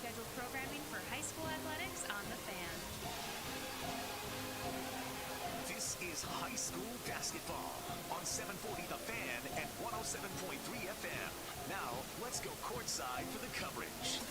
scheduled programming for high school athletics on The Fan. This is high school basketball on 740 The Fan and 107.3 FM. Now, let's go courtside for the coverage.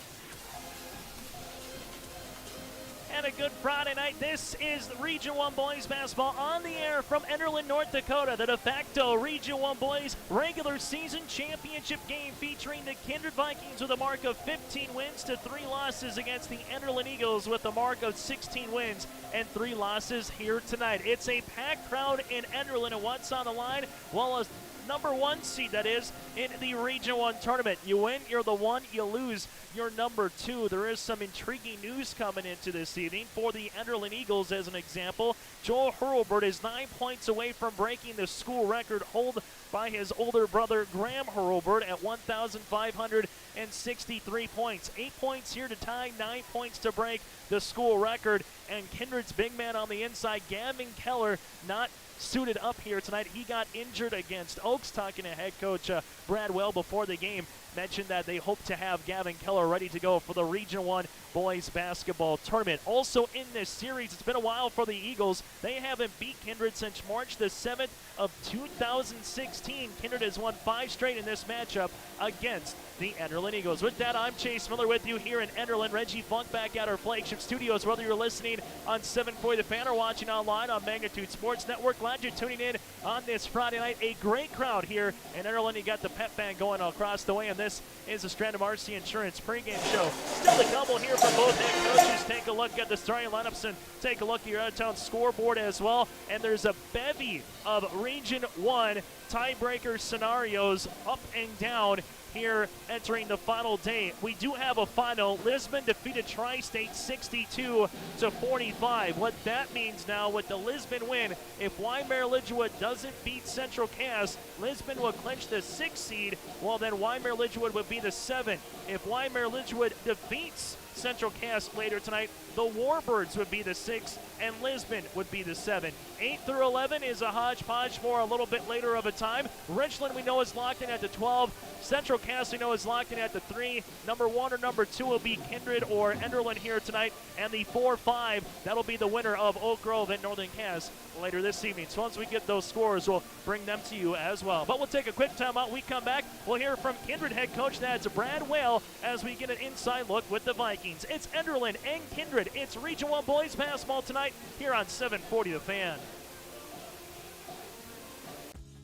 And a good Friday night. This is the Region 1 Boys Basketball on the air from Enderlin, North Dakota. The de facto Region 1 Boys regular season championship game featuring the Kindred Vikings with a mark of 15 wins to 3 losses against the Enderlin Eagles with a mark of 16 wins and 3 losses here tonight. It's a packed crowd in Enderlin, and what's on the line? Well, a number 1 seed, that is, in the Region 1 tournament. You win, you're the 1. You lose, you're number 2. There is some intriguing news coming into this evening. For the Enderlin Eagles, as an example, Joel Hurlbert is 9 points away from breaking the school record held by his older brother Graham Hurlbert at 1,563 points. 8 points here to tie, 9 points to break the school record. And Kindred's big man on the inside, Gavin Keller, not suited up here tonight. He got injured against Oaks. Talking to head coach Brad Well before the game, mentioned that they hope to have Gavin Keller ready to go for the Region 1 boys basketball tournament. Also in this series, it's been a while for the Eagles. They haven't beat Kindred since March the 7th of 2016. Kindred has won 5 straight in this matchup against the Enderlin Eagles. With that, I'm Chase Miller with you here in Enderlin. Reggie Funk back at our flagship studios. Whether you're listening on 740 The Fan or watching online on Magnitude Sports Network, glad you're tuning in on this Friday night. A great crowd here in Enderlin. You got the pep band going across the way, and this is the Strand of RC Insurance pregame show. Still a couple here from both head coaches. Take a look at the starting lineups and take a look at your out-of-town scoreboard as well. And there's a bevy of Region 1 tiebreaker scenarios up and down here entering the final day. We do have a final. Lisbon defeated Tri-State 62-45. What that means now with the Lisbon win, if Wyoming-Lidgewood doesn't beat Central Cass, Lisbon will clinch the 6th seed, well then Wyoming-Lidgewood would be the 7th. If Wyoming-Lidgewood defeats Central Cass later tonight, the Warbirds would be the 6th and Lisbon would be the 7th. 8 through 11 is a hodgepodge for a little bit later of a time. Richland we know is locked in at the 12. Central Cass we know is locked in at the 3. Number 1 or number 2 will be Kindred or Enderlin here tonight. And the 4-5, that'll be the winner of Oak Grove and Northern Cass later this evening. So once we get those scores, we'll bring them to you as well. But we'll take a quick timeout. We come back, we'll hear from Kindred head coach, that's Brad Whale, as we get an inside look with the Vikings. It's Enderlin and Kindred. It's Region 1 boys basketball tonight here on 740 The Fan.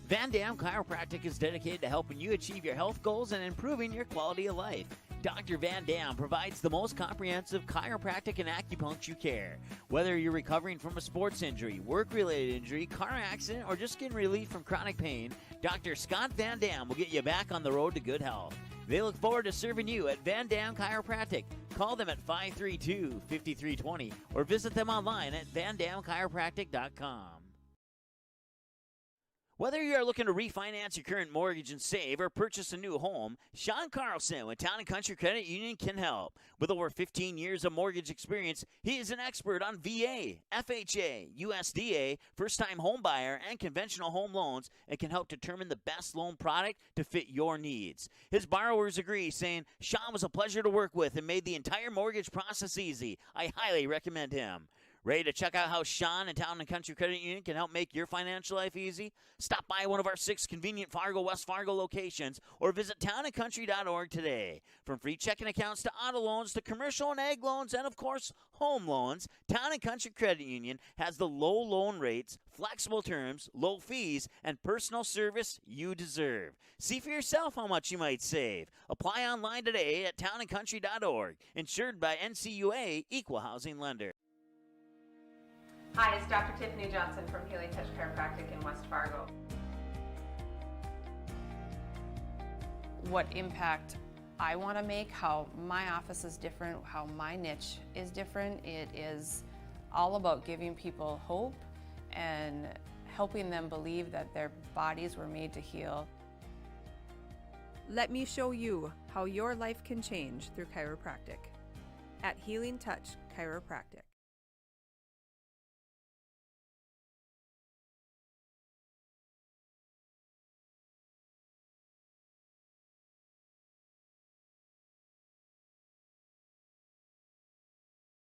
Van Dam Chiropractic is dedicated to helping you achieve your health goals and improving your quality of life. Dr. Van Dam provides the most comprehensive chiropractic and acupuncture care. Whether you're recovering from a sports injury, work-related injury, car accident, or just getting relief from chronic pain, Dr. Scott Van Dam will get you back on the road to good health. They look forward to serving you at Van Dam Chiropractic. Call them at 532-5320 or visit them online at vandamchiropractic.com. Whether you are looking to refinance your current mortgage and save or purchase a new home, Sean Carlson with Town & Country Credit Union can help. With over 15 years of mortgage experience, he is an expert on VA, FHA, USDA, first-time home buyer, and conventional home loans and can help determine the best loan product to fit your needs. His borrowers agree, saying, Sean was a pleasure to work with and made the entire mortgage process easy. I highly recommend him. Ready to check out how Sean and Town & Country Credit Union can help make your financial life easy? Stop by one of our 6 convenient Fargo, West Fargo locations or visit townandcountry.org today. From free checking accounts to auto loans to commercial and ag loans and, of course, home loans, Town & Country Credit Union has the low loan rates, flexible terms, low fees, and personal service you deserve. See for yourself how much you might save. Apply online today at townandcountry.org. Insured by NCUA Equal Housing Lender. Hi, it's Dr. Tiffany Johnson from Healing Touch Chiropractic in West Fargo. What impact I want to make, how my office is different, how my niche is different. It is all about giving people hope and helping them believe that their bodies were made to heal. Let me show you how your life can change through chiropractic at Healing Touch Chiropractic.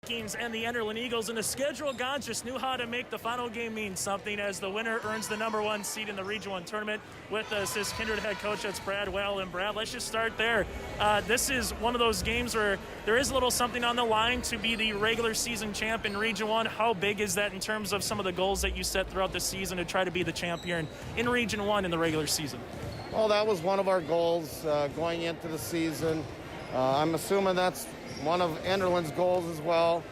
Vikings and the Enderlin Eagles, and the schedule gods just knew how to make the final game mean something, as the winner earns the #1 seed in the Region 1 tournament. With us is Kindred head coach, that's Brad Well. And Brad, let's just start there. This is one of those games where there is a little something on the line to be the regular season champ in Region 1. How big is that in terms of some of the goals that you set throughout the season to try to be the champion in Region 1 in the regular season? Well, that was one of our goals going into the season. I'm assuming that's one of Enderlin's goals as well.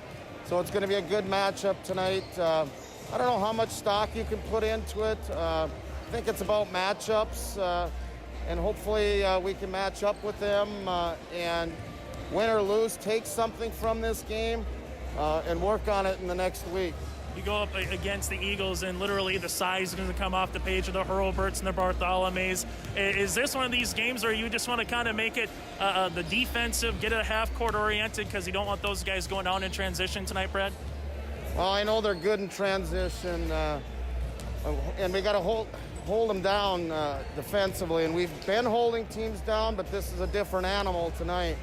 So it's going to be a good matchup tonight. I don't know how much stock you can put into it. I think it's about matchups, and hopefully we can match up with them and win or lose, take something from this game and work on it in the next week. You go up against the Eagles, and literally the size is going to come off the page of the Hurlberts and the Bartholomews. Is this one of these games where you just want to kind of make it the defensive, get it half-court oriented, because you don't want those guys going down in transition tonight, Brad? Well, I know they're good in transition, and we got to hold them down defensively. And we've been holding teams down, but this is a different animal tonight.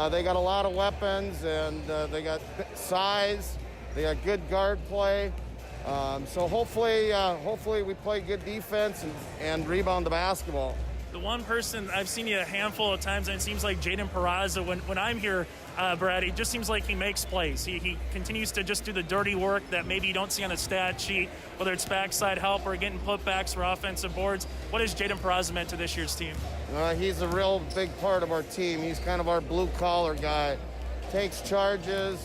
They got a lot of weapons, and they got size. They got good guard play. So hopefully we play good defense and rebound the basketball. The one person, I've seen you a handful of times, and it seems like Jaden Peraza, when I'm here, Brad, it just seems like he makes plays. He continues to just do the dirty work that maybe you don't see on a stat sheet, whether it's backside help or getting putbacks for offensive boards. What has Jaden Peraza meant to this year's team? He's a real big part of our team. He's kind of our blue-collar guy. Takes charges,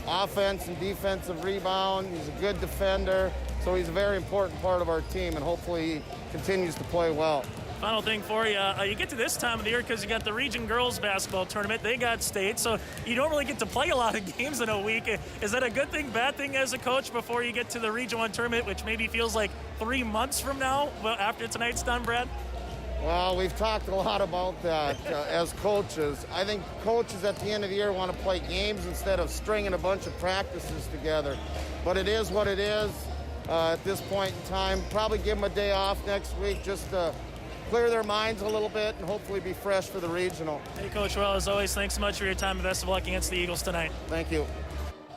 offense and defensive rebound. He's a good defender, so he's a very important part of our team, and hopefully he continues to play well. Final thing for you, you get to this time of the year because you got the Region Girls Basketball Tournament. They got state, so you don't really get to play a lot of games in a week. Is that a good thing, bad thing as a coach before you get to the Region 1 tournament, which maybe feels like 3 months from now, well, after tonight's done, Brad? Well, we've talked a lot about that as coaches. I think coaches at the end of the year want to play games instead of stringing a bunch of practices together. But it is what it is at this point in time. Probably give them a day off next week just to clear their minds a little bit and hopefully be fresh for the regional. Hey, Coach Well, as always, thanks so much for your time, and best of luck against the Eagles tonight. Thank you.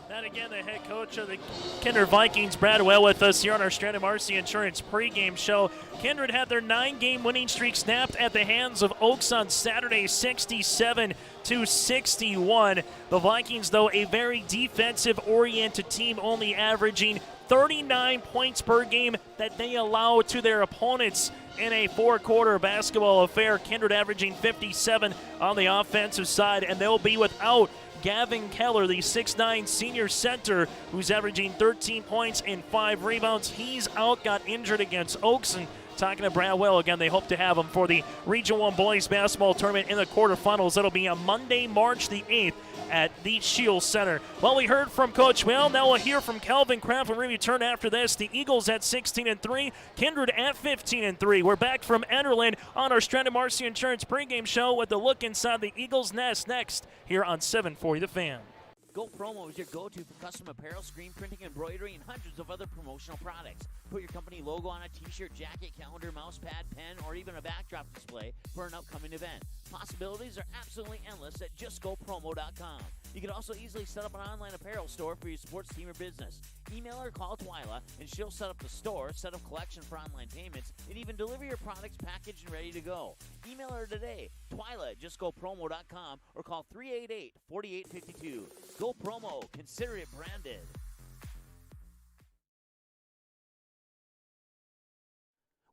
And again, the head coach of the Kindred Vikings, Brad Well, with us here on our Stranded Marcy Insurance pregame show. Kindred had their 9-game winning streak snapped at the hands of Oaks on Saturday, 67-61. The Vikings, though, a very defensive-oriented team, only averaging 39 points per game that they allow to their opponents in a 4-quarter basketball affair. Kindred averaging 57 on the offensive side, and they'll be without Gavin Keller, the 6'9 senior center, who's averaging 13 points and 5 rebounds. He's out, got injured against Oaks. And talking to Brad Well again, they hope to have him for the Region 1 Boys Basketball Tournament in the quarterfinals. That'll be on Monday, March the 8th at the Shield Center. Well, we heard from Coach Well. Now we'll hear from Calvin Kraft when we return after this. The Eagles at 16-3, Kindred at 15-3. We're back from Enderlin on our Stranded Marcy Insurance pregame show with a look inside the Eagles' nest next here on 740 The Fan. Go Promo is your go-to for custom apparel, screen printing, embroidery, and hundreds of other promotional products. Put your company logo on a t-shirt, jacket, calendar, mouse pad, pen, or even a backdrop display for an upcoming event. Possibilities are absolutely endless at justgopromo.com. You can also easily set up an online apparel store for your sports team or business. Email or call Twyla, and she'll set up the store, set up collection for online payments, and even deliver your products packaged and ready to go. Email her today, Twyla at justgopromo.com, or call 388-4852. Go Promo. Consider it branded.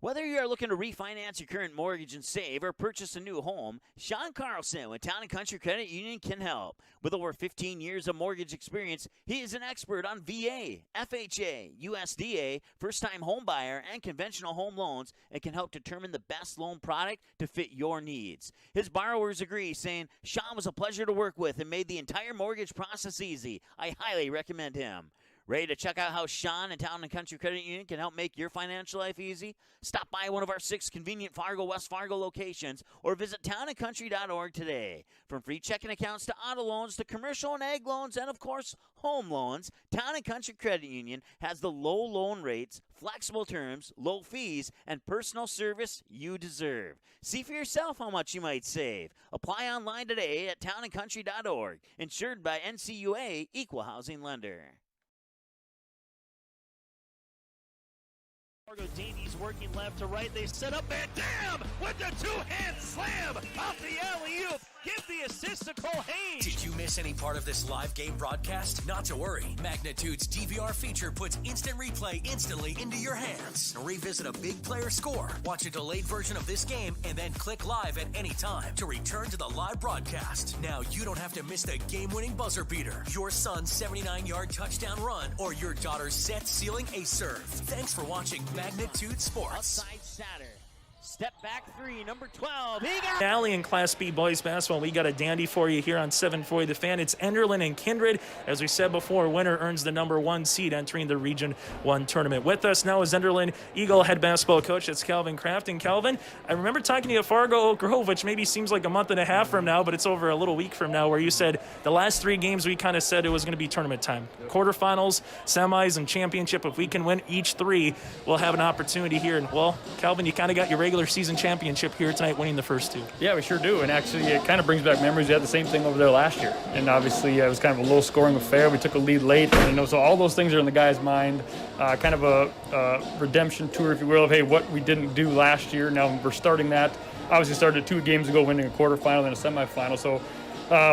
Whether you are looking to refinance your current mortgage and save or purchase a new home, Sean Carlson with Town & Country Credit Union can help. With over 15 years of mortgage experience, he is an expert on VA, FHA, USDA, first-time home buyer, and conventional home loans, and can help determine the best loan product to fit your needs. His borrowers agree, saying, Sean was a pleasure to work with and made the entire mortgage process easy. I highly recommend him. Ready to check out how Sean and Town & Country Credit Union can help make your financial life easy? Stop by one of our 6 convenient West Fargo locations or visit townandcountry.org today. From free checking accounts to auto loans to commercial and ag loans and, of course, home loans, Town & Country Credit Union has the low loan rates, flexible terms, low fees, and personal service you deserve. See for yourself how much you might save. Apply online today at townandcountry.org. Insured by NCUA Equal Housing Lender. Fargo Davies working left to right. They set up and damn with the two-hand slam off the alley-oop. Give the assist to Cole Hayes. Did you miss any part of this live game broadcast? Not to worry. Magnitude's DVR feature puts instant replay instantly into your hands. Revisit a big player score, watch a delayed version of this game, and then click live at any time to return to the live broadcast. Now you don't have to miss the game-winning buzzer beater, your son's 79-yard touchdown run, or your daughter's set-sealing ace serve. Thanks for watching Magnitude Sports. Outside Satter. Step back 3, number 12. He got Alley in Class B boys basketball. We got a dandy for you here on 740 The Fan. It's Enderlin and Kindred. As we said before, winner earns the number 1 seed entering the Region 1 tournament. With us now is Enderlin Eagle head basketball coach. That's Calvin Kraft. And Calvin, I remember talking to you at Fargo Oak Grove, which maybe seems like a month and a half from now, but it's over a little week from now, where you said the last 3 games we kind of said it was going to be tournament time. Quarterfinals, semis, and championship. If we can win each 3, we'll have an opportunity here. And, well, Calvin, you kind of got your regular season championship here tonight, winning the first 2. Yeah, we sure do. And actually, it kind of brings back memories. We had the same thing over there last year. And obviously, it was kind of a low-scoring affair. We took a lead late. And, so all those things are in the guys' mind. Kind of a redemption tour, if you will, of, hey, what we didn't do last year. Now we're starting that. Obviously, started 2 games ago, winning a quarterfinal and a semifinal. So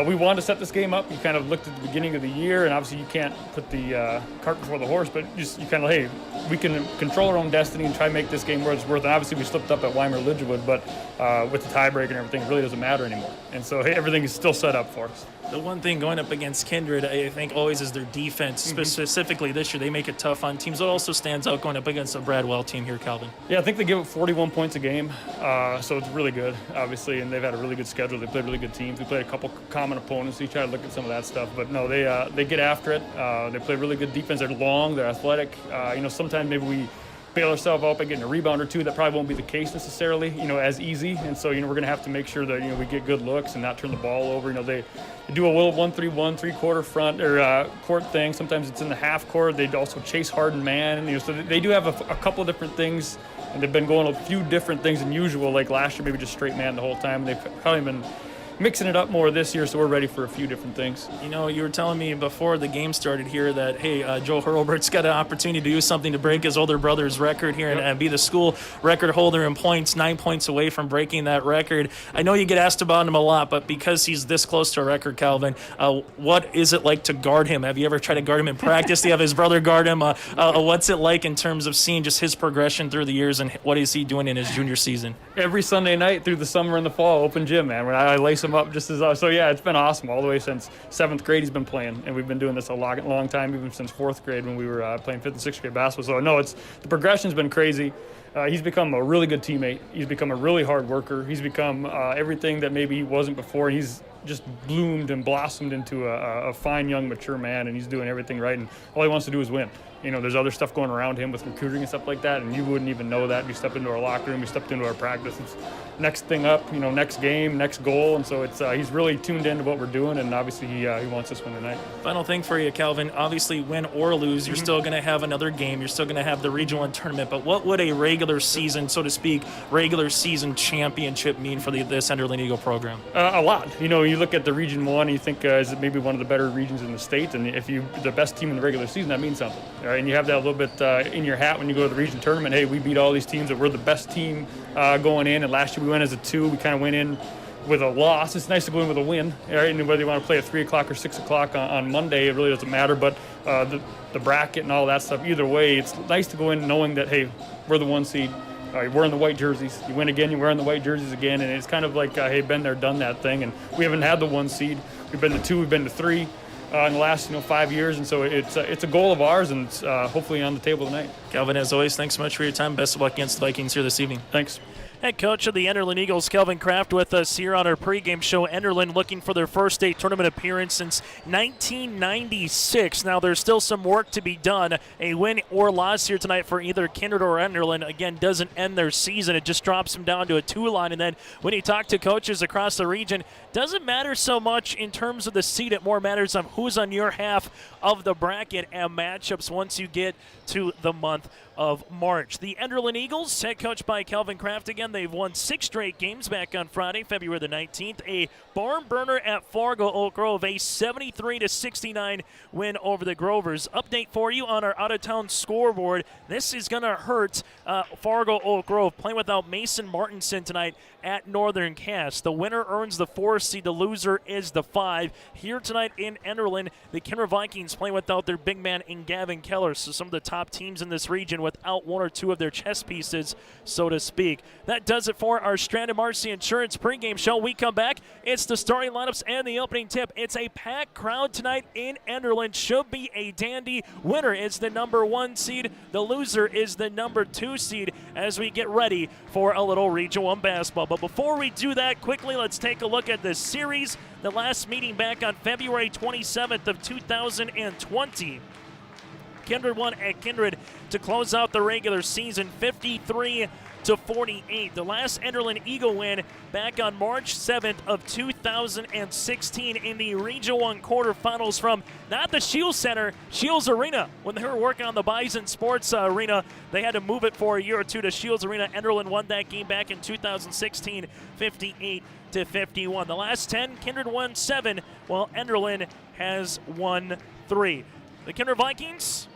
we wanted to set this game up. You kind of looked at the beginning of the year, and obviously you can't put the cart before the horse, but you kind of, hey, we can control our own destiny and try to make this game worth its worth. And obviously we slipped up at Weimar-Lidgewood, but with the tiebreaker and everything, it really doesn't matter anymore. And so, hey, everything is still set up for us. The one thing going up against Kindred, I think, always is their defense. Specifically this year, they make it tough on teams. What also stands out going up against a Bradwell team here, Calvin? Yeah, I think they give up 41 points a game, so it's really good, obviously, and they've had a really good schedule. They played really good teams. We played a couple common opponents, so you try to look at some of that stuff. But no, they get after it. They play really good defense. They're long, they're athletic. Sometimes maybe we bail ourselves out by getting a rebound or 2. That probably won't be the case necessarily, as easy. And so, we're going to have to make sure that, we get good looks and not turn the ball over. They do a little 1-3-1, 3-quarter front or court thing. Sometimes it's in the half court. They also chase hard and man. So they do have a couple different things, and they've been going a few different things than usual. Like last year, maybe just straight man the whole time. They've probably been mixing it up more this year, so we're ready for a few different things. You were telling me before the game started here that, hey, Joe Hurlbert's got an opportunity to do something to break his older brother's record here and be the school record holder in points, 9 points away from breaking that record. I know you get asked about him a lot, but because he's this close to a record, Calvin, what is it like to guard him? Have you ever tried to guard him in practice? Do you have his brother guard him? What's it like in terms of seeing just his progression through the years, and what is he doing in his junior season? Every Sunday night through the summer and the fall, open gym, man. When I lace him up just as so yeah, it's been awesome all the way since 7th grade. He's been playing, and we've been doing this a long time, even since 4th grade when we were playing 5th and 6th grade basketball. So no, the progression's been crazy. He's become a really good teammate. He's become a really hard worker. He's become everything that maybe he wasn't before. He's just bloomed and blossomed into a fine, young, mature man, and he's doing everything right. And all he wants to do is win. There's other stuff going around him with recruiting and stuff like that, and you wouldn't even know that. You stepped into our locker room, you stepped into our practice. It's next thing up, next game, next goal, and so it's he's really tuned into what we're doing, and obviously he wants this win tonight. Final thing for you, Calvin. Obviously, win or lose, you're still going to have another game. You're still going to have the Region 1 tournament, but what would a regular season, so to speak, regular season championship mean for this Enderlin Eagle program? A lot. You look at the Region 1, and you think is it maybe one of the better regions in the state, and if you're the best team in the regular season, that means something. Right? And you have that a little bit in your hat when you go to the region tournament. Hey, we beat all these teams, that we're the best team going in, and last year we went as a 2. We kind of went in with a loss. It's nice to go in with a win, right? And whether you want to play at 3 o'clock or 6 o'clock on Monday, it really doesn't matter. But the bracket and all that stuff, either way, it's nice to go in knowing that, hey, we're the 1 seed. We're in the white jerseys. You win again, you're wearing the white jerseys again, and it's kind of like, hey, been there, done that thing. And we haven't had the 1 seed. We've been to 2, we've been to 3. In the last 5 years, and so it's a goal of ours, and it's hopefully on the table tonight. Calvin, as always, thanks so much for your time. Best of luck against the Vikings here this evening. Thanks. Head coach of the Enderlin Eagles, Kelvin Kraft, with us here on our pregame show. Enderlin looking for their first state tournament appearance since 1996. Now, there's still some work to be done. A win or loss here tonight for either Kindred or Enderlin, again, doesn't end their season. It just drops them down to a 2-line. And then when you talk to coaches across the region, doesn't matter so much in terms of the seed. It more matters on who's on your half of the bracket and matchups once you get to the month of March. The Enderlin Eagles, head coached by Kelvin Kraft again, they've won 6 straight games back on Friday, February the 19th. A barn burner at Fargo Oak Grove, a 73-69 win over the Grovers. Update for you on our out-of-town scoreboard. This is going to hurt Fargo Oak Grove, playing without Mason Martinson tonight at Northern Cass. The winner earns the 4 seed, the loser is the 5. Here tonight in Enderlin, the Kindred Vikings playing without their big man in Gavin Keller, so some of the top teams in this region without 1 or 2 of their chess pieces, so to speak. That does it for our Stranded Marcy Insurance pregame show. We come back, it's the starting lineups and the opening tip. It's a packed crowd tonight in Enderlin. Should be a dandy. Winner is the number 1 seed. The loser is the number 2 seed as we get ready for a little Region 1 basketball. But before we do that, quickly let's take a look at this series. The last meeting back on February 27th of 2020. Kindred won at Kindred to close out the regular season 53-48. The last Enderlin Eagle win back on March 7th of 2016 in the Region 1 quarterfinals from not the Shields Center, Shields Arena. When they were working on the Bison Sports Arena, they had to move it for a year or two to Shields Arena. Enderlin won that game back in 2016, 58-51. The last 10, Kindred won 7, while Enderlin has won 3. The Kindred Vikings,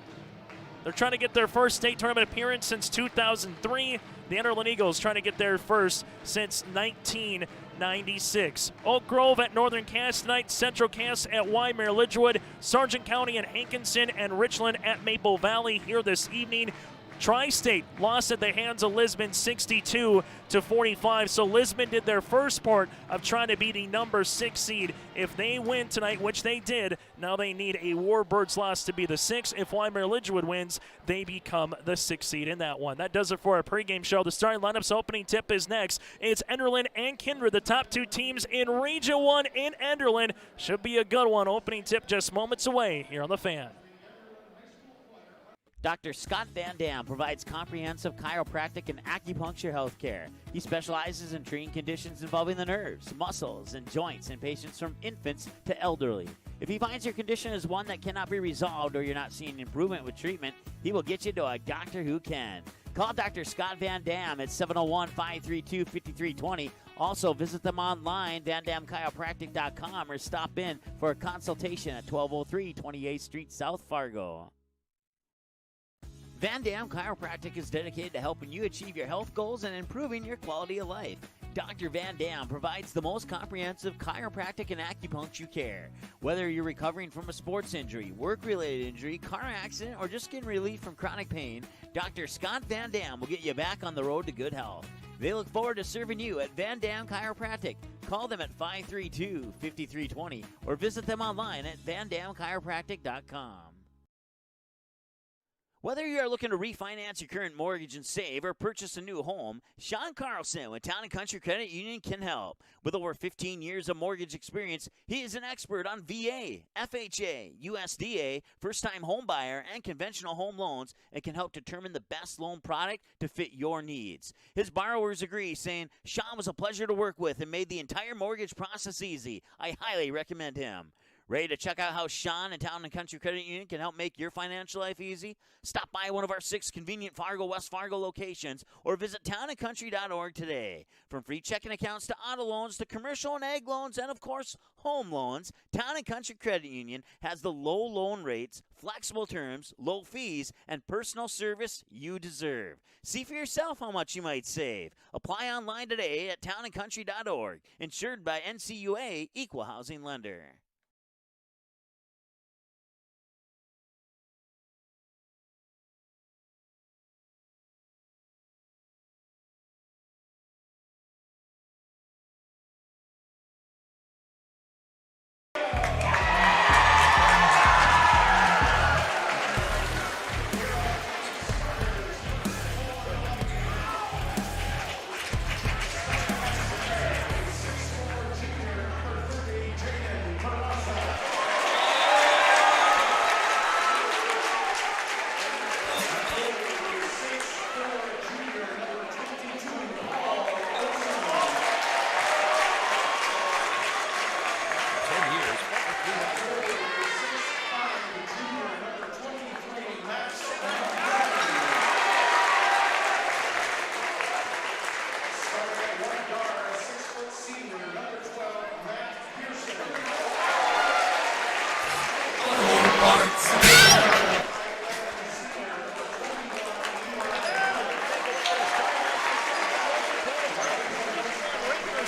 they're trying to get their first state tournament appearance since 2003. The Enderlin Eagles trying to get their first since 1996. Oak Grove at Northern Cass tonight, Central Cass at Wymer Lidgewood, Sargent County at Hankinson, and Richland at Maple Valley here this evening. Tri-State lost at the hands of Lisbon 62-45. So Lisbon did their first part of trying to be the number 6 seed. If they win tonight, which they did, now they need a Warbirds loss to be the 6. If Wymer Lidgewood wins, they become the 6 seed in that one. That does it for our pregame show. The starting lineups opening tip is next. It's Enderlin and Kindred, the top 2 teams in Region 1 in Enderlin. Should be a good one. Opening tip just moments away here on The Fan. Dr. Scott Van Dam provides comprehensive chiropractic and acupuncture health care. He specializes in treating conditions involving the nerves, muscles, and joints in patients from infants to elderly. If he finds your condition is one that cannot be resolved or you're not seeing improvement with treatment, he will get you to a doctor who can. Call Dr. Scott Van Dam at 701-532-5320. Also, visit them online, vandamchiropractic.com, or stop in for a consultation at 1203 28th Street, South Fargo. Van Dam Chiropractic is dedicated to helping you achieve your health goals and improving your quality of life. Dr. Van Dam provides the most comprehensive chiropractic and acupuncture care. Whether you're recovering from a sports injury, work-related injury, car accident, or just getting relief from chronic pain, Dr. Scott Van Dam will get you back on the road to good health. They look forward to serving you at Van Dam Chiropractic. Call them at 532-5320 or visit them online at vandamchiropractic.com. Whether you are looking to refinance your current mortgage and save or purchase a new home, Sean Carlson with Town & Country Credit Union can help. With over 15 years of mortgage experience, he is an expert on VA, FHA, USDA, first-time home buyer, and conventional home loans and can help determine the best loan product to fit your needs. His borrowers agree, saying, Sean was a pleasure to work with and made the entire mortgage process easy. I highly recommend him. Ready to check out how Sean and Town & Country Credit Union can help make your financial life easy? Stop by one of our 6 convenient Fargo, West Fargo locations or visit townandcountry.org today. From free checking accounts to auto loans to commercial and ag loans and, of course, home loans, Town & Country Credit Union has the low loan rates, flexible terms, low fees, and personal service you deserve. See for yourself how much you might save. Apply online today at townandcountry.org. Insured by NCUA, Equal Housing Lender.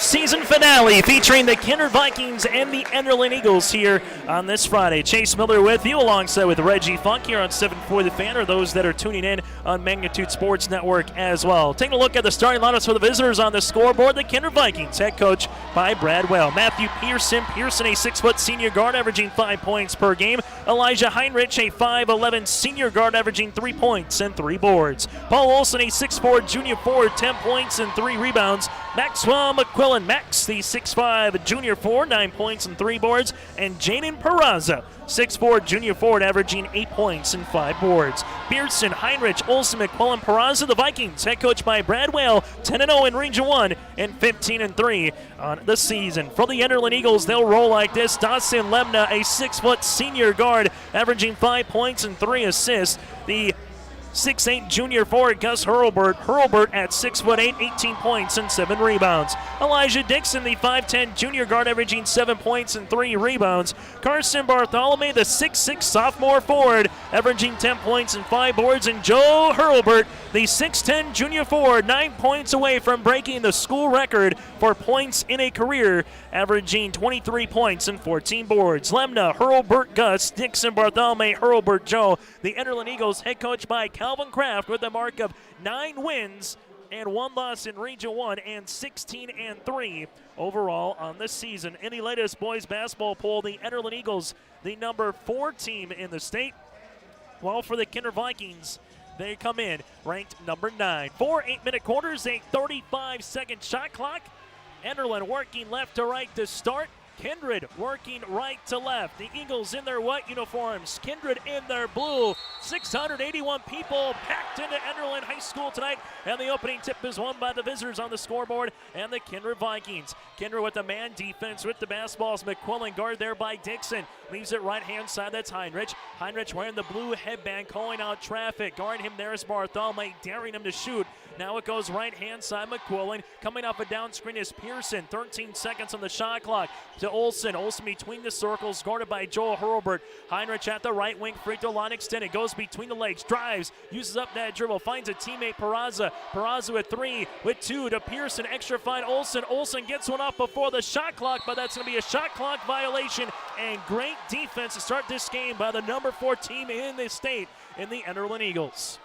season finale featuring the Kindred Vikings and the Enderlin Eagles here on this Friday. Chase Miller with you alongside with Reggie Funk here on 740 The Fan, or those that are tuning in on Magnitude Sports Network as well. Taking a look at the starting lineups for the visitors on the scoreboard, the Kindred Vikings, head coach by Brad Well. Matthew Pearson, a 6-foot senior guard averaging 5 points per game. Elijah Heinrich, a 5'11 senior guard averaging 3 points and 3 boards. Paul Olson, a 6'4 junior forward, 10 points and 3 rebounds. Maxwell McQuillan, Max, the 6'5 junior forward, 9 points and 3 boards. And Jaden Peraza, 6'4 junior forward, averaging 8 points and 5 boards. Pearson, Heinrich, Olsen, McQuillan, Peraza, the Vikings, head coach by Brad Whale, 10-0 in Region 1 and 15-3 on the season. For the Enderlin Eagles, they'll roll like this. Dawson Lemna, a 6-foot senior guard, averaging 5 points and 3 assists. The 6'8 junior forward Gus Hurlburt at 6'8", 18 points and 7 rebounds. Elijah Dixon, the 5'10 junior guard, averaging 7 points and 3 rebounds. Carson Bartholomew, the 6'6 sophomore forward, averaging 10 points and 5 boards. And Joe Hurlburt, the 6'10 junior forward, 9 points away from breaking the school record for points in a career, averaging 23 points and 14 boards. Lemna, Hurlburt Gus, Dixon Bartholomew, Hurlburt Joe. The Enderlin Eagles, head coach by Calvin Kraft, with a mark of 9 wins and 1 loss in Region 1 and 16-3 overall on this season. In the latest boys basketball poll, the Enderlin Eagles, the number 4 team in the state, while for the Kindred Vikings, they come in ranked number 9. 4 8-minute quarters, a 35-second shot clock. Enderlin working left to right to start. Kindred working right to left. The Eagles in their white uniforms, Kindred in their blue. 681 people packed into Enderlin High School tonight, and the opening tip is won by the visitors on the scoreboard and the Kindred Vikings. Kindred with the man defense with the basketballs. McQuillan guard there by Dixon. Leaves it right-hand side, that's Heinrich. Heinrich wearing the blue headband, calling out traffic. Guarding him there is Bartholomew, daring him to shoot. Now it goes right-hand side, McQuillan. Coming off a down screen is Pearson. 13 seconds on the shot clock to Olsen. Olsen between the circles, guarded by Joel Hurlburt. Heinrich at the right wing, free throw line extended. Goes between the legs, drives, uses up that dribble, finds a teammate, Peraza. Peraza with 3, with 2 to Pearson. Extra fine, Olsen. Olsen gets one up before the shot clock, but that's going to be a shot clock violation. And great defense to start this game by the number 4 team in the state in the Enderlin Eagles.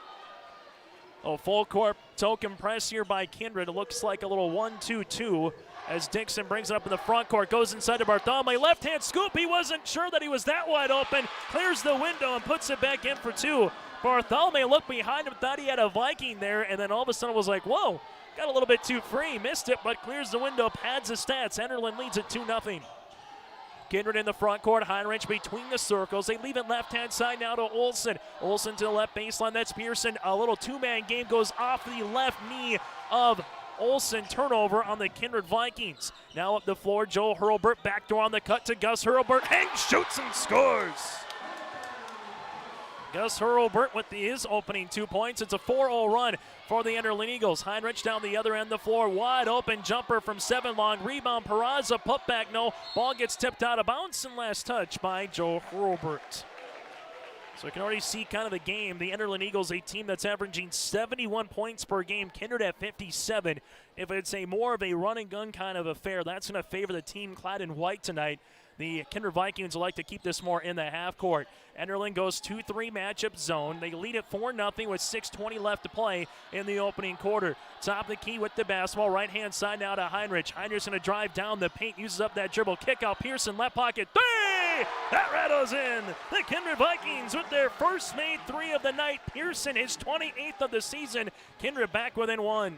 A full court token press here by Kindred. It looks like a little 1-2-2 as Dixon brings it up in the front court, goes inside to Bartholomew. Left-hand scoop. He wasn't sure that he was that wide open. Clears the window and puts it back in for 2. Bartholomew looked behind him, thought he had a Viking there, and then all of a sudden was like, whoa, got a little bit too free. Missed it, but clears the window, pads the stats. Enderlin leads it 2-0. Kindred in the front court, Heinrich between the circles. They leave it left-hand side now to Olsen. Olsen to the left baseline, that's Pearson. A little 2-man game goes off the left knee of Olsen. Turnover on the Kindred Vikings. Now up the floor, Joe Hurlburt, backdoor on the cut to Gus Hurlburt. Hangs, shoots, and scores. Gus Hurlburt with his opening 2 points. It's a 4-0 run for the Enderlin Eagles. Heinrich down the other end of the floor. Wide open jumper from 7 long. Rebound, Peraza, putback, no. Ball gets tipped out of bounds and last touch by Joe Hurlburt. So you can already see kind of the game. The Enderlin Eagles, a team that's averaging 71 points per game. Kindred at 57. If it's a more of a run and gun kind of affair, that's going to favor the team clad in white tonight. The Kindred Vikings would like to keep this more in the half court. Enderlin goes 2-3 matchup zone. They lead it 4-0 with 6:20 left to play in the opening quarter. Top of the key with the basketball. Right-hand side now to Heinrich. Heinrich's going to drive down the paint, uses up that dribble. Kick out Pearson, left pocket. 3! That rattles in. The Kindred Vikings with their first made 3 of the night. Pearson, his 28th of the season. Kindred back within 1.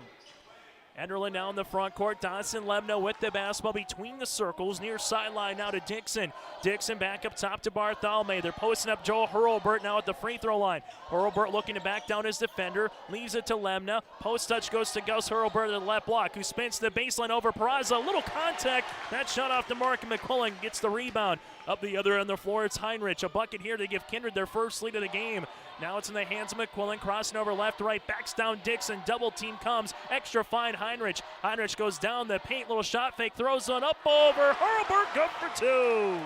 Enderlin now in the front court. Dawson Lebno with the basketball between the circles. Near sideline now to Dixon. Dixon back up top to Bartholomew. They're posting up Joel Hurlburt now at the free throw line. Hurlburt looking to back down his defender. Leaves it to Lemna. Post touch goes to Gus Hurlburt at the left block, who spins the baseline over Peraza. A little contact. That shot off the mark, and McQuillan gets the rebound. Up the other end of the floor, it's Heinrich. A bucket here to give Kindred their first lead of the game. Now it's in the hands of McQuillan, crossing over left to right, backs down Dixon, double team comes, extra fine Heinrich. Heinrich goes down the paint, little shot fake, throws one up over Hurlburt, good for 2.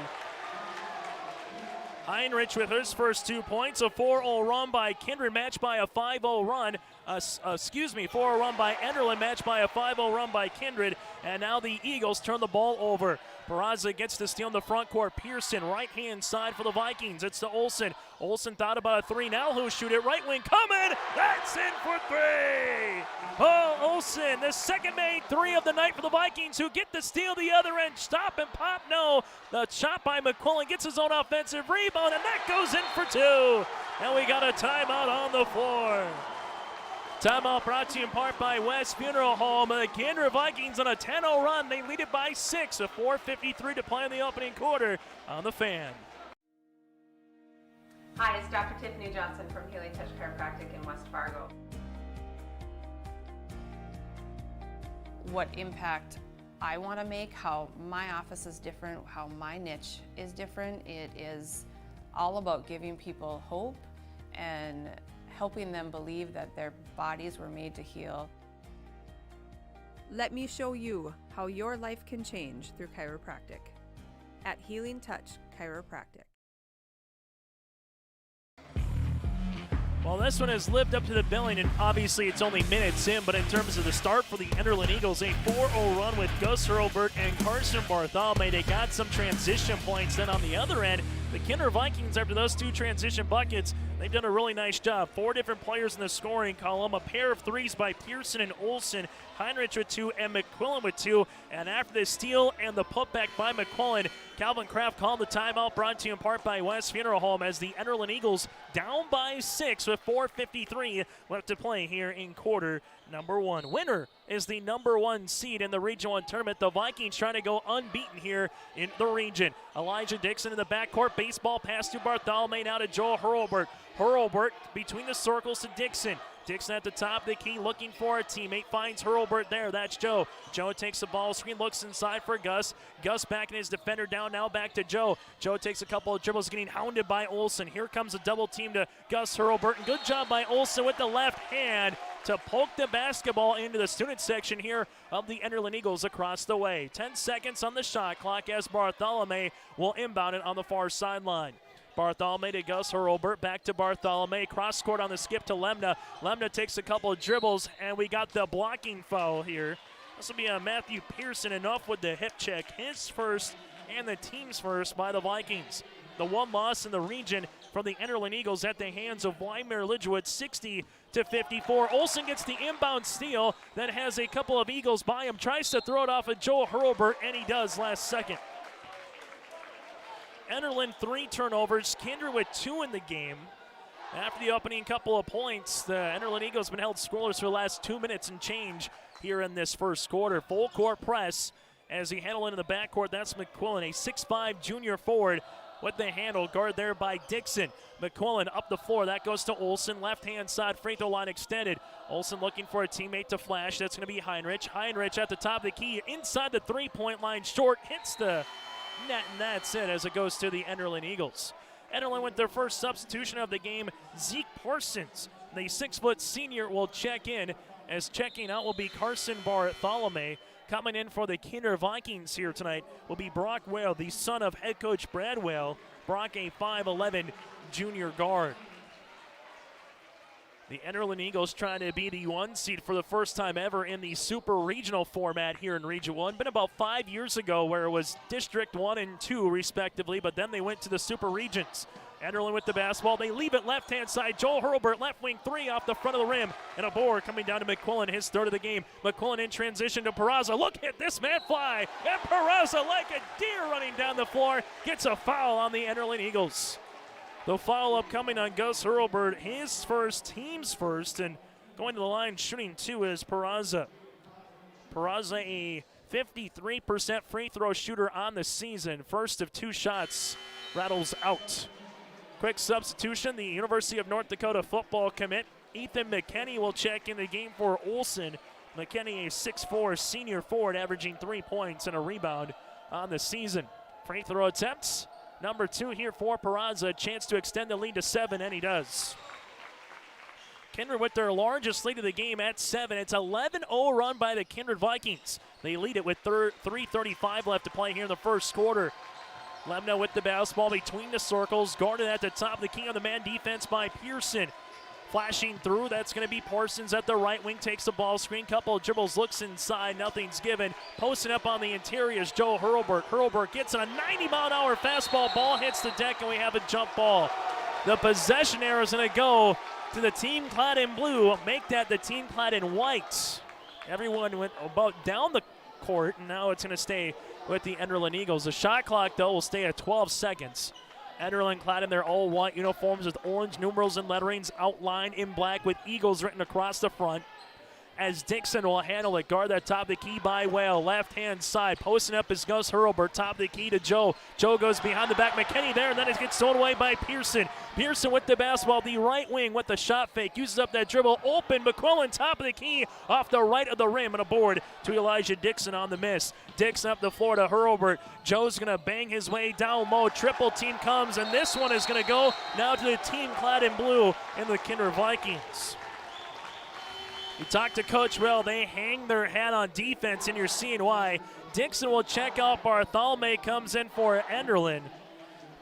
Heinrich with his first 2 points, a 4-0 run by Kindred, matched by a 5-0 run. 4-0 run by Enderlin, matched by a 5-0 run by Kindred. And now the Eagles turn the ball over. Peraza gets to steal in the front court. Pearson, right-hand side for the Vikings. It's to Olsen. Olsen thought about a three. Now who'll shoot it? Right wing coming. That's in for three. Paul Olsen, the second made three of the night for the Vikings, who get the steal the other end. Stop and pop, no. The shot by McQuillan gets his own offensive rebound, and that goes in for two. And we got a timeout on the floor. Timeout brought to you in part by West Funeral Home. The Kindred Vikings on a 10-0 run. They lead it by 6, with 4:53 to play in the opening quarter on the Fan. Hi, it's Dr. Tiffany Johnson from Healing Touch Chiropractic in West Fargo. What impact I want to make, how my office is different, how my niche is different. It is all about giving people hope and helping them believe that their bodies were made to heal. Let me show you how your life can change through chiropractic at Healing Touch Chiropractic. Well, this one has lived up to the billing, and obviously it's only minutes in, but in terms of the start for the Enderlin Eagles, a 4-0 run with Gus Hurlbert and Carson Bartholomew. They got some transition points. Then on the other end, the Kindred Vikings, after those two transition buckets, they've done a really nice job. 4 different players in the scoring column, a pair of threes by Pearson and Olsen, Heinrich with 2, and McQuillan with 2. And after the steal and the putback by McQuillan, Calvin Kraft called the timeout, brought to you in part by West Funeral Home, as the Enderlin Eagles down by 6 with 4:53 left to play here in quarter number 1. Winner is the number 1 seed in the Region 1 tournament. The Vikings trying to go unbeaten here in the region. Elijah Dixon in the backcourt. Baseball pass to Bartholomew, now to Joel Hurlbert. Hurlbert between the circles to Dixon. Dixon at the top of the key, looking for a teammate. Finds Hurlbert there. That's Joe. Joe takes the ball screen, looks inside for Gus. Gus backing his defender down, now back to Joe. Joe takes a couple of dribbles, getting hounded by Olsen. Here comes a double team to Gus Hurlbert. And good job by Olsen with the left hand to poke the basketball into the student section here of the Enderlin Eagles across the way. 10 seconds on the shot clock as Bartholomew will inbound it on the far sideline. Bartholomew to Gus Hurlbert, back to Bartholomew, cross court on the skip to Lemna. Lemna takes a couple of dribbles, and we got the blocking foul here. This will be a Matthew Pearson, enough with the hip check. His first and the team's first by the Vikings. The one loss in the region from the Enderlin Eagles at the hands of Weimar Lidgewood, 60-54. Olsen gets the inbound steal, then has a couple of Eagles by him, tries to throw it off of Joel Hurlbert, and he does last second. Enderlin 3 turnovers, Kindred with 2 in the game. After the opening couple of points, the Enderlin Eagles have been held scoreless for the last 2 minutes and change here in this first quarter. Full court press as he handled into the backcourt. That's McQuillan, a 6'5 junior forward with the handle. Guard there by Dixon. McQuillan up the floor. That goes to Olsen. Left-hand side free throw line extended. Olsen looking for a teammate to flash. That's going to be Heinrich. Heinrich at the top of the key, inside the three-point line, short, hits the net, and that's it as it goes to the Enderlin Eagles. Enderlin with their first substitution of the game, Zeke Parsons. The 6-foot senior will check in, as checking out will be Carson Bartholomew. Coming in for the Kindred Vikings here tonight will be Brock Whale, the son of head coach Brad Whale. Brock, a 5'11 junior guard. The Enderlin Eagles trying to be the 1 seed for the first time ever in the super regional format here in Region 1. Been about 5 years ago where it was District 1 and 2 respectively, but then they went to the super regions. Enderlin with the basketball. They leave it left-hand side. Joel Hurlbert, left wing 3 off the front of the rim. And a board coming down to McQuillan, his third of the game. McQuillan in transition to Peraza. Look at this man fly. And Peraza, like a deer running down the floor, gets a foul on the Enderlin Eagles. The follow-up coming on Gus Hurlbert, his first, team's first, and going to the line shooting 2 is Peraza. Peraza, a 53% free throw shooter on the season. First of 2 shots, rattles out. Quick substitution, the University of North Dakota football commit. Ethan McKinney will check in the game for Olsen. McKinney, a 6'4 senior forward, averaging 3 points and a rebound on the season. Free throw attempts. Number 2 here for Peraza, a chance to extend the lead to 7, and he does. Kindred with their largest lead of the game at 7. It's 11-0 run by the Kindred Vikings. They lead it with 3:35 left to play here in the first quarter. Lemna with the basketball between the circles, guarded at the top of the key on the man defense by Pearson. Flashing through, that's going to be Parsons at the right wing, takes the ball screen, couple of dribbles, looks inside, nothing's given. Posting up on the interior is Joe Hurlburt. Hurlburt gets a 90-mile-an-hour fastball, ball hits the deck, and we have a jump ball. The possession arrow is going to go to the team clad in blue, make that the team clad in white. Everyone went about down the court, and now it's going to stay with the Enderlin Eagles. The shot clock, though, will stay at 12 seconds. Enderlin clad in their all-white uniforms with orange numerals and letterings outlined in black with Eagles written across the front. As Dixon will handle it, guard that top of the key by Whale. Left-hand side, posting up is Gus Hurlburt. Top of the key to Joe. Joe goes behind the back. McKinney there, and then it gets stolen away by Pearson. Pearson with the basketball, the right wing with the shot fake. Uses up that dribble, open. McQuillan, top of the key, off the right of the rim, and a board to Elijah Dixon on the miss. Dixon up the floor to Hurlburt. Joe's going to bang his way down low. Triple team comes, and this one is going to go now to the team clad in blue in the Kindred Vikings. You talk to Coach Will, they hang their hat on defense, and you're seeing why. Dixon will check out. Bartholomew comes in for Enderlin.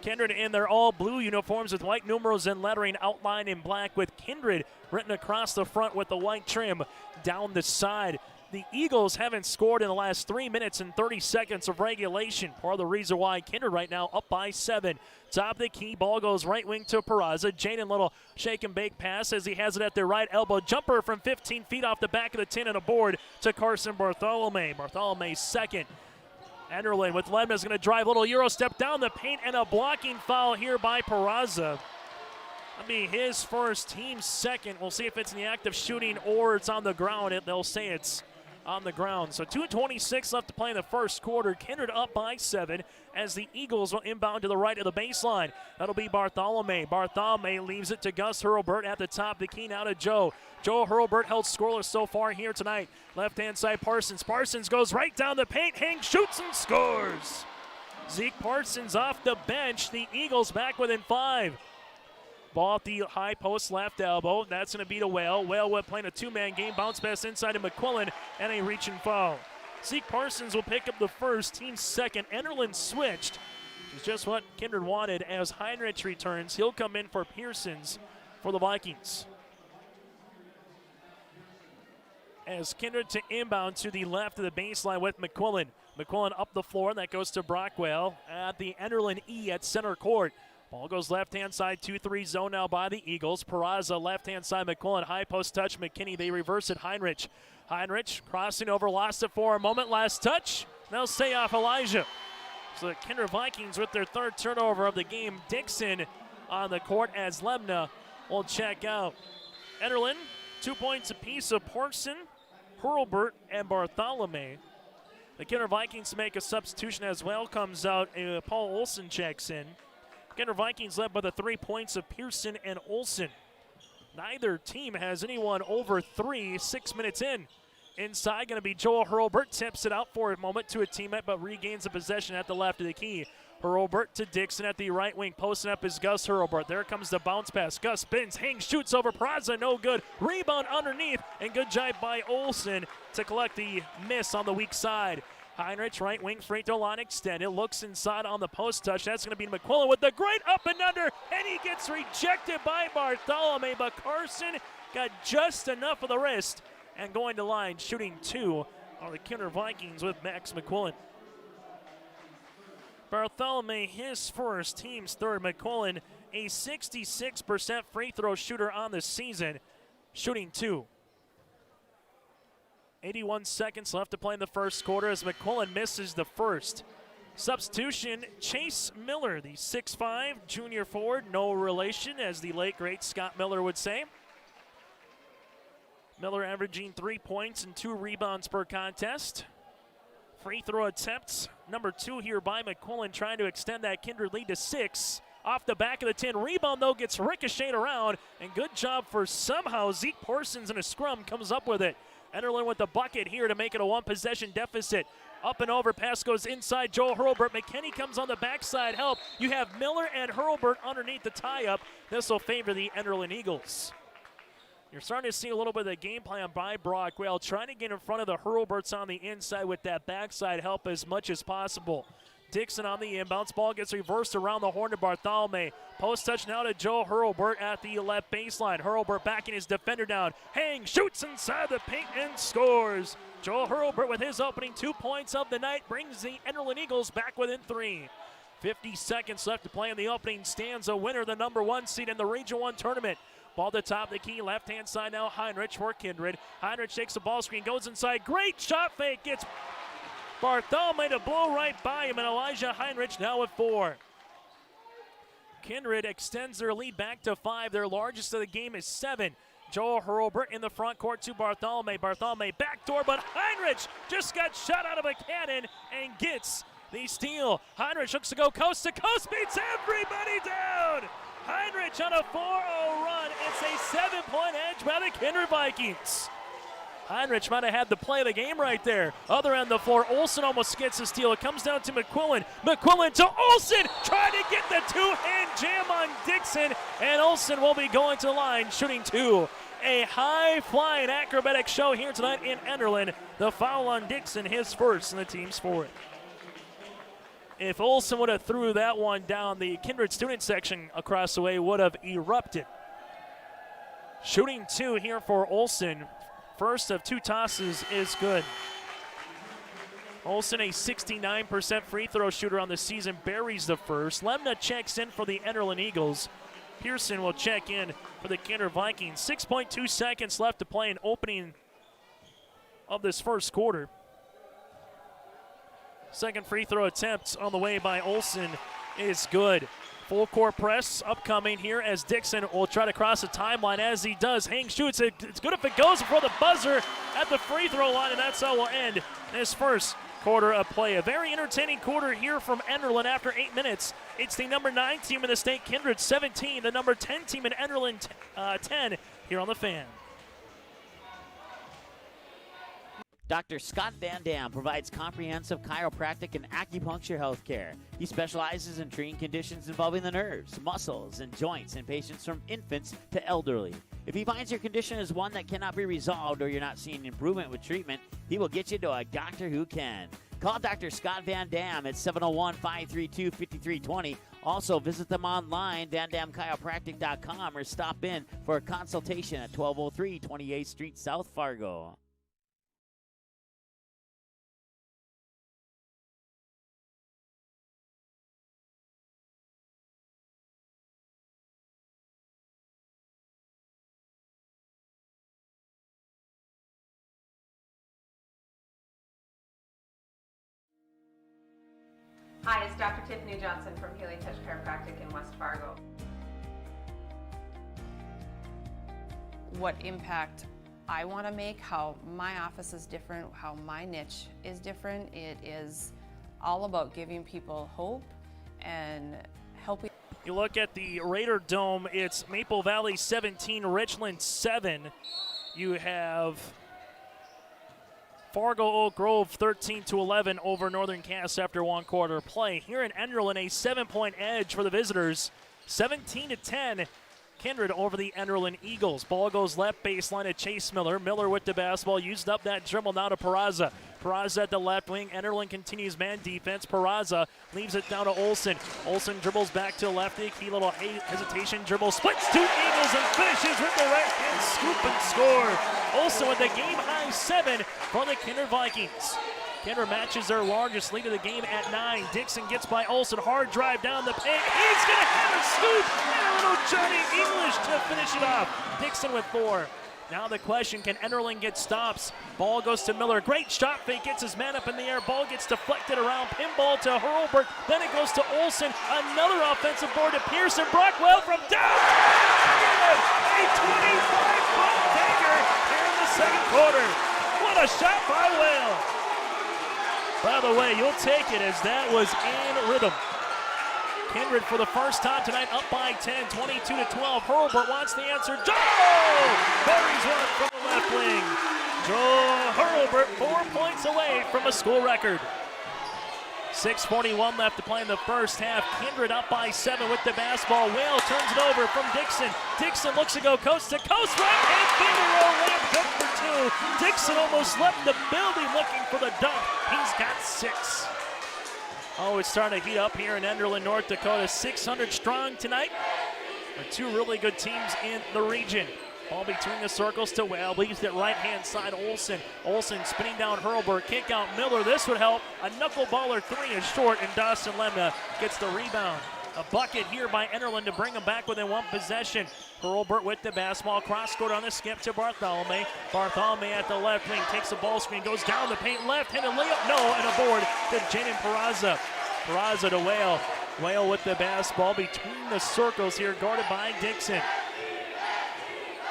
Kindred in their all-blue uniforms with white numerals and lettering outlined in black with Kindred written across the front with the white trim down the side. The Eagles haven't scored in the last 3 minutes and 30 seconds of regulation. Part of the reason why Kindred right now up by 7. Top of the key, ball goes right wing to Peraza. Jaden Little shake and bake pass as he has it at their right elbow. Jumper from 15 feet off the back of the tin and a board to Carson Bartholomew. Bartholomew's second. Enderlin with Lemna's going to drive, little Euro step down the paint, and a blocking foul here by Peraza. That'll be his first, team second. We'll see if it's in the act of shooting or it's on the ground. They'll say it's on the ground. So 2:26 left to play in the first quarter. Kindred up by 7 as the Eagles will inbound to the right of the baseline. That'll be Bartholomew. Bartholomew leaves it to Gus Hurlburt at the top. The key now to Joe. Joe Hurlburt held scoreless so far here tonight. Left-hand side Parsons. Parsons goes right down the paint. Hangs, shoots, and scores. Zeke Parsons off the bench. The Eagles back within 5. Ball at the high post left elbow. That's going to be to Whale. Whale playing a two-man game. Bounce pass inside to McQuillan and a reaching foul. Zeke Parsons will pick up the first, team second. Enderlin switched, which is just what Kindred wanted as Heinrich returns. He'll come in for Pearsons for the Vikings. As Kindred to inbound to the left of the baseline with McQuillan. McQuillan up the floor, and that goes to Brockwell at the Enderlin E at center court. Ball goes left-hand side, 2-3 zone now by the Eagles. Peraza, left-hand side, McQuillan, high post touch, McKinney, they reverse it, Heinrich. Heinrich crossing over, lost it for a moment, last touch. They'll stay off Elijah. So the Kindred Vikings with their third turnover of the game. Dixon on the court as Lemna will check out. Enderlin, 2 points apiece of Parson, Hurlburt, and Bartholomew. The Kindred Vikings make a substitution as well. Comes out, Paul Olson checks in. Kindred Vikings led by the 3 points of Pearson and Olson. Neither team has anyone over 3, 6 minutes in. Inside going to be Joel Hurlburt. Tips it out for a moment to a teammate, but regains the possession at the left of the key. Hurlburt to Dixon at the right wing. Posting up is Gus Hurlburt. There comes the bounce pass. Gus spins, hangs, shoots over Peraza. No good. Rebound underneath, and good job by Olson to collect the miss on the weak side. Heinrich, right wing, free throw line extended. Looks inside on the post touch. That's going to be McQuillan with the great up and under, and he gets rejected by Bartholomew, but Carson got just enough of the wrist and going to line, shooting 2 are the Kindred Vikings with Max McQuillan. Bartholomew, his first, team's third. McQuillan, a 66% free throw shooter on the season, shooting 2. 81 seconds left to play in the first quarter as McQuillan misses the first. Substitution, Chase Miller, the 6'5", junior forward, no relation, as the late, great Scott Miller would say. Miller averaging 3 points and 2 rebounds per contest. Free throw attempts, number 2 here by McQuillan, trying to extend that Kindred lead to 6. Off the back of the tin, rebound though gets ricocheted around, and good job for somehow Zeke Parsons in a scrum comes up with it. Enderlin with the bucket here to make it a 1-possession deficit. Up and over, pass goes inside, Joel Hurlburt. McKinney comes on the backside help. You have Miller and Hurlburt underneath the tie-up. This will favor the Enderlin Eagles. You're starting to see a little bit of the game plan by Brockwell, trying to get in front of the Hurlburts on the inside with that backside help as much as possible. Dixon on the inbounds. Ball gets reversed around the horn to Bartholomew. Post touch now to Joe Hurlburt at the left baseline. Hurlburt backing his defender down. Hang shoots inside the paint and scores. Joe Hurlburt with his opening 2 points of the night brings the Enderlin Eagles back within 3. 50 seconds left to play in the opening stanza. Winner, the number 1 seed in the Region 1 tournament. Ball to top of the key, left-hand side now, Heinrich for Kindred. Heinrich takes the ball screen, goes inside, great shot fake, gets Bartholomew to blow right by him, and Elijah Heinrich now with 4. Kindred extends their lead back to 5. Their largest of the game is 7. Joel Hurlburt in the front court to Bartholomew. Bartholomew backdoor, but Heinrich just got shot out of a cannon and gets the steal. Heinrich looks to go coast to coast, beats everybody down. Heinrich on a 4-0 run. It's a 7-point edge by the Kindred Vikings. Heinrich might have had the play of the game right there. Other end of the floor, Olsen almost gets the steal. It comes down to McQuillan. McQuillan to Olsen, trying to get the two-hand jam on Dixon, and Olsen will be going to the line, shooting 2. A high-flying acrobatic show here tonight in Enderlin. The foul on Dixon, his first, and the team's 4th. If Olsen would have threw that one down, the Kindred student section across the way would have erupted. Shooting 2 here for Olsen. First of 2 tosses is good. Olsen, a 69% free throw shooter on the season, buries the first. Lemna checks in for the Enderlin Eagles. Pearson will check in for the Kindred Vikings. 6.2 seconds left to play in opening of this first quarter. Second free throw attempt on the way by Olsen is good. Full court press upcoming here as Dixon will try to cross the timeline. As he does, Hang shoots. It's good if it goes before the buzzer at the free throw line, and that's how we'll end this first quarter of play. A very entertaining quarter here from Enderlin after 8 minutes. It's the number 9 team in the state, Kindred 17, the number 10 team in Enderlin 10 here on the Fan. Dr. Scott Van Dam provides comprehensive chiropractic and acupuncture health care. He specializes in treating conditions involving the nerves, muscles, and joints in patients from infants to elderly. If he finds your condition is one that cannot be resolved or you're not seeing improvement with treatment, he will get you to a doctor who can. Call Dr. Scott Van Dam at 701-532-5320. Also, visit them online, vandamchiropractic.com, or stop in for a consultation at 1203 28th Street, South Fargo. Hi, it's Dr. Tiffany Johnson from Healing Touch Chiropractic in West Fargo. What impact I want to make, how my office is different, how my niche is different. It is all about giving people hope and helping. You look at the Raider Dome, it's Maple Valley 17, Richland 7. You have Fargo Oak Grove 13-11 over Northern Cass after 1 quarter play. Here in Enderlin, a 7-point edge for the visitors. 17-10, Kindred over the Enderlin Eagles. Ball goes left baseline to Chase Miller. Miller with the basketball, used up that dribble now to Peraza. Peraza at the left wing. Enderlin continues man defense. Peraza leaves it down to Olsen. Olsen dribbles back to the left. Key little hesitation dribble. Splits 2 Eagles and finishes with the right hand scoop and score. Olsen with the game-high 7 for the Kindred Vikings. Kindred matches their largest lead of the game at 9. Dixon gets by Olsen. Hard drive down the paint. He's going to have a scoop and a little Johnny English to finish it off. Dixon with 4. Now the question, can Enderlin get stops? Ball goes to Miller. Great shot fake. Gets his man up in the air. Ball gets deflected around. Pinball to Hurlburt. Then it goes to Olsen. Another offensive board to Pearson. Brockwell from downtown. A 25-foot dagger here in the second quarter. What a shot by Whale. By the way, you'll take it as that was in rhythm. Kindred for the first time tonight up by 10, 22-12. Hurlburt wants the answer. Joe buries one from the left wing. Joe Hurlburt 4 points away from a school record. 6:41 left to play in the first half. Kindred up by 7 with the basketball. Whale turns it over from Dixon. Dixon looks to go coast to coast. Right hand finger roll layup good for 2. Dixon almost left the building looking for the dunk. He's got 6. Oh, it's starting to heat up here in Enderlin, North Dakota. 600 strong tonight. The two really good teams in the region. Ball between the circles to Whale. Leaves it right-hand side, Olsen. Olsen spinning down Hurlburt. Kick out Miller. This would help. A knuckleballer three is short, and Dawson Lemna gets the rebound. A bucket here by Enderlin to bring them back within one possession. Hurlburt with the basketball. Cross-court on the skip to Bartholomew. Bartholomew at the left wing. Takes the ball screen. Goes down the paint. Left-handed layup. No, and a board to Jaden Peraza. Peraza to Whale. Whale with the basketball between the circles here, guarded by Dixon.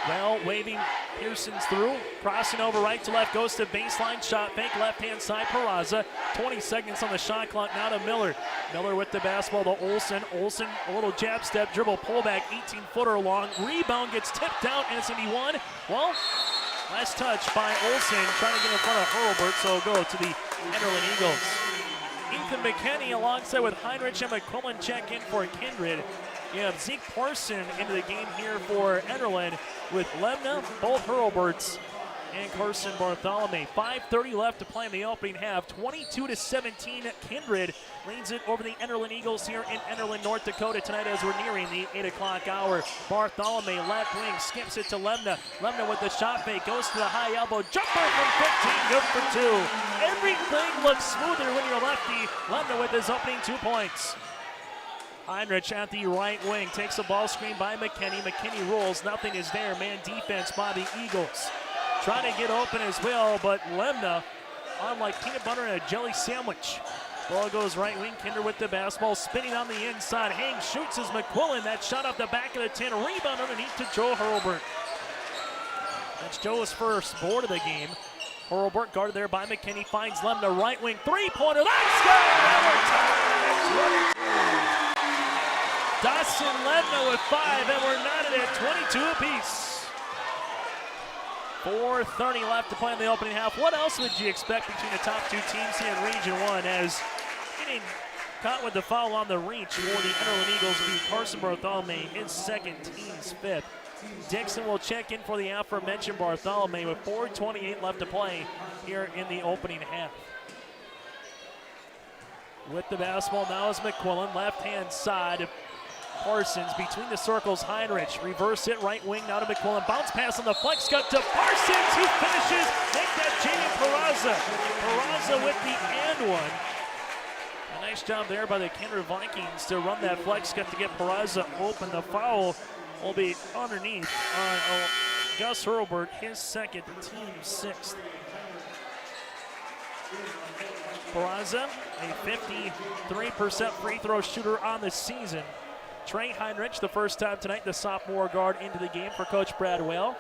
Well, waving Pearson's through, crossing over right to left, goes to baseline, shot fake, left-hand side, Peraza. 20 seconds on the shot clock, now to Miller. Miller with the basketball to Olsen. Olsen, a little jab step, dribble, pullback, 18-footer long. Rebound gets tipped down, and it's going to be one. Well, last touch by Olsen, trying to get in front of Hurlburt, so it'll go to the Enderlin Eagles. Ethan McKinney alongside with Heinrich and McQuillan check in for Kindred. You have Zeke Parson into the game here for Enderlin with Lemna, both Hurlburts, and Carson Bartholomew. 5:30 left to play in the opening half. 22-17, Kindred leads it over the Enderlin Eagles here in Enderlin, North Dakota tonight as we're nearing the 8 o'clock hour. Bartholomew, left wing, skips it to Lemna. Lemna with the shot fake, goes to the high elbow, jumper from 15, good for two. Everything looks smoother when you're lefty. Lemna with his opening 2 points. Heinrich at the right wing, takes a ball screen by McKinney. McKinney rolls, nothing is there. Man defense by the Eagles. Trying to get open as well, but Lemna on like peanut butter and a jelly sandwich. Ball goes right wing, Kinder with the basketball, spinning on the inside. Hang shoots as McQuillan. That shot off the back of the 10. Rebound underneath to Joe Hurlburt. That's Joe's first board of the game. Hurlburt guarded there by McKinney, finds Lemna right wing. Three-pointer, that's good! Dawson Lemna with 5, and we're knotted at 22 apiece. 4:30 left to play in the opening half. What else would you expect between the top two teams here in Region 1 as getting caught with the foul on the reach for the Enderlin Eagles will be Carson Bartholomew, his second, team's 5th. Dixon will check in for the aforementioned Bartholomew with 4:28 left to play here in the opening half. With the basketball now is McQuillan, left-hand side. Parsons between the circles, Heinrich, reverse it, right wing, now to McQuillan. Bounce pass on the flex cut to Parsons, who finishes. Make that Jaden Peraza. Peraza with the and one. A nice job there by the Kindred Vikings to run that flex cut to get Peraza open. The foul will be underneath on Gus Hurlburt, his second, team's 6th. Peraza, a 53% free throw shooter on the season. Trey Heinrich, the first time tonight, the sophomore guard into the game for Coach Brad Whale.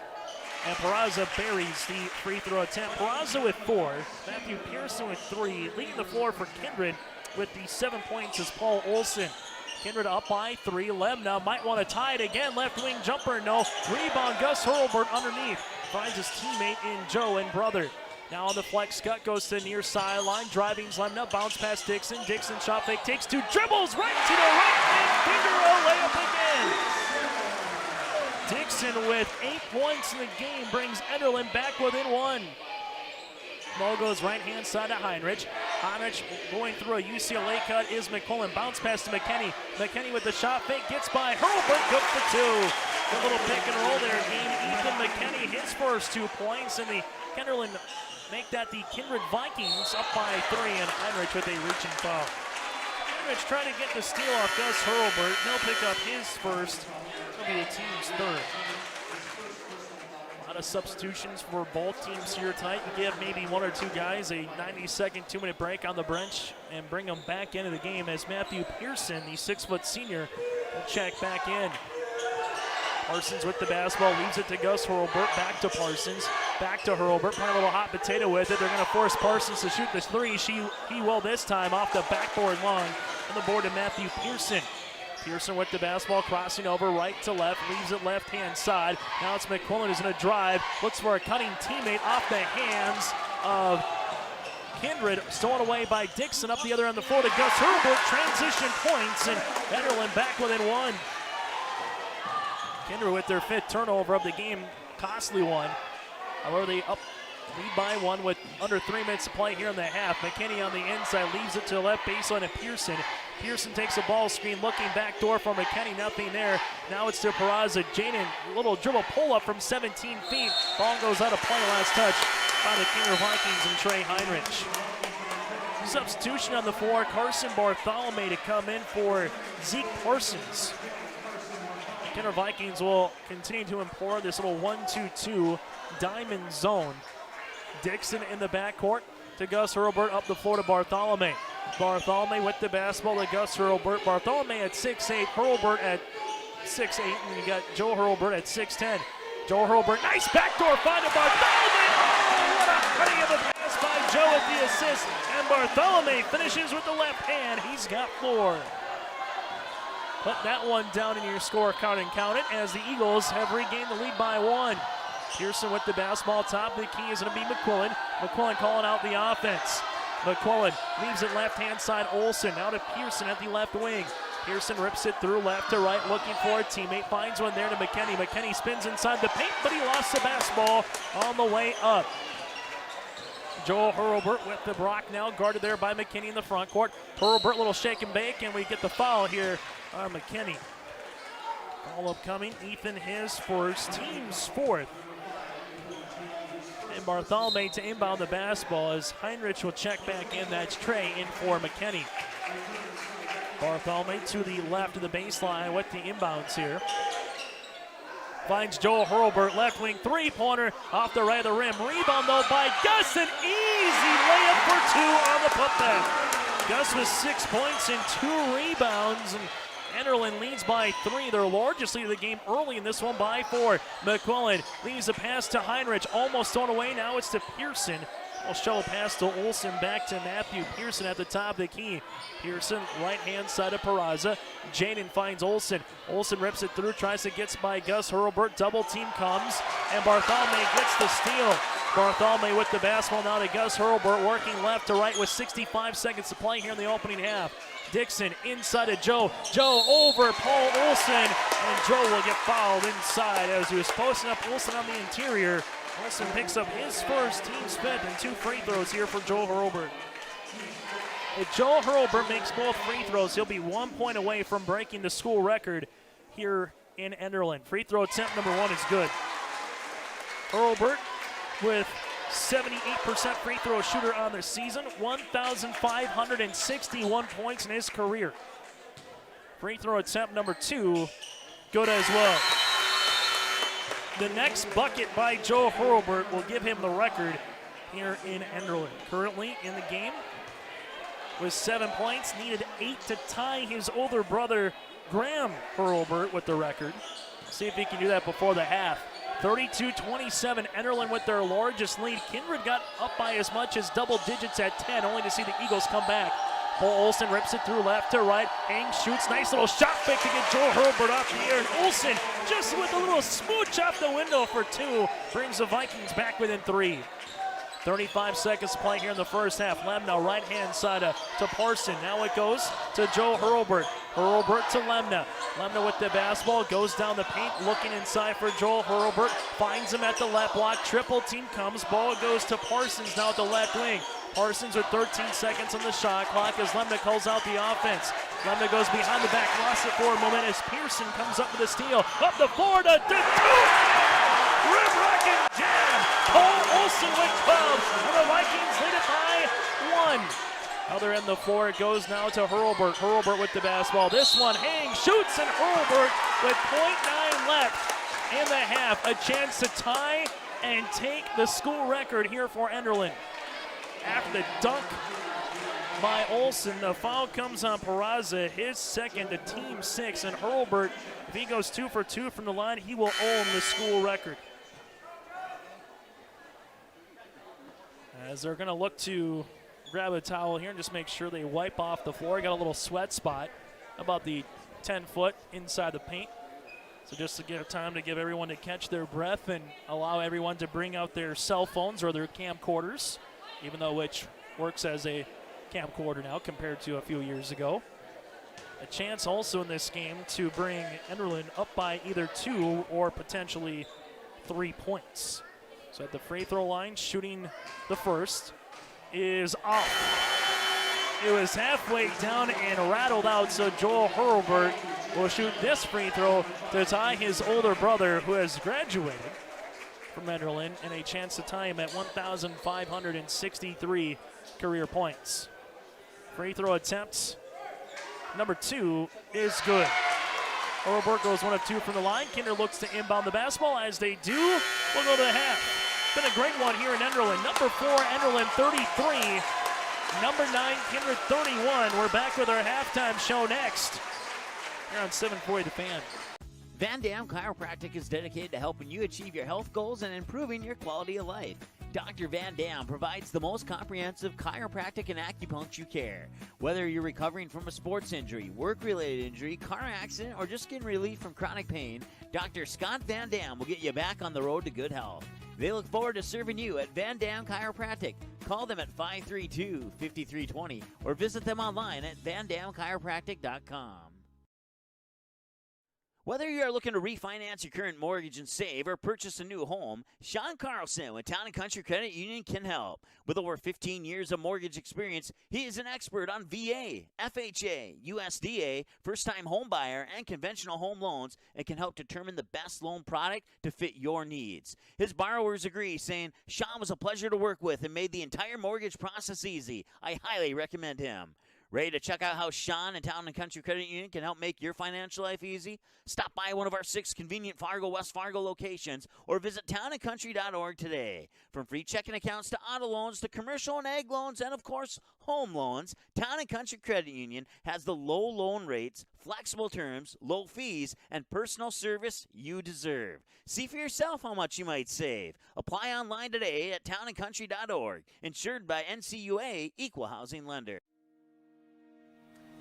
And Peraza buries the free throw attempt. Peraza with 4, Matthew Pearson with 3. Leading the floor for Kindred with the 7 points is Paul Olsen. Kindred up by 3. Lemna might want to tie it again. Left wing jumper, no. Rebound, Gus Hurlburt underneath. Finds his teammate in Joe and brother. Now on the flex cut, goes to near sideline. Driving Lemna, bounce past Dixon. Dixon shot fake, takes 2 dribbles right to the right. And Figueroa layup again. Dixon with 8 points in the game brings Enderlin back within 1. Ball goes right-hand side to Heinrich. Heinrich going through a UCLA cut is McQuillan. Bounce pass to McKinney. McKinney with the shot fake, gets by Hurlburt, good for 2. A little pick and roll there. Game Ethan McKinney, his first 2 points, and the Enderlin make that the Kindred Vikings up by 3, and Heinrich with a reaching foul. Heinrich trying to get the steal off Gus Hurlburt. He'll pick up his first. It'll be the team's 3rd. A lot of substitutions for both teams here tonight. You give maybe 1 or 2 guys a 90-second, 2-minute break on the bench and bring them back into the game as Matthew Pearson, the 6-foot senior, will check back in. Parsons with the basketball, leaves it to Gus Hurlburt, back to Parsons, back to Hurlburt, playing a little hot potato with it. They're going to force Parsons to shoot this 3. He will this time off the backboard long on the board to Matthew Pearson. Pearson with the basketball, crossing over right to left, leaves it left-hand side. Now it's McQuillan who's going to drive, looks for a cutting teammate off the hands of Kindred, stolen away by Dixon. Up the other end of the floor to Gus Hurlburt, transition points, and Enderlin back within 1. Kindred with their 5th turnover of the game, costly one. However, they up Lead by 1 with under 3 minutes to play here in the half. McKinney on the inside, leaves it to the left baseline of Pearson. Pearson takes a ball screen, looking back door for McKinney, nothing there. Now it's to Peraza. Jaden, little dribble pull-up from 17 feet. Ball goes out of play, last touch by the Kindred Vikings and Trey Heinrich. Substitution on the floor, Carson Bartholomew to come in for Zeke Parsons. Kindred Vikings will continue to employ this little 1-2-2 diamond zone. Dixon in the backcourt to Gus Hurlburt, up the floor to Bartholomew. Bartholomew with the basketball to Gus Hurlburt. Bartholomew at 6'8", Hurlburt at 6'8", and you got Joe Hurlburt at 6'10". Joe Hurlburt, nice backdoor find to Bartholomew. Oh, what a cutting of a pass by Joe with the assist. And Bartholomew finishes with the left hand. He's got 4. Put that one down in your scorecard and count it as the Eagles have regained the lead by 1. Pearson with the basketball top. The key is going to be McQuillan. McQuillan calling out the offense. McQuillan leaves it left-hand side. Olsen now to Pearson at the left wing. Pearson rips it through left to right, looking for a teammate. Finds one there to McKinney. McKinney spins inside the paint, but he lost the basketball on the way up. Joel Hurlburt with the block now, guarded there by McKinney in the front court. Hurlburt, little shake and bake, and we get the foul here on McKinney. Foul upcoming. Ethan his first, team's 4th. And Bartholomew to inbound the basketball as Heinrich will check back in. That's Trey in for McKinney. Bartholomew to the left of the baseline with the inbounds here. Finds Joel Hurlburt, left wing three-pointer off the right of the rim. Rebound though by Gus, an easy layup for 2 on the putback. Gus with 6 points and 2 rebounds, and Enderlin leads by 3, their largest lead of the game early in this one by 4. McQuillan leaves a pass to Heinrich, almost thrown away. Now it's to Pearson. We'll show a pass to Olsen, back to Matthew Pearson at the top of the key. Pearson, right-hand side of Peraza. Jaden finds Olsen. Olsen rips it through, tries to get by Gus Hurlburt. Double team comes, and Bartholomew gets the steal. Bartholomew with the basketball now to Gus Hurlburt, working left to right with 65 seconds to play here in the opening half. Dixon inside of Joe. Joe over Paul Olsen, and Joe will get fouled inside as he was posting up Olsen on the interior. Olsen picks up his first, team's 5th, and 2 free throws here for Joe Hurlburt. If Joe Hurlburt makes both free throws, he'll be 1 point away from breaking the school record here in Enderlin. Free throw attempt number 1 is good. Hurlburt with 78% free throw shooter on the season, 1,561 points in his career. Free throw attempt number 2, good as well. The next bucket by Joe Hurlburt will give him the record here in Enderlin. Currently in the game with 7 points, needed 8 to tie his older brother Graham Hurlburt with the record. See if he can do that before the half. 32-27, Enderlin with their largest lead. Kindred got up by as much as double digits at 10, only to see the Eagles come back. Paul Olsen rips it through left to right. Hangs, shoots, nice little shot fake to get Joe Hurlburt off the air. And Olsen just with a little smooch off the window for 2, brings the Vikings back within 3. 35 seconds to play here in the first half. Lemna, right-hand side to Parson. Now it goes to Joe Hurlburt. Hurlburt to Lemna. Lemna with the basketball, goes down the paint, looking inside for Joel Hurlburt. Finds him at the left block. Triple team comes. Ball goes to Parsons now at the left wing. Parsons with 13 seconds on the shot clock as Lemna calls out the offense. Lemna goes behind the back, lost it for a moment as Pearson comes up with a steal. Up the floor to 2. Rim rocking jam. Paul Olsen with 12, and the Vikings lead it by 1. Other end of the floor, it goes now to Hurlburt. Hurlburt with the basketball. This one hangs, shoots, and Hurlburt with .9 left in the half. A chance to tie and take the school record here for Enderlin. After the dunk by Olsen, the foul comes on Peraza, his second, to team 6, and Hurlburt, if he goes 2 for 2 from the line, he will own the school record. As they're going to look to grab a towel here and just make sure they wipe off the floor. Got a little sweat spot about the 10-foot inside the paint. So just to give time to give everyone to catch their breath and allow everyone to bring out their cell phones or their camcorders, even though which works as a camcorder now compared to a few years ago. A chance also in this game to bring Enderlin up by either 2 or potentially 3 points. So at the free throw line, shooting the first is off. It was halfway down and rattled out, so Joel Hurlbert will shoot this free throw to tie his older brother, who has graduated from Enderlin, and a chance to tie him at 1,563 career points. Free throw attempt number 2 is good. Hurlbert goes 1 of 2 from the line. Kindred looks to inbound the basketball. As they do, we'll go to the half. Been a great one here in Enderlin. Number 4, Enderlin 33. Number 9, Kindred 31. We're back with our halftime show next here on 740 The Fan. Van Dam Chiropractic is dedicated to helping you achieve your health goals and improving your quality of life. Dr. Van Dam provides the most comprehensive chiropractic and acupuncture care. Whether you're recovering from a sports injury, work-related injury, car accident, or just getting relief from chronic pain, Dr. Scott Van Dam will get you back on the road to good health. They look forward to serving you at Van Dam Chiropractic. Call them at 532-5320 or visit them online at vandamchiropractic.com. Whether you are looking to refinance your current mortgage and save or purchase a new home, Sean Carlson with Town & Country Credit Union can help. With over 15 years of mortgage experience, he is an expert on VA, FHA, USDA, first-time home buyer, and conventional home loans and can help determine the best loan product to fit your needs. His borrowers agree, saying, Sean was a pleasure to work with and made the entire mortgage process easy. I highly recommend him. Ready to check out how Sean and Town & Country Credit Union can help make your financial life easy? Stop by one of our 6 convenient Fargo, West Fargo locations or visit townandcountry.org today. From free checking accounts to auto loans to commercial and ag loans and, of course, home loans, Town & Country Credit Union has the low loan rates, flexible terms, low fees, and personal service you deserve. See for yourself how much you might save. Apply online today at townandcountry.org. Insured by NCUA, Equal Housing Lender.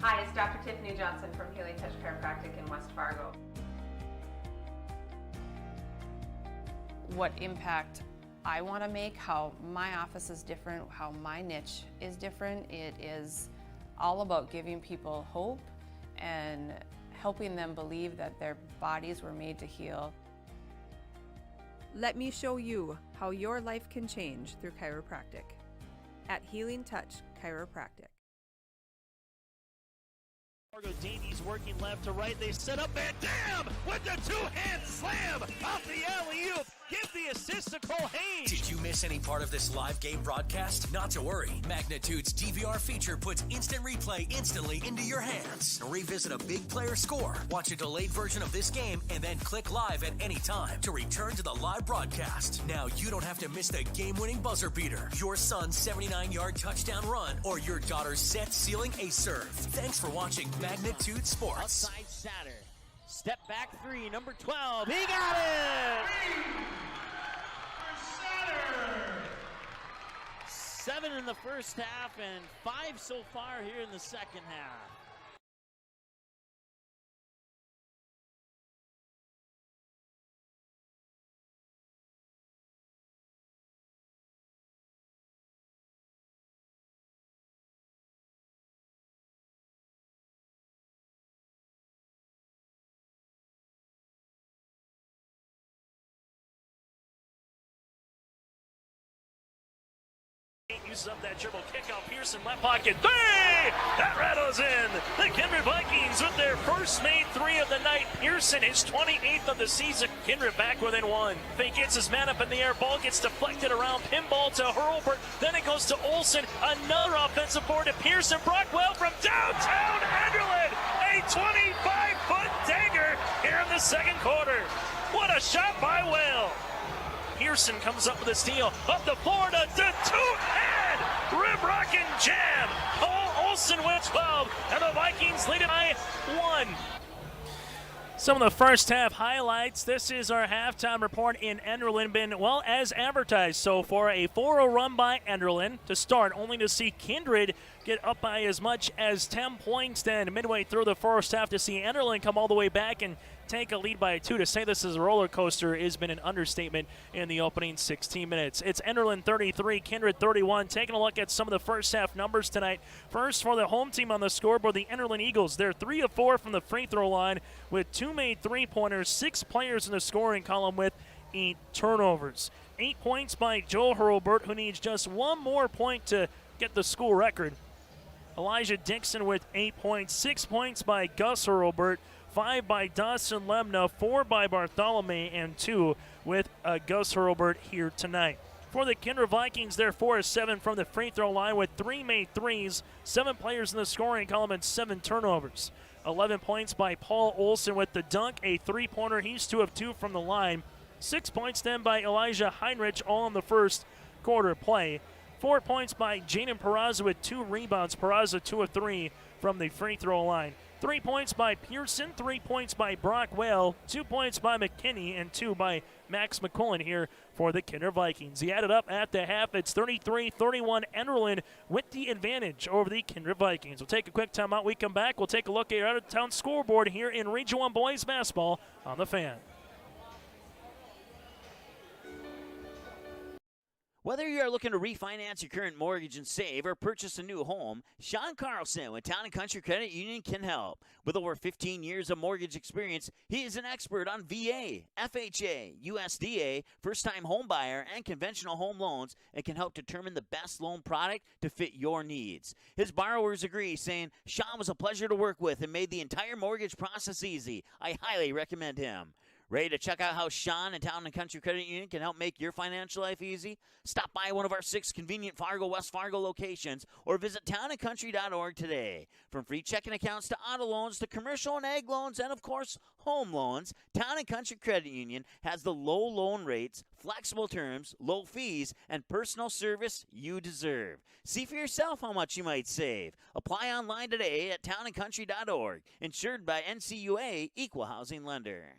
Hi, it's Dr. Tiffany Johnson from Healing Touch Chiropractic in West Fargo. What impact I want to make, how my office is different, how my niche is different. It is all about giving people hope and helping them believe that their bodies were made to heal. Let me show you how your life can change through chiropractic at Healing Touch Chiropractic. Fargo Davies working left to right. They set up Van Dam with the two-hand slam off the alley-oop. Give the assist to Cole Haynes. Did you miss any part of this live game broadcast? Not to worry. Magnitude's DVR feature puts instant replay instantly into your hands. Revisit a big player score, watch a delayed version of this game, and then click live at any time to return to the live broadcast. Now you don't have to miss the game-winning buzzer beater, your son's 79-yard touchdown run, or your daughter's set-sealing ace serve. Thanks for watching Magnitude Sports. Outside Satter. Step back 3, number 12. He got it! 7 in the first half and 5 so far here in the second half. Uses up that dribble kick out. Pearson left pocket. 3! That rattles in. The Kindred Vikings with their first made 3 of the night. Pearson, his 28th of the season. Kindred back within 1. Fake gets his man up in the air. Ball gets deflected around. Pinball to Hurlbert. Then it goes to Olsen. Another offensive board to Pearson. Brockwell from downtown Enderlin. A 25-foot dagger here in the second quarter. What a shot by Whale. Pearson comes up with a steal. Up the floor to two-hand rib rockin' jam. Cole Olsen with 12, and the Vikings lead it by 1. Some of the first half highlights. This is our halftime report in Enderlin. Been well as advertised so far. A 4-0 run by Enderlin to start, only to see Kindred get up by as much as 10 points. Then midway through the first half to see Enderlin come all the way back and take a lead by 2. To say this is a roller coaster has been an understatement in the opening 16 minutes. It's Enderlin 33, Kindred 31. Taking a look at some of the first half numbers tonight. First, for the home team on the scoreboard, the Enderlin Eagles. They're 3 of 4 from the free throw line with 2 made 3-pointers, 6 players in the scoring column with 8 turnovers. 8 points by Joe Hurlburt, who needs just one more point to get the school record. Elijah Dixon with 8 points, 6 points by Gus Hurlburt, 5 by Dawson Lemna, 4 by Bartholomew, and 2 with Gus Hurlburt here tonight. For the Kindred Vikings, they're 4 of 7 from the free throw line with 3 made threes, 7 players in the scoring column, and 7 turnovers. 11 points by Paul Olson with the dunk, a three-pointer. He's 2 of 2 from the line. 6 points then by Elijah Heinrich, all in the first quarter play. 4 points by Jaden Peraza with 2 rebounds. Peraza 2 of 3 from the free throw line. 3 points by Pearson, 3 points by Brock Whale, 2 points by McKinney, and 2 by Max McCullen here for the Kindred Vikings. He added up at the half. It's 33-31 Enderlin with the advantage over the Kindred Vikings. We'll take a quick timeout. We come back. We'll take a look at our out-of-town scoreboard here in Region 1 Boys Basketball on the Fan. Whether you are looking to refinance your current mortgage and save or purchase a new home, Sean Carlson with Town & Country Credit Union can help. With over 15 years of mortgage experience, he is an expert on VA, FHA, USDA, first-time home buyer, and conventional home loans and can help determine the best loan product to fit your needs. His borrowers agree, saying, Sean was a pleasure to work with and made the entire mortgage process easy. I highly recommend him. Ready to check out how Sean and Town & Country Credit Union can help make your financial life easy? Stop by one of our 6 convenient Fargo, West Fargo locations or visit townandcountry.org today. From free checking accounts to auto loans to commercial and ag loans and, of course, home loans, Town & Country Credit Union has the low loan rates, flexible terms, low fees, and personal service you deserve. See for yourself how much you might save. Apply online today at townandcountry.org. Insured by NCUA Equal Housing Lender.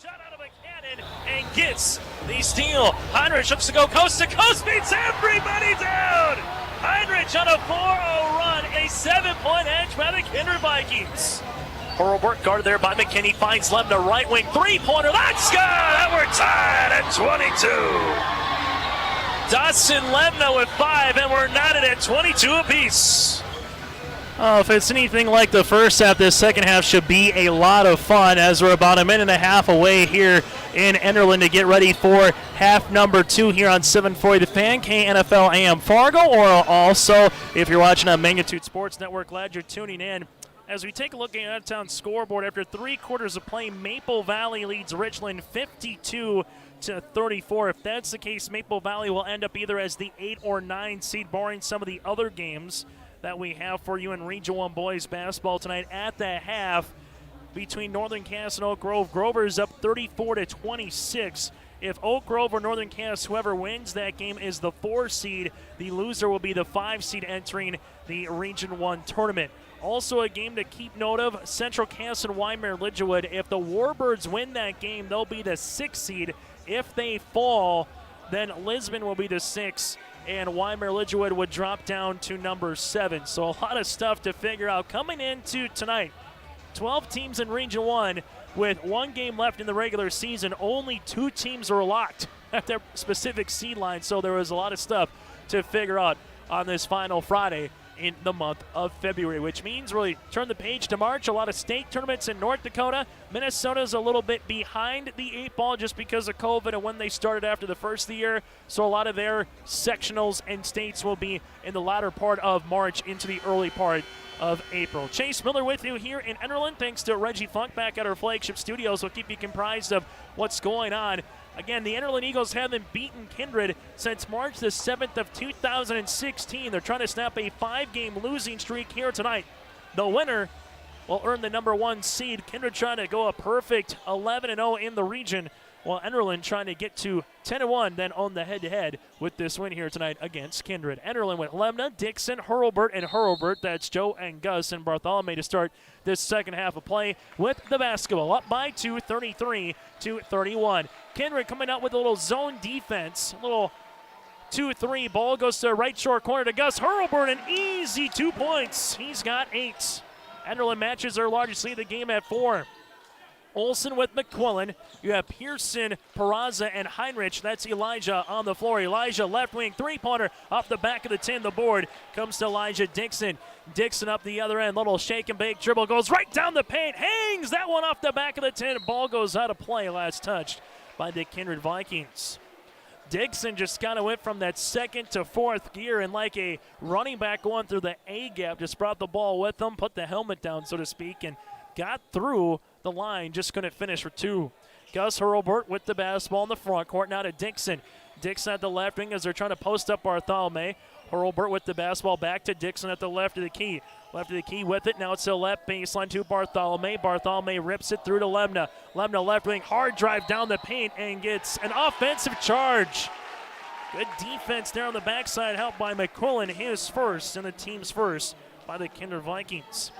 Shot out of a cannon and gets the steal. Heinrich looks to go coast to coast, beats everybody down. Heinrich on a 4-0 run, a 7-point edge by the Kindred Vikings. Hurlburt guarded there by McKinney, finds Lemna right wing, three-pointer, that's good, and we're tied at 22. Dawson Lemna with 5, and we're knotted at 22 apiece. Oh, if it's anything like the first half, this second half should be a lot of fun as we're about a minute and a half away here in Enderlin to get ready for half number 2 here on 740 The Fan, KNFL AM Fargo, or also if you're watching on Magnitude Sports Network, glad you're tuning in. As we take a look at the out-of-town scoreboard, after 3 quarters of play, Maple Valley leads Richland 52-34. If that's the case, Maple Valley will end up either as the 8 or 9 seed, barring some of the other games that we have for you in Region 1 boys basketball tonight. At the half, between Northern Cass and Oak Grove, Grover is up 34-26. If Oak Grove or Northern Cass, whoever wins that game is the 4 seed. The loser will be the 5 seed entering the Region 1 tournament. Also a game to keep note of, Central Cass and Wymer Lidgewood. If the Warbirds win that game, they'll be the 6 seed. If they fall, then Lisbon will be the 6 and Weimar Lidgerwood would drop down to number 7. So a lot of stuff to figure out coming into tonight. 12 teams in Region 1 with 1 game left in the regular season. Only 2 teams are locked at their specific seed line, so there was a lot of stuff to figure out on this final Friday in the month of February, which means really turn the page to March. A lot of state tournaments in North Dakota. Minnesota's a little bit behind the 8 ball just because of COVID and when they started after the first of the year. So a lot of their sectionals and states will be in the latter part of March into the early part of April. Chase Miller with you here in Enderlin. Thanks to Reggie Funk back at our flagship studios. We'll keep you comprised of what's going on. Again, the Enderlin Eagles haven't beaten Kindred since March the 7th of 2016. They're trying to snap a 5-game losing streak here tonight. The winner will earn the number 1 seed. Kindred trying to go a perfect 11-0 in the region, while Enderlin trying to get to 10-1, then on the head-to-head with this win here tonight against Kindred. Enderlin with Lemna, Dixon, Hurlburt, and Hurlburt. That's Joe and Gus and Bartholomew to start this second half of play with the basketball. Up by 2, 33-31. Kindred coming out with a little zone defense, a little 2-3. Ball goes to right short corner to Gus Hurlburt, an easy 2 points. He's got 8. Enderlin matches their largest lead of the game at 4. Olsen with McQuillan. You have Pearson, Peraza, and Heinrich. That's Elijah on the floor. Elijah left wing 3-pointer off the back of the 10. The board comes to Elijah Dixon. Dixon up the other end. Little shake and bake dribble. Goes right down the paint. Hangs that one off the back of the 10. Ball goes out of play. Last touched by the Kindred Vikings. Dixon just kind of went from that 2nd to 4th gear, and like a running back going through the A gap, just brought the ball with him, put the helmet down, so to speak, and got through the line, just couldn't finish for 2. Gus Hurlburt with the basketball in the front court. Now to Dixon. Dixon at the left wing as they're trying to post up Bartholomew. Hurlburt with the basketball back to Dixon at the left of the key. Left of the key with it. Now it's to left baseline to Bartholomew. Bartholomew rips it through to Lemna. Lemna left wing, hard drive down the paint and gets an offensive charge. Good defense there on the backside, helped by McQuillan, his first and the team's first by the Kindred Vikings.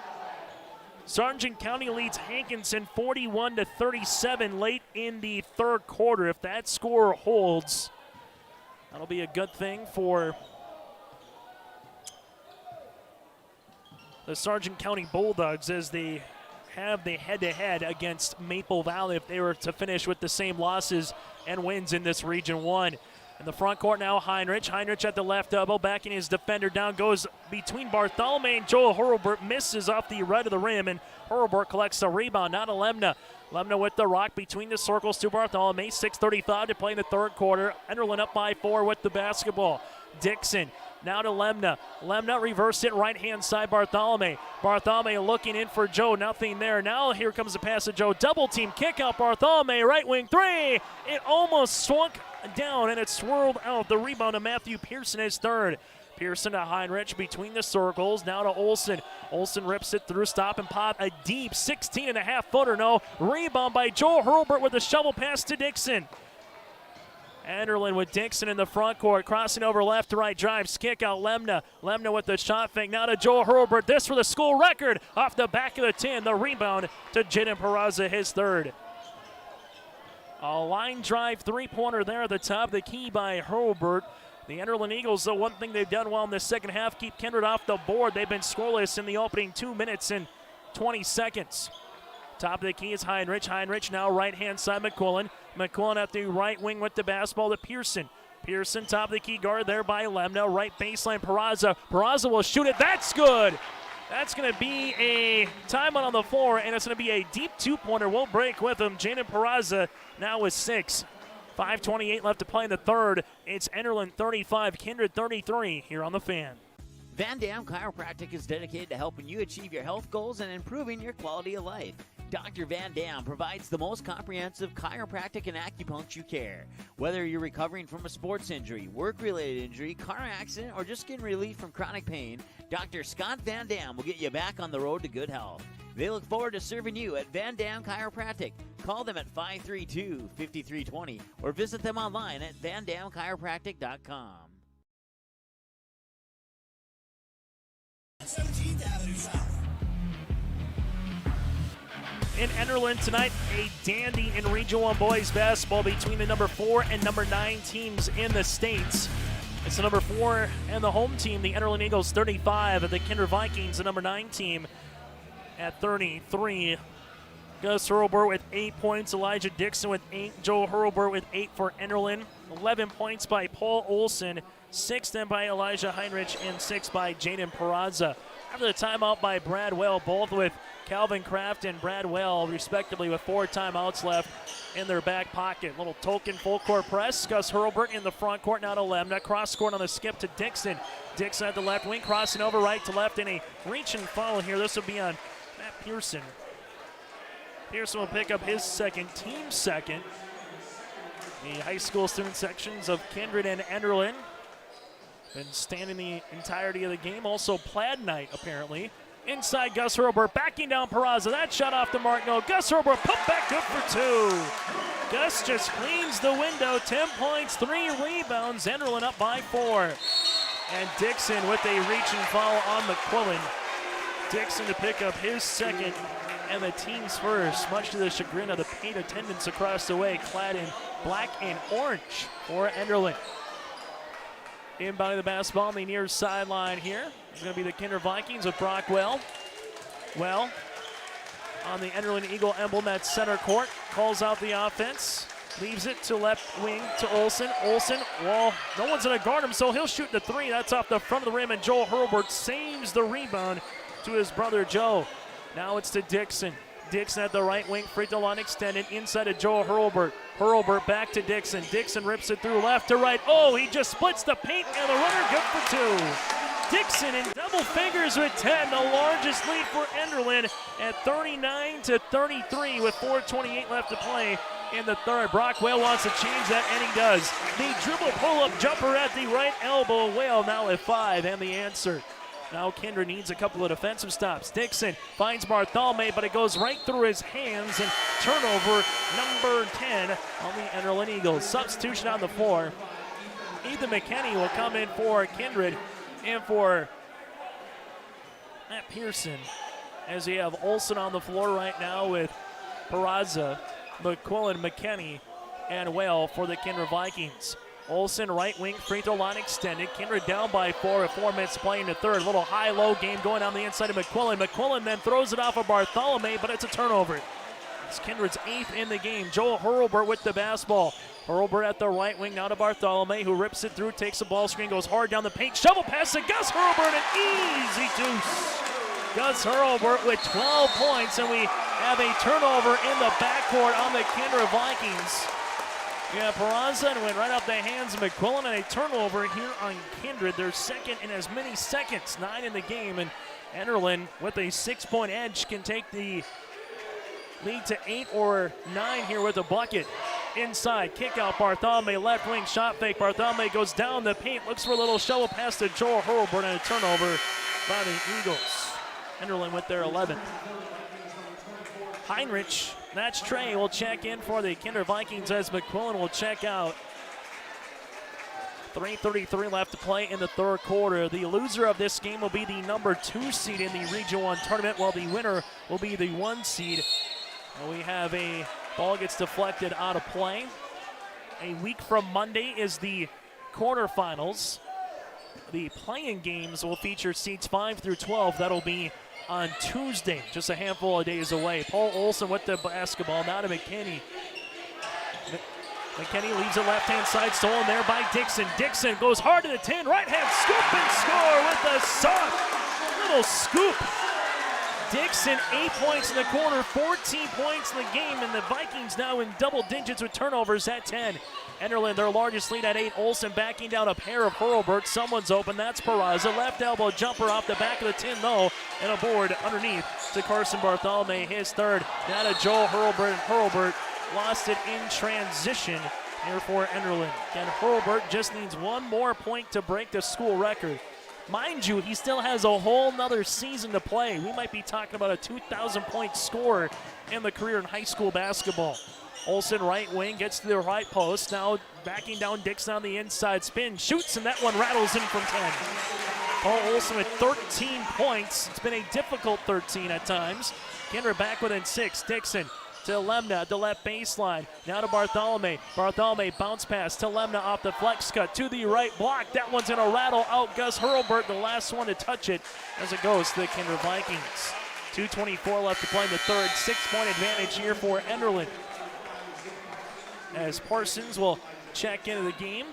Sargent County leads Hankinson 41-37 late in the 3rd quarter. If that score holds, that'll be a good thing for the Sargent County Bulldogs as they have the head-to-head against Maple Valley if they were to finish with the same losses and wins in this Region 1. In the front court now, Heinrich. Heinrich at the left elbow, backing his defender down, goes between Bartholomew and Joel Hurlburt, misses off the right of the rim, and Hurlburt collects a rebound. Now to Lemna. Lemna with the rock between the circles to Bartholomew. 6:35 to play in the 3rd quarter. Enderlin up by 4 with the basketball. Dixon. Now to Lemna. Lemna reversed it right-hand side, Bartholomew. Bartholomew looking in for Joe, nothing there. Now here comes the pass to Joe. Double team kick out Bartholomew, right wing 3. It almost swung down and it swirled out. The rebound to Matthew Pearson, his 3rd. Pearson to Heinrich between the circles. Now to Olsen. Olsen rips it through, stop and pop. A deep 16.5-footer, no. Rebound by Joel Hurlburt with a shovel pass to Dixon. Enderlin with Dixon in the front court, crossing over left to right, drives, kick out Lemna. Lemna with the shot fake, now to Joel Hurlburt. This for the school record off the back of the 10. The rebound to Jaden Peraza, his 3rd. A line drive 3-pointer there at the top of the key by Hurlburt. The Enderlin Eagles, the one thing they've done well in the second half, keep Kindred off the board. They've been scoreless in the opening 2 minutes and 20 seconds. Top of the key is Heinrich. Heinrich now right-hand side, McQuillan. McQuillan at the right wing with the basketball to Pearson. Pearson, top of the key guard there by Lemna. Right baseline, Peraza. Peraza will shoot it. That's good. That's going to be a timeout on the floor, and it's going to be a deep 2-pointer. Won't break with him. Jaden Peraza now with 6. 5:28 left to play in the 3rd. It's Enderlin 35, Kindred 33 here on the Fan. Van Dam Chiropractic is dedicated to helping you achieve your health goals and improving your quality of life. Dr. Van Dam provides the most comprehensive chiropractic and acupuncture care. Whether you're recovering from a sports injury, work-related injury, car accident, or just getting relief from chronic pain, Dr. Scott Van Dam will get you back on the road to good health. They look forward to serving you at Van Dam Chiropractic. Call them at 532-5320 or visit them online at vandamchiropractic.com. 17th Avenue South. In Enderlin tonight, a dandy in Region 1 boys basketball between the number 4 and number 9 teams in the States. It's the number 4 and the home team, the Enderlin Eagles 35, and the Kindred Vikings, the number 9 team, at 33. Gus Hurlburt with 8 points, Elijah Dixon with 8, Joe Hurlburt with 8 for Enderlin, 11 points by Paul Olson, 6 then by Elijah Heinrich, and 6 by Jaden Peraza. After the timeout by Brad Well, both with Calvin Kraft and Brad Well, respectively, with 4 timeouts left in their back pocket. Little token full court press. Gus Hurlburt in the front court, now to Lemna. Cross court on the skip to Dixon. Dixon at the left wing, crossing over right to left in a reach and foul here. This will be on Matt Pearson. Pearson will pick up his second, team second. The high school student sections of Kindred and Enderlin been standing the entirety of the game. Also plaid night, apparently. Inside Gus Hurlburt, backing down Peraza. That shot off the mark. No, Gus Hurlburt put back good for 2. Gus just cleans the window. 10 points, 3 rebounds. Enderlin up by 4. And Dixon with a reaching foul on McQuillan. Dixon to pick up his second and the team's first, much to the chagrin of the paid attendants across the way, clad in black and orange for Enderlin. Inbounding the basketball on the near sideline here. It's going to be the Kindred Vikings with Brock Well. Well, on the Enderlin Eagle emblem at center court, calls out the offense. Leaves it to left wing to Olson. Olson, well, no one's going to guard him, so he'll shoot the 3. That's off the front of the rim, and Joel Hurlburt saves the rebound to his brother Joe. Now it's to Dixon. Dixon at the right wing, free throw line extended, inside to Joel Hurlburt. Hurlburt back to Dixon. Dixon rips it through left to right. Oh, he just splits the paint, and the runner good for 2. Dixon in double fingers with 10, the largest lead for Enderlin at 39-33 with 4:28 left to play in the third. Brock Whale wants to change that, and he does. The dribble pull-up jumper at the right elbow. Whale now at 5, and the answer. Now Kindred needs a couple of defensive stops. Dixon finds Bartholome, but it goes right through his hands, and turnover number 10 on the Enderlin Eagles. Substitution on the floor. Ethan McKinney will come in for Kindred and for Matt Pearson, as you have Olson on the floor right now with Peraza, McQuillan, McKinney, and Whale for the Kindred Vikings. Olson, right wing, free throw line extended. Kindred down by 4 with 4 minutes playing the third. Little high-low game going on the inside of McQuillan. McQuillan then throws it off of Bartholome, but it's a turnover. It's Kindred's 8th in the game. Joel Hurlburt with the basketball. Hurlburt at the right wing, now to Bartholome, who rips it through, takes the ball screen, goes hard down the paint. Shovel pass to Gus Hurlburt, an easy deuce. Gus Hurlburt with 12 points, and we have a turnover in the backcourt on the Kindred Vikings. Yeah, Peraza went right off the hands of McQuillan, and a turnover here on Kindred. Their second in as many seconds, 9 in the game, and Enderlin with a 6-point edge can take the lead to 8 or 9 here with a bucket. Inside, kick out Bartholome, left wing, shot fake. Bartholome goes down the paint, looks for a little shovel pass to Joel Hurlburt, and a turnover by the Eagles. Enderlin with their 11th. Heinrich, that's Trey, will check in for the Kindred Vikings as McQuillan will check out. 3:33 left to play in the third quarter. The loser of this game will be the number 2 seed in the Region 1 tournament, while the winner will be the 1 seed. And we have a ball gets deflected out of play. A week from Monday is the quarterfinals. The playing games will feature seeds 5 through 12. That'll be on Tuesday, just a handful of days away. Paul Olson with the basketball, now to McKinney. McKinney leaves the left-hand side, stolen there by Dixon. Dixon goes hard to the 10, right-hand scoop and score with a soft little scoop. Dixon, 8 points in the quarter, 14 points in the game, and the Vikings now in double digits with turnovers at 10. Enderlin, their largest lead at 8. Olson backing down a pair of Hurlburt. Someone's open, that's Peraza. Left elbow jumper off the back of the tin, though, and a board underneath to Carson Bartholome, his third. Now to Joel Hurlburt, and Hurlburt lost it in transition here for Enderlin. And Hurlburt just needs one more point to break the school record. Mind you, he still has a whole nother season to play. We might be talking about a 2,000-point scorer in the career in high school basketball. Olson, right wing, gets to the right post. Now backing down Dixon on the inside spin. Shoots, and that one rattles in from 10. Paul Olson with 13 points. It's been a difficult 13 at times. Kindred back within 6. Dixon to Lemna, the left baseline. Now to Bartholomew. Bartholomew bounce pass to Lemna off the flex cut to the right block. That one's going to rattle out Gus Hurlburt, the last one to touch it as it goes to the Kindred Vikings. 2:24 left to play in the third. 6-point advantage here for Enderlin. As Parsons will check into the game.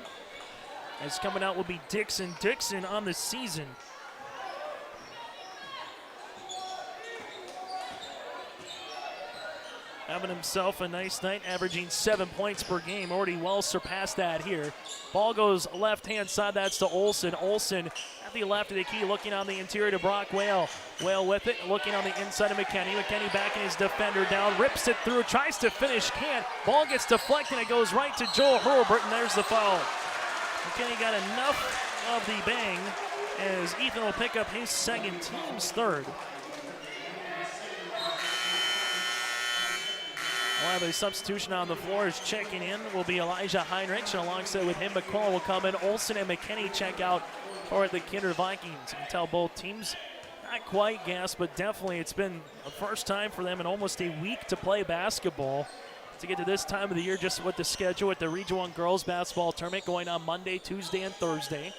As coming out will be Dixon. Dixon on the season. Having himself a nice night, averaging 7 points per game. Already well surpassed that here. Ball goes left-hand side. That's to Olsen. Olsen at the left of the key, looking on the interior to Brock Whale. Whale with it, looking on the inside of McKinney. McKinney backing his defender down, rips it through, tries to finish, can't. Ball gets deflected, it goes right to Joel Hurlburt, and there's the foul. McKinney got enough of the bang as Ethan will pick up his second, team's third. We'll have a substitution on the floor as checking in will be Elijah Heinrich, and alongside with him, McCall will come in. Olsen and McKinney check out for the Kindred Vikings. You can tell both teams not quite gassed, but definitely it's been the first time for them in almost a week to play basketball. To get to this time of the year, just with the schedule with the Region 1 girls basketball tournament going on Monday, Tuesday, and Thursday.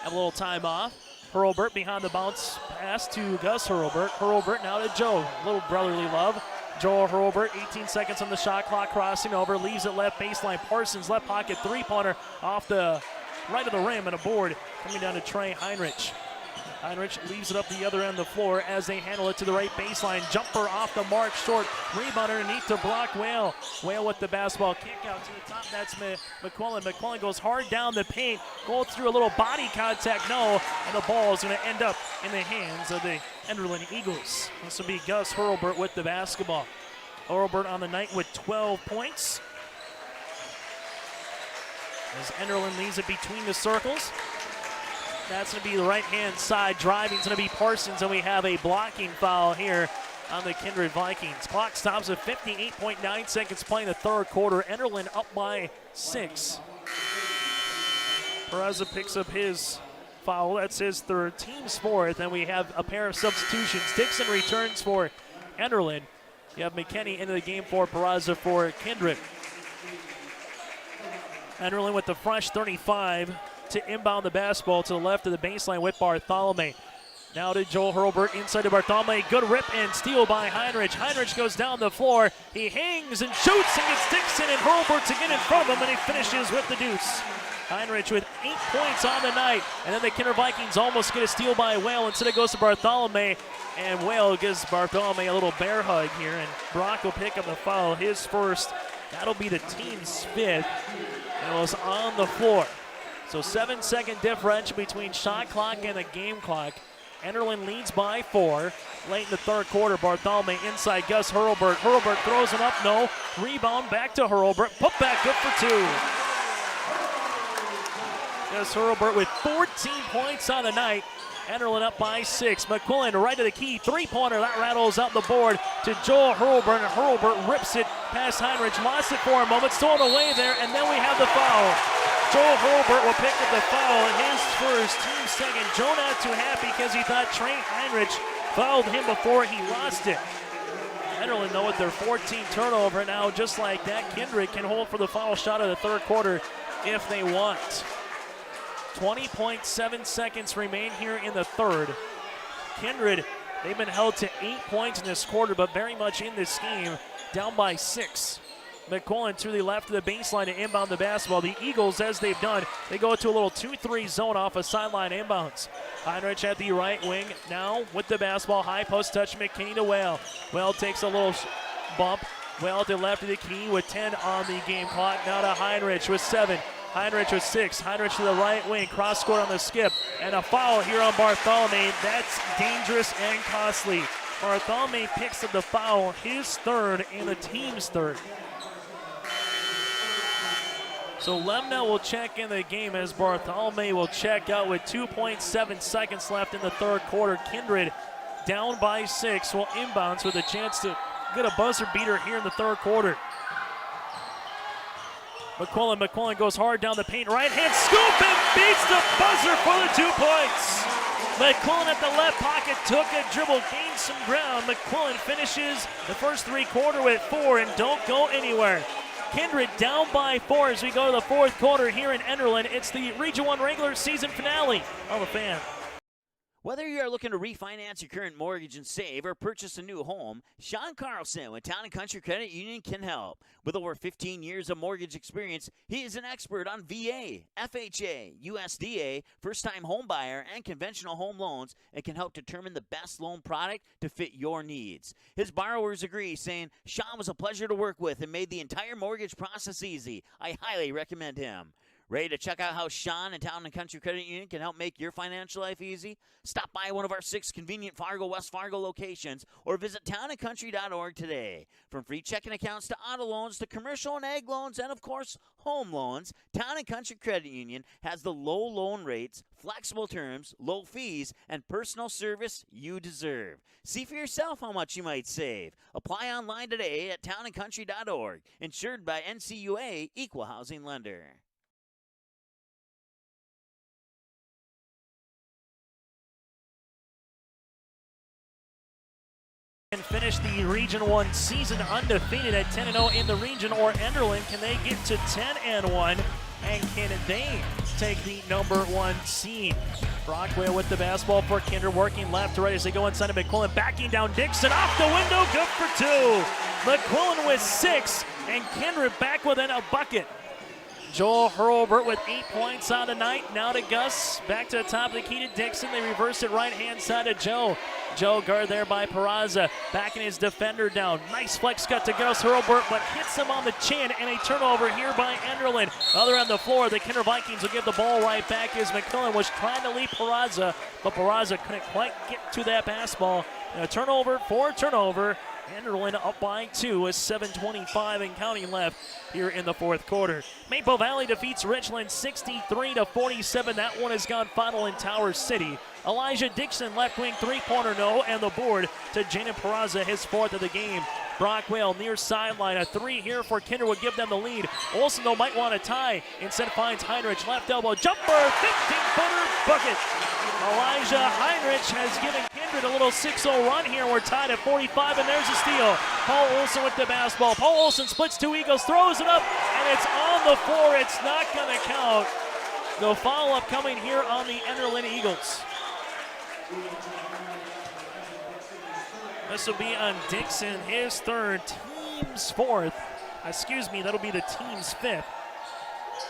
Have a little time off. Hurlburt behind the bounce pass to Gus Hurlburt. Hurlburt now to Joe. Little brotherly love. Joel Hurlburt, 18 seconds on the shot clock, crossing over, leaves it left baseline. Parsons, left pocket, three-pointer off the right of the rim and a board coming down to Trey Heinrich. Heinrich leaves it up the other end of the floor as they handle it to the right baseline. Jumper off the mark, short. Rebound underneath to block Whale. Whale with the basketball kick out to the top. That's McQuillan. McQuillan goes hard down the paint. Goes through a little body contact, no. And the ball is going to end up in the hands of the Enderlin Eagles. This will be Gus Hurlburt with the basketball. Hurlburt on the night with 12 points. As Enderlin leaves it between the circles. That's going to be the right-hand side. Driving is going to be Parsons, and we have a blocking foul here on the Kindred Vikings. Clock stops at 58.9 seconds playing the third quarter. Enderlin up by 6. Pereza picks up his foul. That's his third, team's fourth, and we have a pair of substitutions. Dixon returns for Enderlin. You have McKinney into the game for Pereza for Kindred. Enderlin with the fresh 35 to inbound the basketball to the left of the baseline with Bartholomew. Now to Joel Hurlburt, inside to Bartholomew. Good rip and steal by Heinrich. Heinrich goes down the floor. He hangs and shoots and gets Dixon and Hurlburt to get in front of him, and he finishes with the deuce. Heinrich with 8 points on the night, and then the Kindred Vikings almost get a steal by Whale. Instead it goes to Bartholomew, and Whale gives Bartholomew a little bear hug here, and Brock will pick up the foul, his first. That'll be the team's fifth, and it was on the floor. So 7-second differential between shot clock and the game clock. Enderlin leads by 4. Late in the third quarter, Bartholomew inside Gus Hurlburt. Hurlburt throws it up, no. Rebound back to Hurlburt. Put back good for 2. Gus Hurlburt with 14 points on the night. Enderlin up by 6. McQuillan right to the key. Three-pointer. That rattles out the board to Joel Hurlburt. And Hurlburt rips it past Heinrich. Lost it for a moment. Stolen away there. And then we have the foul. Joel Hurlburt will pick up the foul, his first, team second. Joe not too happy because he thought Trey Heinrich fouled him before he lost it. Enderlin, though, with their 14th turnover now, just like that, Kindred can hold for the final shot of the third quarter if they want. 20.7 seconds remain here in the third. Kindred, they've been held to 8 points in this quarter, but very much in this game, down by 6. McQuillan to the left of the baseline to inbound the basketball. The Eagles, as they've done, they go to a little 2-3 zone off a sideline inbounds. Heinrich at the right wing now with the basketball. High post touch, McKinney to Whale. Whale takes a little bump. Whale to the left of the key with 10 on the game clock. Now to Heinrich with 7. Heinrich with 6. Heinrich to the right wing. Cross court on the skip. And a foul here on Bartholomew. That's dangerous and costly. Bartholomew picks up the foul, his third and the team's third. So Lemna will check in the game as Bartholomew will check out with 2.7 seconds left in the third quarter. Kindred down by 6 will inbounds with a chance to get a buzzer beater here in the third quarter. McQuillan goes hard down the paint. Right hand scoop and beats the buzzer for the 2 points. McQuillan at the left pocket took a dribble, gained some ground. McQuillan finishes the first three-quarter with 4 and don't go anywhere. Kindred down by 4 as we go to the fourth quarter here in Enderlin. It's the Region 1 regular season finale on the Fan. Whether you are looking to refinance your current mortgage and save or purchase a new home, Sean Carlson with Town & Country Credit Union can help. With over 15 years of mortgage experience, he is an expert on VA, FHA, USDA, first-time home buyer, and conventional home loans and can help determine the best loan product to fit your needs. His borrowers agree, saying, Sean was a pleasure to work with and made the entire mortgage process easy. I highly recommend him. Ready to check out how Sean and Town & Country Credit Union can help make your financial life easy? Stop by one of our 6 convenient West Fargo locations or visit townandcountry.org today. From free checking accounts to auto loans to commercial and ag loans and, of course, home loans, Town & Country Credit Union has the low loan rates, flexible terms, low fees, and personal service you deserve. See for yourself how much you might save. Apply online today at townandcountry.org. Insured by NCUA, Equal Housing Lender. And finish the Region 1 season undefeated at 10-0 in the region, or Enderlin, can they get to 10-1? And can they take the number 1 seed? Brockwell with the basketball for Kindred, working left to right as they go inside of McQuillan, backing down Dixon, off the window, good for 2. McQuillan with 6, and Kindred back within a bucket. Joel Hurlbert with 8 points on the night. Now to Gus, back to the top of the key to Dixon. They reverse it right-hand side to Joe. Joe guard there by Peraza, backing his defender down. Nice flex cut to Gus Hurlbert, but hits him on the chin, and a turnover here by Enderlin. Other on the floor, the Kindred Vikings will give the ball right back as McQuillan was trying to lead Peraza, but Peraza couldn't quite get to that basketball. And a turnover for turnover. Enderlin up by 2 with 7:25 and counting left here in the fourth quarter. Maple Valley defeats Richland 63-47. That one has gone final in Tower City. Elijah Dixon, left wing three-pointer, no, and the board to Jaden Peraza, his 4th of the game. Brockwell near sideline. A 3 here for Kindred would give them the lead. Olsen, though, might want to tie. Instead finds Heinrich, left elbow jumper, 15-footer bucket. Elijah Heinrich has given Kindred a little 6-0 run here. We're tied at 45, and there's a steal. Paul Olsen with the basketball. Paul Olsen splits 2 Eagles, throws it up, and it's on the floor. It's not going to count. No follow-up coming here on the Enderlin Eagles. This will be on Dixon, his 3rd, team's 4th. Excuse me, that'll be the team's 5th.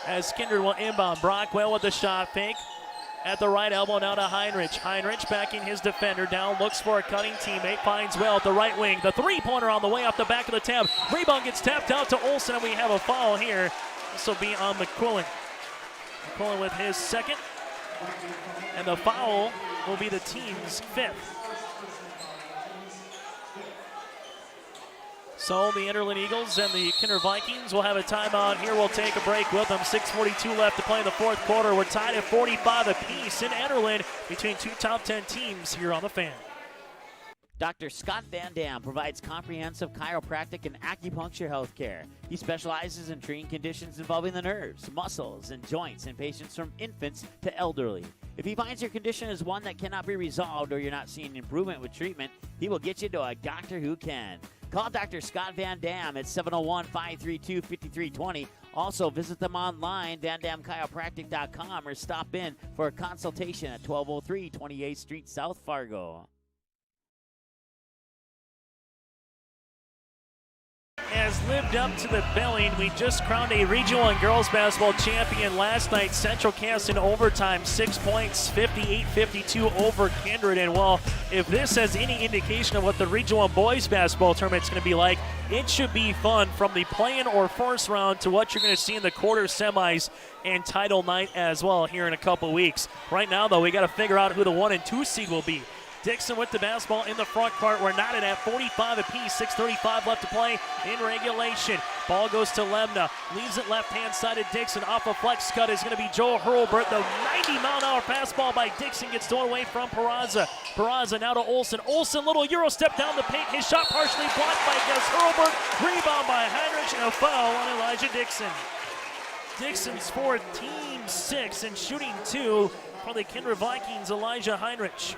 As Kindred will inbound. Brockwell with the shot fake. At the right elbow, now to Heinrich. Heinrich backing his defender down, looks for a cutting teammate, finds Well at the right wing. The three-pointer on the way off the back of the tab. Rebound gets tapped out to Olsen, and we have a foul here. This will be on McQuillan. McQuillan with his 2nd. And the foul will be the team's 5th. So the Enderlin Eagles and the Kindred Vikings will have a timeout here. We'll take a break with them. 6:42 left to play in the fourth quarter. We're tied at 45 apiece in Enderlin between 2 top 10 teams here on the Fan. Dr. Scott Van Dam provides comprehensive chiropractic and acupuncture health care. He specializes in treating conditions involving the nerves, muscles, and joints in patients from infants to elderly. If he finds your condition is one that cannot be resolved or you're not seeing improvement with treatment, he will get you to a doctor who can. Call Dr. Scott Van Dam at 701-532-5320. Also, visit them online, vandamchiropractic.com, or stop in for a consultation at 1203 28th Street, South Fargo. Has lived up to the billing. We just crowned a Region 1 girls basketball champion last night. Central cast in overtime, 6 points, 58-52 over Kindred. And well, if this has any indication of what the Region 1 boys basketball tournament is going to be like, it should be fun from the play-in or first round to what you're going to see in the quarter semis and title night as well here in a couple weeks. Right now, though, we got to figure out who the 1 and 2 seed will be. Dixon with the basketball in the front court. We're knotted at 45 apiece. 6:35 left to play in regulation. Ball goes to Lemna. Leaves it left-hand side of Dixon. Off a flex cut is going to be Joel Hurlbert. The 90-mile-an-hour fastball by Dixon gets thrown away from Peraza. Peraza now to Olsen. Olsen, little Euro step down the paint. His shot partially blocked by Gus Hurlbert. Rebound by Heinrich, and a foul on Elijah Dixon. Dixon's 4th, team 6, and shooting 2 for the Kindred Vikings, Elijah Heinrich.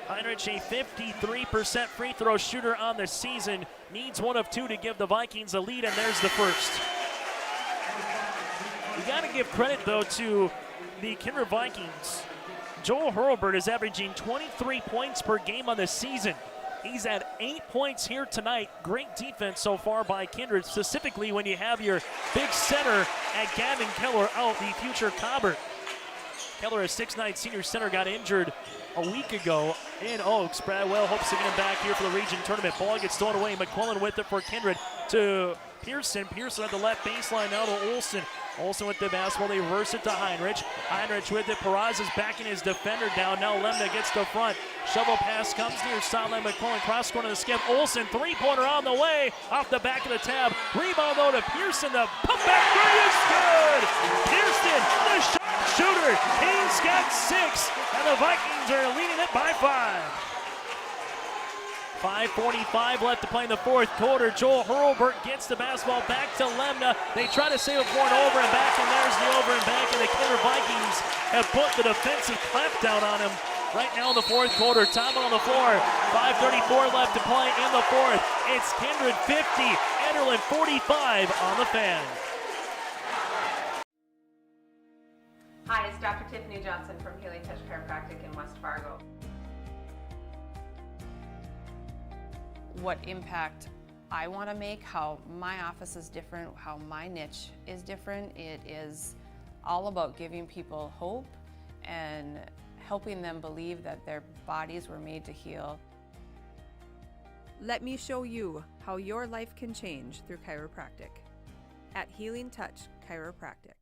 Heinrich, a 53% free throw shooter on the season, needs one of two to give the Vikings a lead, and there's the first. You got to give credit, though, to the Kindred Vikings. Joel Hurlburt is averaging 23 points per game on the season. He's at 8 points here tonight. Great defense so far by Kindred, specifically when you have your big center at Gavin Keller out, the future Cobbert. Keller, a 6'9" senior center, got injured a week ago in Oaks. Bradwell hopes to get him back here for the region tournament. Ball gets thrown away. McQuillan with it for Kindred to Pearson. Pearson at the left baseline now to Olsen. Olsen with the basketball. They reverse it to Heinrich. Heinrich with it. Peraz is backing his defender down. Now Lemna gets to front. Shovel pass comes near sideline. McQuillan cross corner to skip. Olsen, three-pointer on the way. Off the back of the tab. Rebound though to Pearson. The pump back three is good. Pearson, the shooter. He's got 6, and the Vikings are leading it by 5. 5:45 left to play in the fourth quarter. Joel Hurlburt gets the basketball back to Lemna. They try to save it for an over and back, and there's the over and back, and the Kindred Vikings have put the defensive clampdown on him right now in the fourth quarter. Time on the floor. 5:34 left to play in the fourth. It's Kindred 50, Enderlin 45 on the Fan. Hi, it's Dr. Tiffany Johnson from Healing Touch Chiropractic in West Fargo. What impact I want to make, how my office is different, how my niche is different. It is all about giving people hope and helping them believe that their bodies were made to heal. Let me show you how your life can change through chiropractic at Healing Touch Chiropractic.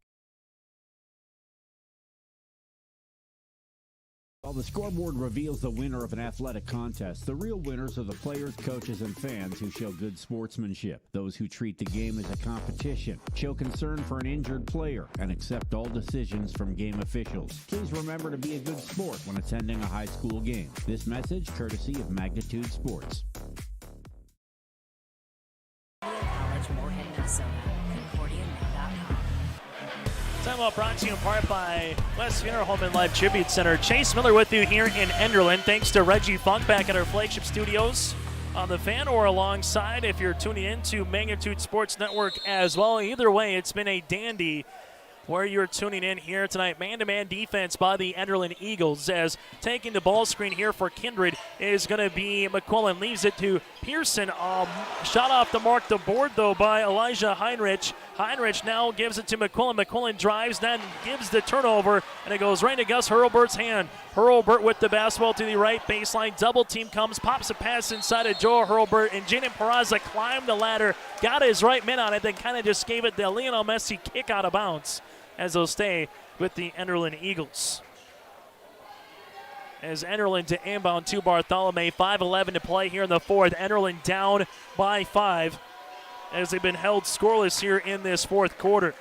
While the scoreboard reveals the winner of an athletic contest, the real winners are the players, coaches, and fans who show good sportsmanship. Those who treat the game as a competition, show concern for an injured player, and accept all decisions from game officials. Please remember to be a good sport when attending a high school game. This message courtesy of Magnitude Sports. College, Moorhead, Minnesota. Concordia.com. Timeout brought to you in part by West Funeral Home and Life Tribute Center. Chase Miller with you here in Enderlin. Thanks to Reggie Funk back at our flagship studios on the Fan, or alongside if you're tuning in to Magnitude Sports Network as well. Either way, it's been a dandy where you're tuning in here tonight. Man-to-man defense by the Enderlin Eagles, as taking the ball screen here for Kindred is going to be McQuillan. Leaves it to Pearson. Shot off the mark, the board though by Elijah Heinrich. Heinrich now gives it to McQuillan. McQuillan drives, then gives the turnover, and it goes right into Gus Hurlburt's hand. Hurlburt with the basketball to the right baseline. Double team comes, pops a pass inside of Joe Hurlburt, and Jaden Peraza climbed the ladder, got his right mid on it, then kind of just gave it the Lionel Messi kick out of bounds, as they'll stay with the Enderlin Eagles. As Enderlin to inbound to Bartholomew. 5:11 to play here in the fourth. Enderlin down by 5 as they've been held scoreless here in this fourth quarter.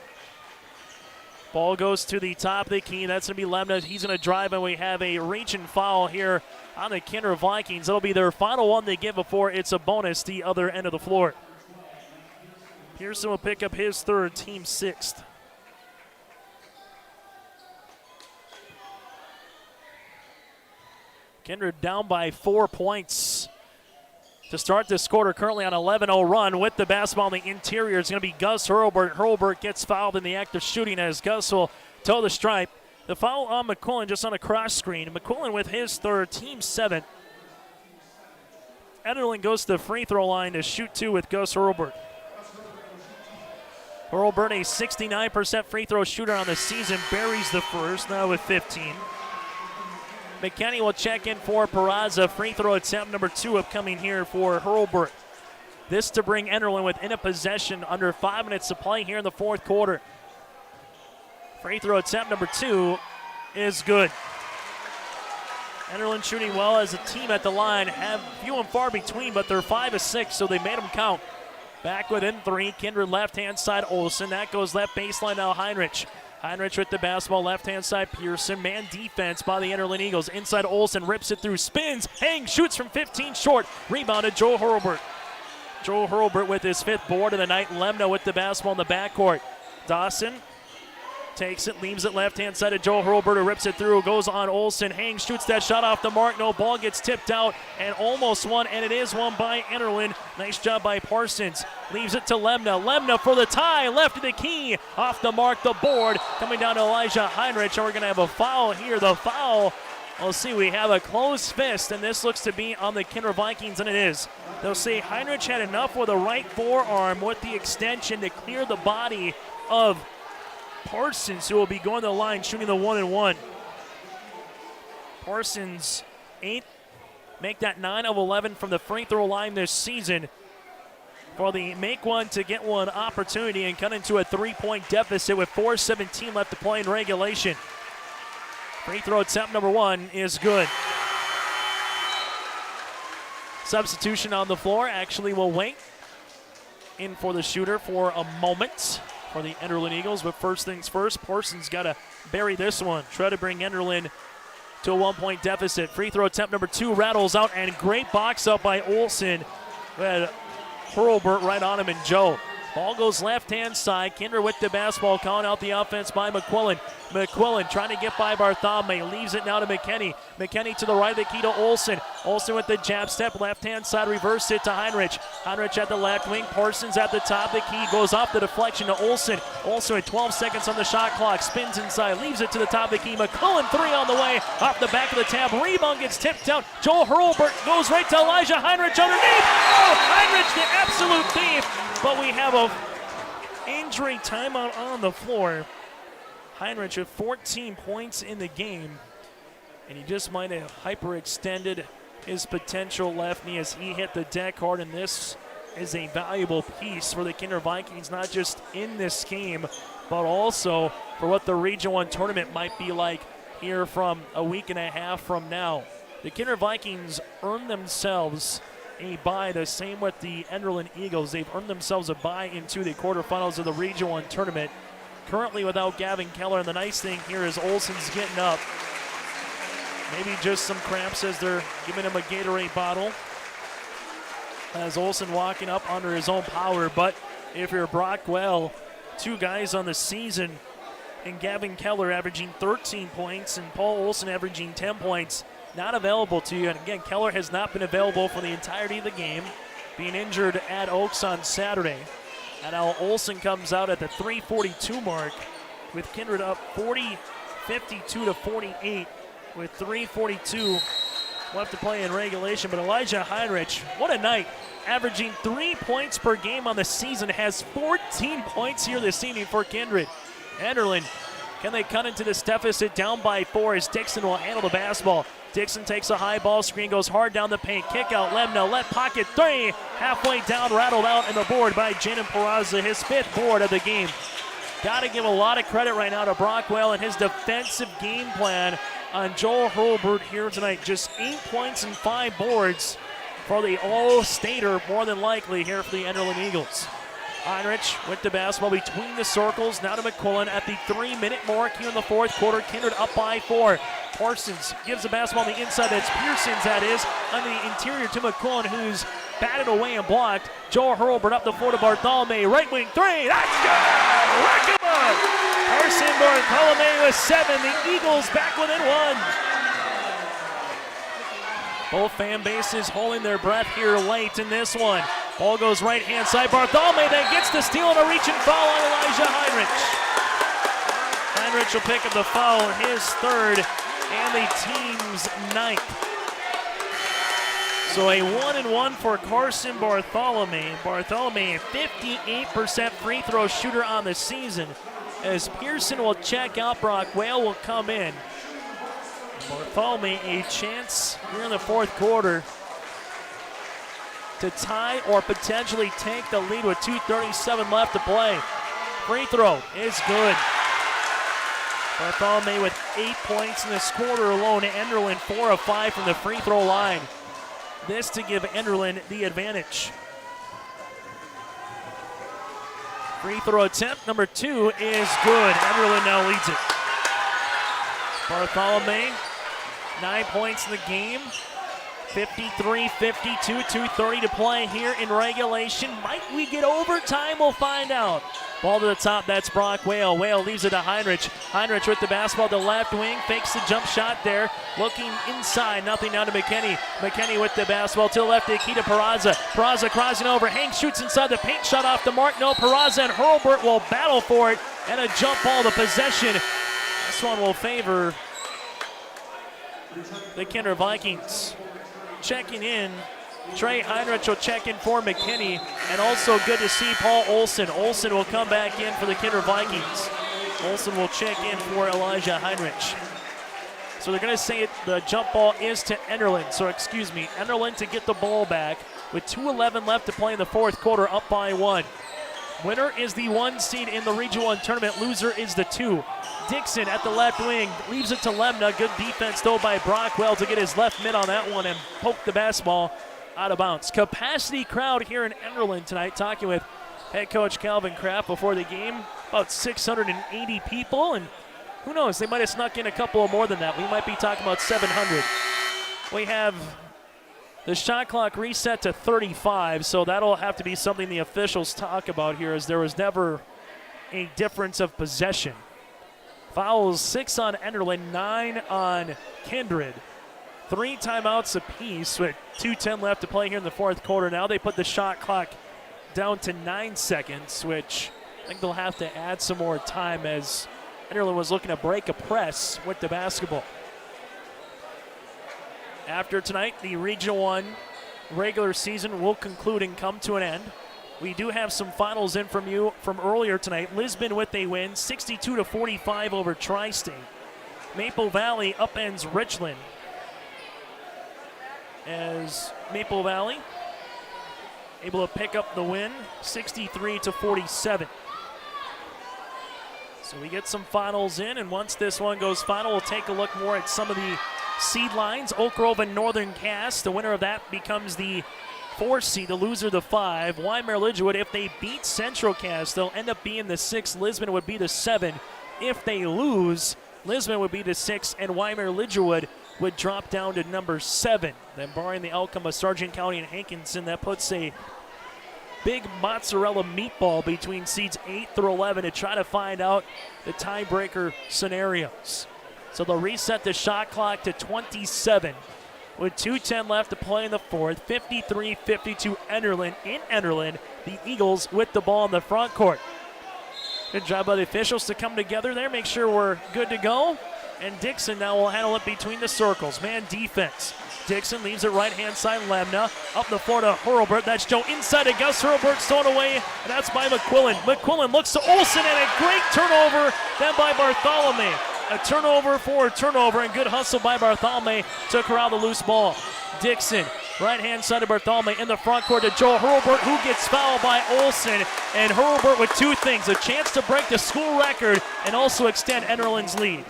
Ball goes to the top of the key. That's going to be Lemna. He's going to drive, and we have a reach and foul here on the Kindred Vikings. It'll be their final one they give before it's a bonus the other end of the floor. Pearson will pick up his third, team 6th. Kindred down by 4 points to start this quarter, currently on an 11-0 run. With the basketball in the interior, it's going to be Gus Hurlburt. Hurlburt gets fouled in the act of shooting as Gus will toe the stripe. The foul on McQuillan just on a cross screen. McQuillan with his third, team 7th. Enderlin goes to the free throw line to shoot 2 with Gus Hurlburt. Hurlburt, a 69% free throw shooter on the season, buries the first, now with 15. McKenney will check in for Peraza. Free throw attempt number 2 upcoming here for Hurlburt. This to bring Enderlin within a possession, under 5 minutes to play here in the fourth quarter. Free throw attempt number 2 is good. Enderlin shooting well as a team at the line. Have few and far between, but they're 5 of 6, so they made them count. Back within 3, Kindred left-hand side Olsen. That goes left baseline now Heinrich. Heinrich with the basketball, left-hand side Pearson. Man defense by the Enderlin Eagles. Inside Olsen, rips it through, spins, hangs, shoots from 15 short. Rebounded Joe Hurlburt. Joe Hurlburt with his 5th board of the night. Lemna with the basketball in the backcourt. Dawson Takes it, leaves it left-hand side of Joe Hurlbert, who rips it through, goes on Olsen, hangs, shoots that shot off the mark, no, ball gets tipped out and almost won, and it is won by Enderlin. Nice job by Parsons. Leaves it to Lemna. Lemna for the tie, left of the key, off the mark, the board, coming down to Elijah Heinrich, and we're going to have a foul here. The foul, we'll see, we have a closed fist, and this looks to be on the Kindred Vikings, and it is. They'll say Heinrich had enough with a right forearm with the extension to clear the body of Parsons, who will be going to the line shooting the 1-and-1. Parsons, 8, make that 9 of 11 from the free throw line this season for the make one to get one opportunity and cut into a 3-point deficit with 4:17 left to play in regulation. Free throw attempt number 1 is good. Substitution on the floor. Actually will wait in for the shooter for a moment for the Enderlin Eagles, but first things first, Parsons got to bury this one. Try to bring Enderlin to a 1-point deficit. Free throw attempt number 2 rattles out, and great box up by Olsen. We had Hurlbert right on him, and Joe. Ball goes left-hand side. Kindred with the basketball, calling out the offense by McQuillan. McQuillan trying to get by Bartholomew. Leaves it now to McKinney. McKinney to the right of the key to Olsen. Olsen with the jab step, left-hand side, reverse it to Heinrich. Heinrich at the left wing. Parsons at the top of the key. Goes off the deflection to Olsen. Olsen with 12 seconds on the shot clock. Spins inside. Leaves it to the top of the key. McQuillan 3 on the way. Off the back of the tab. Rebound gets tipped out. Joel Hurlbert goes right to Elijah Heinrich underneath. Oh, Heinrich the absolute thief. But we have a injury timeout on the floor. Heinrich with 14 points in the game, and he just might have hyperextended his potential left knee as he hit the deck hard, and this is a valuable piece for the Kindred Vikings, not just in this game, but also for what the Region 1 tournament might be like here from a week and a half from now. The Kindred Vikings earned themselves a bye, the same with the Enderlin Eagles. They've earned themselves a bye into the quarterfinals of the Region 1 tournament. Currently without Gavin Keller, and the nice thing here is Olsen's getting up. Maybe just some cramps as they're giving him a Gatorade bottle. As Olsen walking up under his own power, but if you're Brockwell, 2 guys on the season, and Gavin Keller averaging 13 points and Paul Olsen averaging 10 points, not available to you. And again, Keller has not been available for the entirety of the game, being injured at Oaks on Saturday. And now Olsen comes out at the 3:42 mark with Kindred up 52-48 with 3:42 left to play in regulation. But Elijah Heinrich, what a night. Averaging 3 points per game on the season, has 14 points here this evening for Kindred. Enderlin, can they cut into this deficit down by 4 as Dixon will handle the basketball. Dixon takes a high ball screen, goes hard down the paint. Kick out, Lemna, left pocket 3. Halfway down, rattled out, and the board by Jaden Peraza, his 5th board of the game. Got to give a lot of credit right now to Brockwell and his defensive game plan on Joel Hurlbert here tonight. Just 8 points and 5 boards for the All-Stater, more than likely, here for the Enderlin Eagles. Heinrich with the basketball between the circles, now to McQuillan at the 3-minute mark here in the 4th quarter. Kindred up by 4. Parsons gives the basketball on the inside. That's Pearson's, that is, on the interior to McQuillan, who's batted away and blocked. Joel Hurlbert up the floor to Bartholomew. Right wing 3. That's good! Rackama! Carson Bartholomew with 7. The Eagles back within 1. Both fan bases holding their breath here late in this one. Ball goes right-hand side. Bartholomew then gets the steal and a reach and foul on Elijah Heinrich. Heinrich will pick up the foul, his 3rd and the team's 9th. So a 1-and-1 for Carson Bartholomew. Bartholomew, a 58% free throw shooter on the season. As Pearson will check out, Brockwell will come in. Bartholomew a chance here in the 4th quarter to tie or potentially take the lead with 2:37 left to play. Free throw is good. Bartholomew with 8 points in this quarter alone. Enderlin 4 of 5 from the free throw line. This to give Enderlin the advantage. Free throw attempt number 2 is good. Enderlin now leads it. Bartholomew, 9 points in the game. 53-52, 2:30 to play here in regulation. Might we get overtime? We'll find out. Ball to the top, that's Brock Whale. Whale leaves it to Heinrich. Heinrich with the basketball to left wing, fakes the jump shot there. Looking inside, nothing down to McKinney. McKinney with the basketball to the left to Akita Peraza. Peraza crossing over, Hank shoots inside the paint, shot off the mark. No, Peraza and Hurlburt will battle for it. And a jump ball to possession. This one will favor the Kindred Vikings. Checking in, Trey Heinrich will check in for McKinney, and also good to see Paul Olson. Olson will come back in for the Kindred Vikings. Olson will check in for Elijah Heinrich. So they're going to say the jump ball is to Enderlin. So excuse me, Enderlin to get the ball back with 2:11 left to play in the fourth quarter, up by 1. Winner is the 1 seed in the Region 1 tournament. Loser is the 2. Dixon at the left wing leaves it to Lemna. Good defense though by Brockwell to get his left mid on that one and poke the basketball out of bounds. Capacity crowd here in Enderlin tonight. Talking with head coach Calvin Kraft before the game. About 680 people, and who knows, they might have snuck in a couple more than that. We might be talking about 700. We have the shot clock reset to 35, so that'll have to be something the officials talk about here, as there was never a difference of possession. Fouls 6 on Enderlin, 9 on Kindred. 3 timeouts apiece with 2:10 left to play here in the fourth quarter. Now they put the shot clock down to 9 seconds, which I think they'll have to add some more time, as Enderlin was looking to break a press with the basketball. After tonight, the Region 1 regular season will conclude and come to an end. We do have some finals in from you from earlier tonight. Lisbon with a win, 62-45 over Tri-State. Maple Valley upends Richland, as Maple Valley able to pick up the win, 63-47. So we get some finals in, and once this one goes final, we'll take a look more at some of the seed lines. Oak Grove and Northern Cass, the winner of that becomes the 4 seed, the loser the 5. Weimar Lidgewood, if they beat Central Cass, they'll end up being the 6. Lisbon would be the 7. If they lose, Lisbon would be the 6, and Weimar Lidgewood would drop down to number 7. Then barring the outcome of Sargent County and Hankinson, that puts a big mozzarella meatball between seeds 8 through 11 to try to find out the tiebreaker scenarios. So they'll reset the shot clock to 27 with 2:10 left to play in the fourth. 53-52 Enderlin in Enderlin. The Eagles with the ball in the front court. Good job by the officials to come together there, make sure we're good to go. And Dixon now will handle it between the circles. Man defense. Dixon leaves it right-hand side, Lemna. Up the floor to Hurlburt. That's Joe inside to Gus Hurlburt, stolen away, and that's by McQuillan. McQuillan looks to Olson, and a great turnover then by Bartholomew. A turnover for a turnover, and good hustle by Bartholomew to corral the loose ball. Dixon, right-hand side of Bartholomew in the front court to Joe Hurlburt, who gets fouled by Olson. And Hurlburt with 2 things, a chance to break the school record and also extend Enderlin's lead.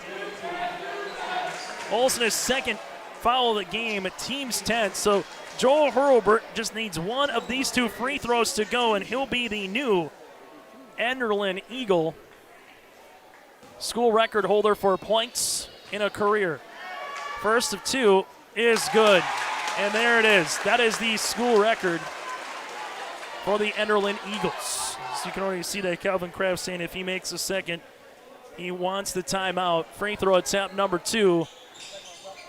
Olson is second foul of the game, team's 10th. So Joel Hurlburt just needs one of these 2 free throws to go, and he'll be the new Enderlin Eagle school record holder for points in a career. First of 2 is good, and there it is. That is the school record for the Enderlin Eagles. So you can already see that Calvin Kraft saying if he makes a second, he wants the timeout. Free throw attempt number 2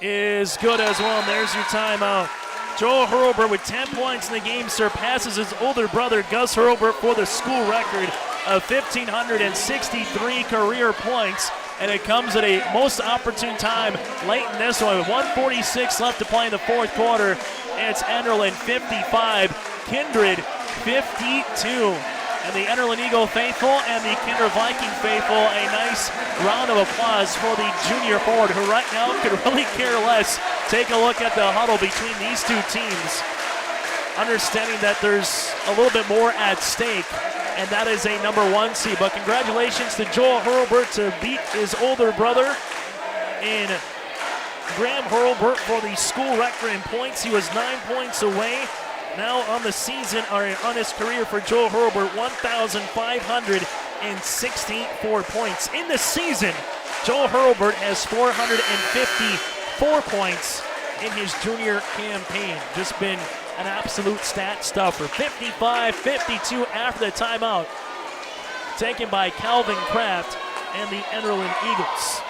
is good as well, and there's your timeout. Joel Hurlburt with 10 points in the game surpasses his older brother Gus Hurlburt for the school record of 1,563 career points, and it comes at a most opportune time late in this one with 1:46 left to play in the fourth quarter. It's Enderlin 55, Kindred 52. And the Enderlin Eagle faithful and the Kindred Viking faithful, a nice round of applause for the junior forward, who right now could really care less. Take a look at the huddle between these 2 teams, understanding that there's a little bit more at stake, and that is a number 1 seed. But congratulations to Joel Hurlburt to beat his older brother in Graham Hurlburt for the school record in points. He was 9 points away. Now on the season, or on his career for Joel Hurlburt, 1,564 points. In the season, Joel Hurlburt has 454 points in his junior campaign. Just been an absolute stat stuffer. 55-52 after the timeout taken by Calvin Kraft and the Enderlin Eagles.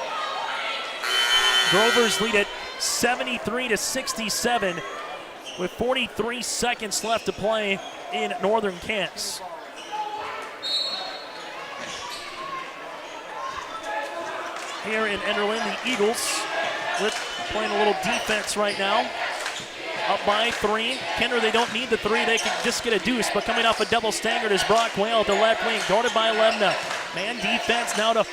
Grovers lead it 73-67 with 43 seconds left to play in Northern Kansas. Here in Enderlin, the Eagles playing a little defense right now. Up by 3. Kindred, they don't need the 3. They can just get a deuce, but coming off a double staggered is Brock Whale at the left wing, guarded by Lemna. Man defense now to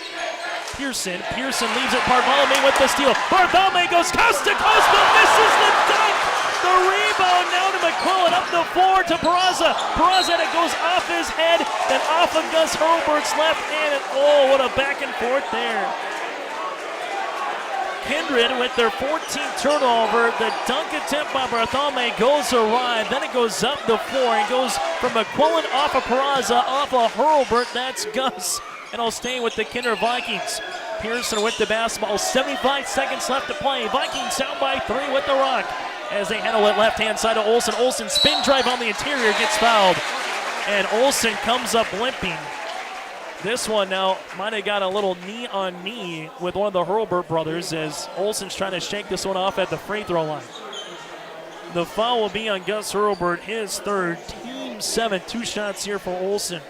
Pearson. Pearson leaves it. Bartholomew with the steal. Bartholomew goes coast to coast, but misses the dunk. The rebound now to McQuillan, up the floor to Peraza. Peraza, it goes off his head, then off of Gus Hurlbert's left hand, and oh, what a back and forth there. Kindred with their 14th turnover. The dunk attempt by Bartholomew goes awry. Then it goes up the floor and goes from McQuillan off of Peraza, off of Hurlbert. That's Gus. And I'll stay with the Kindred Vikings. Pearson with the basketball. 75 seconds left to play. Vikings down by 3 with the rock as they handle it left-hand side of Olsen. Olsen spin drive on the interior, gets fouled. And Olsen comes up limping. This one now might have got a little knee-on-knee with one of the Hurlbert brothers as Olsen's trying to shake this one off at the free throw line. The foul will be on Gus Hurlbert, his third, team 7. 2 shots here for Olsen.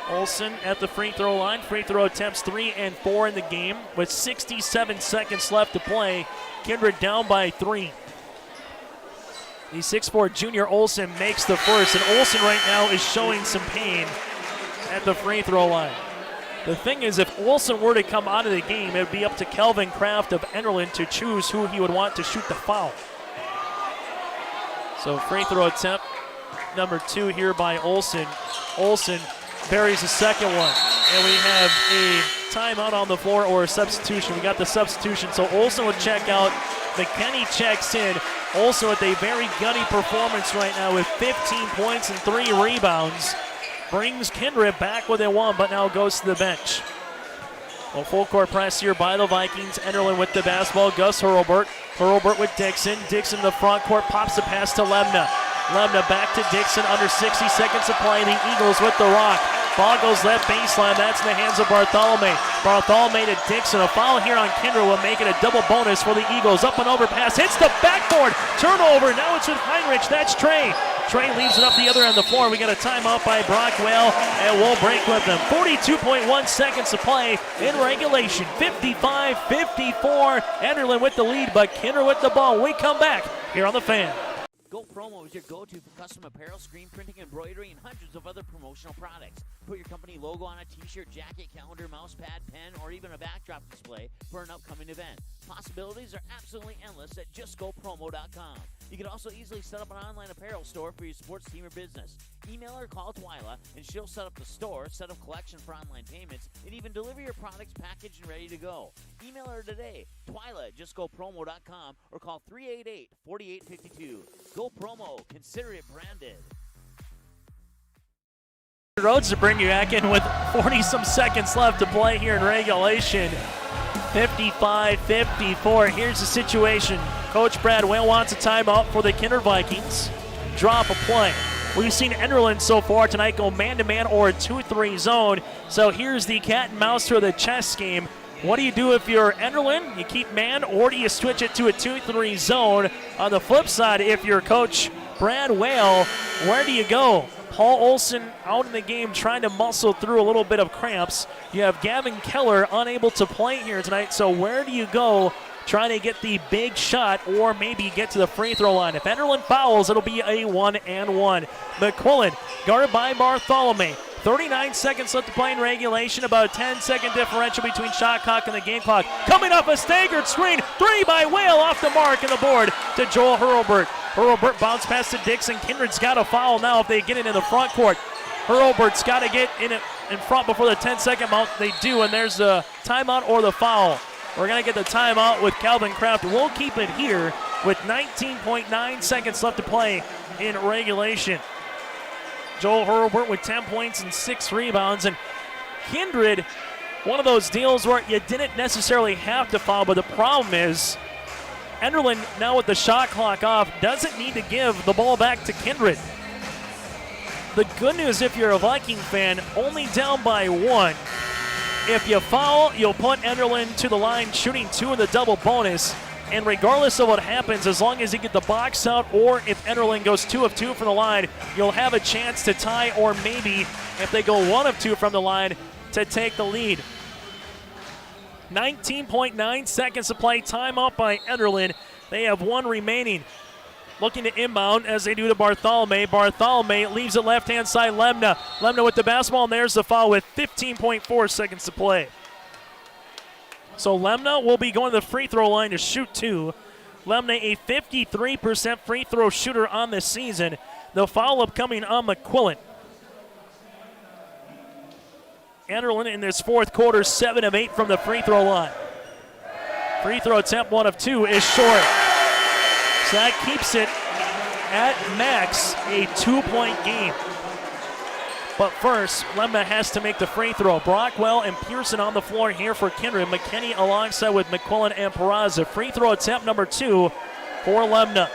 Olsen at the free throw line. Free throw attempts 3 and 4 in the game with 67 seconds left to play. Kindred down by 3. The 6'4" junior Olsen makes the first, and Olsen right now is showing some pain at the free throw line. The thing is, if Olsen were to come out of the game, it would be up to Kelvin Kraft of Enderlin to choose who he would want to shoot the foul. So free throw attempt number 2 here by Olsen. Olsen buries the second one, and we have a timeout on the floor or a substitution. We got the substitution, so Olsen would check out. McKinney checks in. Olsen with a very gutty performance right now with 15 points and 3 rebounds. Brings Kindred back with a 1, but now goes to the bench. Well, full court press here by the Vikings. Enderlin with the basketball. Gus Hurlbert. Hurlbert with Dixon. Dixon in the front court. Pops the pass to Lemna. Lemna back to Dixon. Under 60 seconds to play. The Eagles with the rock. Ball goes left baseline. That's in the hands of Bartholomew. Bartholomew to Dixon. A foul here on Kindred will make it a double bonus for the Eagles. Up and over pass. Hits the backboard. Turnover. Now it's with Heinrich. That's Trey. Trey leaves it up the other end of the floor. We got a timeout by Brock Whale, and we'll break with them. 42.1 seconds to play in regulation. 55-54. Enderlin with the lead, but Kindred with the ball. We come back here on The Fan. Go Promo is your go-to for custom apparel, screen printing, embroidery, and hundreds of other promotional products. Put your company logo on a t-shirt, jacket, calendar, mouse pad, pen, or even a backdrop display for an upcoming event. Possibilities are absolutely endless at justgopromo.com. You can also easily set up an online apparel store for your sports team or business. Email or call Twyla, and she'll set up the store, set up collection for online payments, and even deliver your products packaged and ready to go. Email her today, Twyla at justgopromo.com, or call 388-4852. Go Promo. Consider it branded. Rhodes to bring you back in with 40-some seconds left to play here in regulation. 55-54. Here's the situation. Coach Brad Whale wants a timeout for the Kindred Vikings. Drop a play. We've seen Enderlin so far tonight go man-to-man or a 2-3 zone. So here's the cat and mouse for the chess game. What do you do if you're Enderlin? You keep man, or do you switch it to a 2-3 zone? On the flip side, if you're Coach Brad Whale, where do you go? Paul Olsen out in the game trying to muscle through a little bit of cramps. You have Gavin Keller unable to play here tonight, so where do you go trying to get the big shot or maybe get to the free throw line? If Enderlin fouls, it'll be a 1-and-1. McQuillan guarded by Bartholomew. 39 seconds left to play in regulation, about a 10-second differential between shot clock and the game clock. Coming up a staggered screen, 3 by Whale off the mark and the board to Joel Hurlbert. Hurlbert bounce pass to Dixon. Kindred's got a foul now if they get it in the front court. Hurlbert's got to get in front before the 10-second mark. They do, and there's the timeout or the foul. We're going to get the timeout with Calvin Kraft. We'll keep it here with 19.9 seconds left to play in regulation. Joel Hurlbert with 10 points and 6 rebounds. And Kindred, one of those deals where you didn't necessarily have to foul, but the problem is Enderlin, now with the shot clock off, doesn't need to give the ball back to Kindred. The good news, if you're a Viking fan, only down by 1. If you foul, you'll put Enderlin to the line, shooting 2 in the double bonus. And regardless of what happens, as long as you get the box out, or if Enderlin goes 2 of 2 from the line, you'll have a chance to tie, or maybe if they go 1 of 2 from the line, to take the lead. 19.9 seconds to play. Timeout by Enderlin. They have 1 remaining. Looking to inbound as they do to Bartholomew. Bartholomew leaves it left-hand side. Lemna. Lemna with the basketball, and there's the foul with 15.4 seconds to play. So Lemna will be going to the free throw line to shoot 2. Lemna, a 53% free throw shooter on this season. The foul-up coming on McQuillan. Enderlin in this fourth quarter, 7 of 8 from the free throw line. Free throw attempt 1 of 2 is short. So that keeps it at max a 2-point game. But first, Lemna has to make the free throw. Brockwell and Pearson on the floor here for Kindred. McKinney alongside with McQuillan and Peraza. Free throw attempt number 2 for Lemna.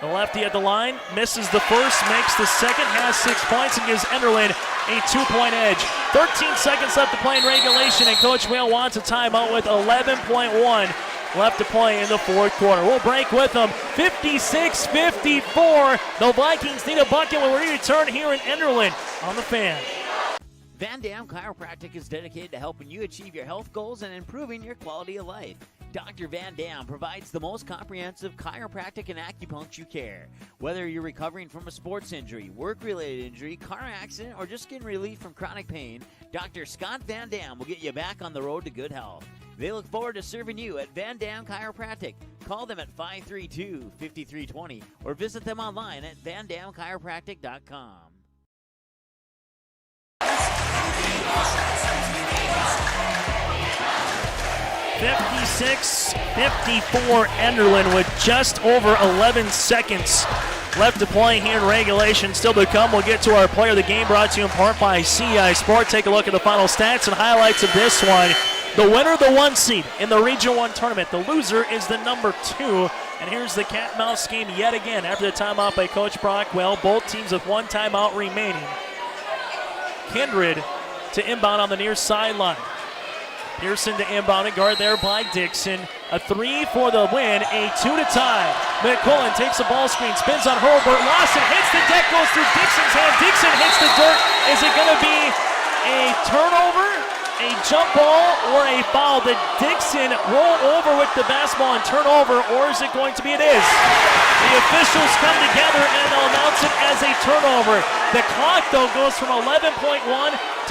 The lefty at the line, misses the first, makes the second, has 6 points, and gives Enderlin a 2-point edge. 13 seconds left to play in regulation, and Coach Whale wants a timeout with 11.1 left to play in the fourth quarter. We'll break with them. 56-54. The Vikings need a bucket when we return here in Enderlin on the Fan. Van Dam Chiropractic is dedicated to helping you achieve your health goals and improving your quality of life. Dr. Van Dam provides the most comprehensive chiropractic and acupuncture care. Whether you're recovering from a sports injury, work-related injury, car accident, or just getting relief from chronic pain, Dr. Scott Van Dam will get you back on the road to good health. They look forward to serving you at Van Dam Chiropractic. Call them at 532-5320 or visit them online at vandamchiropractic.com. 56-54 Enderlin with just over 11 seconds left to play here in regulation. Still to come, we'll get to our player of the game, brought to you in part by CI Sport. Take a look at the final stats and highlights of this one. The winner, the 1 seed in the Region 1 tournament. The loser is the number 2. And here's the cat and mouse game yet again after the timeout by Coach Brockwell. Both teams with 1 timeout remaining. Kindred to inbound on the near sideline. Pearson to inbound and guard there by Dixon. A 3 for the win, a 2 to tie. McQuillan takes the ball screen, spins on Hurlburt. Lawson hits the deck, goes through Dixon's hand. Dixon hits the dirt. Is it going to be a turnover, a jump ball, or a foul? Did Dixon roll over with the basketball and turn over, or is it going to be? It is. The officials come together and they'll announce it as a turnover. The clock, though, goes from 11.1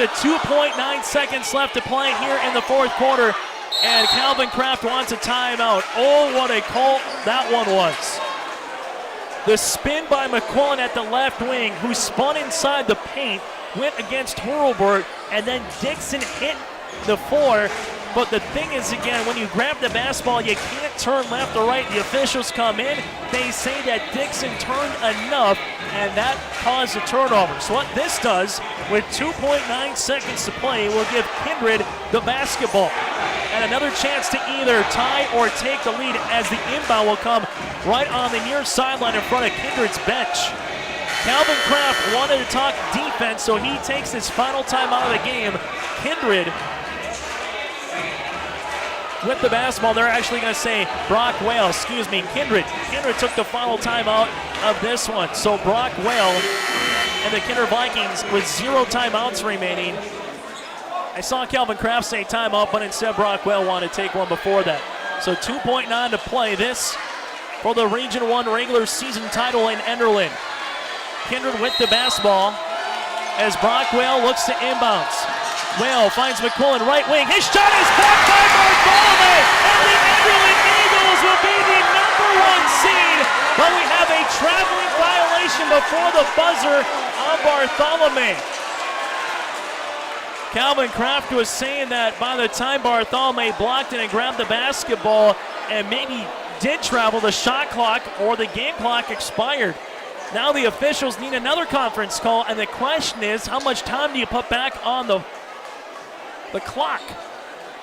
to 2.9 seconds left to play here in the fourth quarter. And Calvin Kraft wants a timeout. Oh, what a call that one was. The spin by McQuillan at the left wing, who spun inside the paint, went against Hurlburt, and then Dixon hit the floor. But the thing is, again, when you grab the basketball, you can't turn left or right. The officials come in. They say that Dixon turned enough, and that caused a turnover. So what this does, with 2.9 seconds to play, will give Kindred the basketball. And another chance to either tie or take the lead, as the inbound will come right on the near sideline in front of Kindred's bench. Calvin Kraft wanted to talk defense, so he takes his final time out of the game. Kindred with the basketball. They're actually going to say Brockwell, Kindred. Kindred took the final timeout of this one. So Brockwell and the Kindred Vikings with 0 timeouts remaining. I saw Calvin Kraft say timeout, but instead Brockwell wanted to take one before that. So 2.9 to play. This for the Region 1 regular season title in Enderlin. Kindred with the basketball as Brockwell looks to inbounds. Whale finds McQuillan right wing. His shot is blocked by Bartholomew, and the Enderlin Eagles will be the number 1 seed. But we have a traveling violation before the buzzer on Bartholomew. Calvin Kraft was saying that by the time Bartholomew blocked it and grabbed the basketball and maybe did travel, the shot clock or the game clock expired. Now the officials need another conference call, and the question is, how much time do you put back on the clock?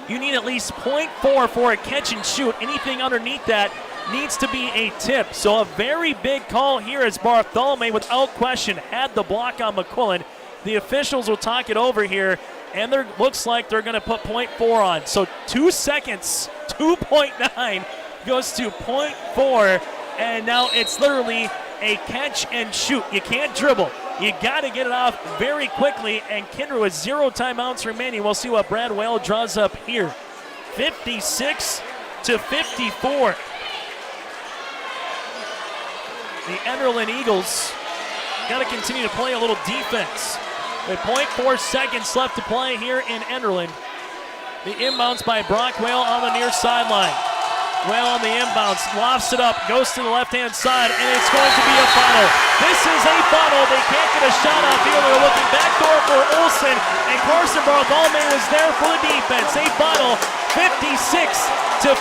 You need at least 0.4 for a catch and shoot. Anything underneath that needs to be a tip. So a very big call here as Bartholomew, without question, had the block on McQuillan. The officials will talk it over here, and there looks like they're going to put .4 on. So 2 seconds, 2.9 goes to .4, and now it's literally a catch and shoot. You can't dribble. You got to get it off very quickly, and Kindred with 0 timeouts remaining. We'll see what Brad Whale draws up here. 56-54. The Enderlin Eagles got to continue to play a little defense. With .4 seconds left to play here in Enderlin. The inbounds by Brock Whale on the near sideline. Whale on the inbounds, lofts it up, goes to the left-hand side, and it's going to be a funnel. This is a funnel. They can't get a shot off here. They're looking backdoor for Olsen, and Carson Bartholomew was there for the defense. A funnel, 56-54.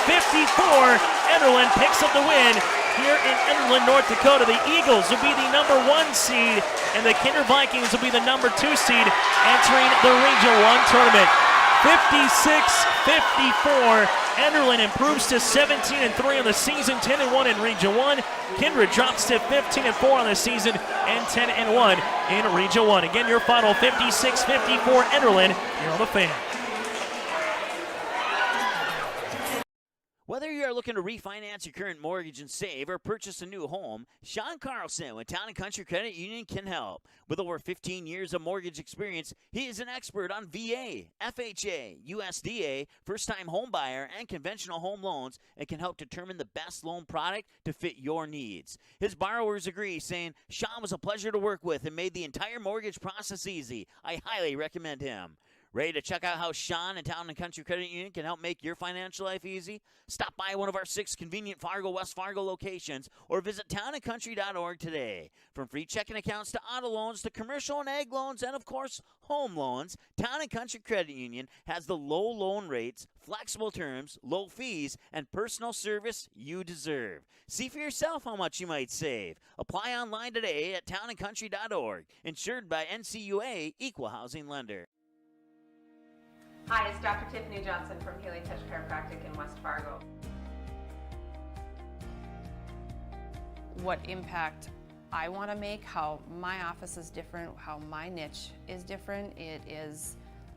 Enderlin picks up the win here in Enderlin, North Dakota. The Eagles will be the number 1 seed, and the Kindred Vikings will be the number 2 seed entering the Region 1 tournament. 56-54. Enderlin improves to 17-3 on the season, 10-1 in Region 1. Kindred drops to 15-4 on the season and 10-1 in Region 1. Again, your final 56-54 Enderlin here on the Fan. Whether you are looking to refinance your current mortgage and save or purchase a new home, Sean Carlson with Town & Country Credit Union can help. With over 15 years of mortgage experience, he is an expert on VA, FHA, USDA, first-time home buyer, and conventional home loans and can help determine the best loan product to fit your needs. His borrowers agree, saying, Sean was a pleasure to work with and made the entire mortgage process easy. I highly recommend him. Ready to check out how Sean and Town & Country Credit Union can help make your financial life easy? Stop by one of our 6 convenient Fargo, West Fargo locations or visit townandcountry.org today. From free checking accounts to auto loans to commercial and ag loans and, of course, home loans, Town & Country Credit Union has the low loan rates, flexible terms, low fees, and personal service you deserve. See for yourself how much you might save. Apply online today at townandcountry.org. Insured by NCUA, Equal Housing Lender. Hi, it's Dr. Tiffany Johnson from Healing Touch Chiropractic in West Fargo. What impact I want to make, how my office is different, how my niche is different. It is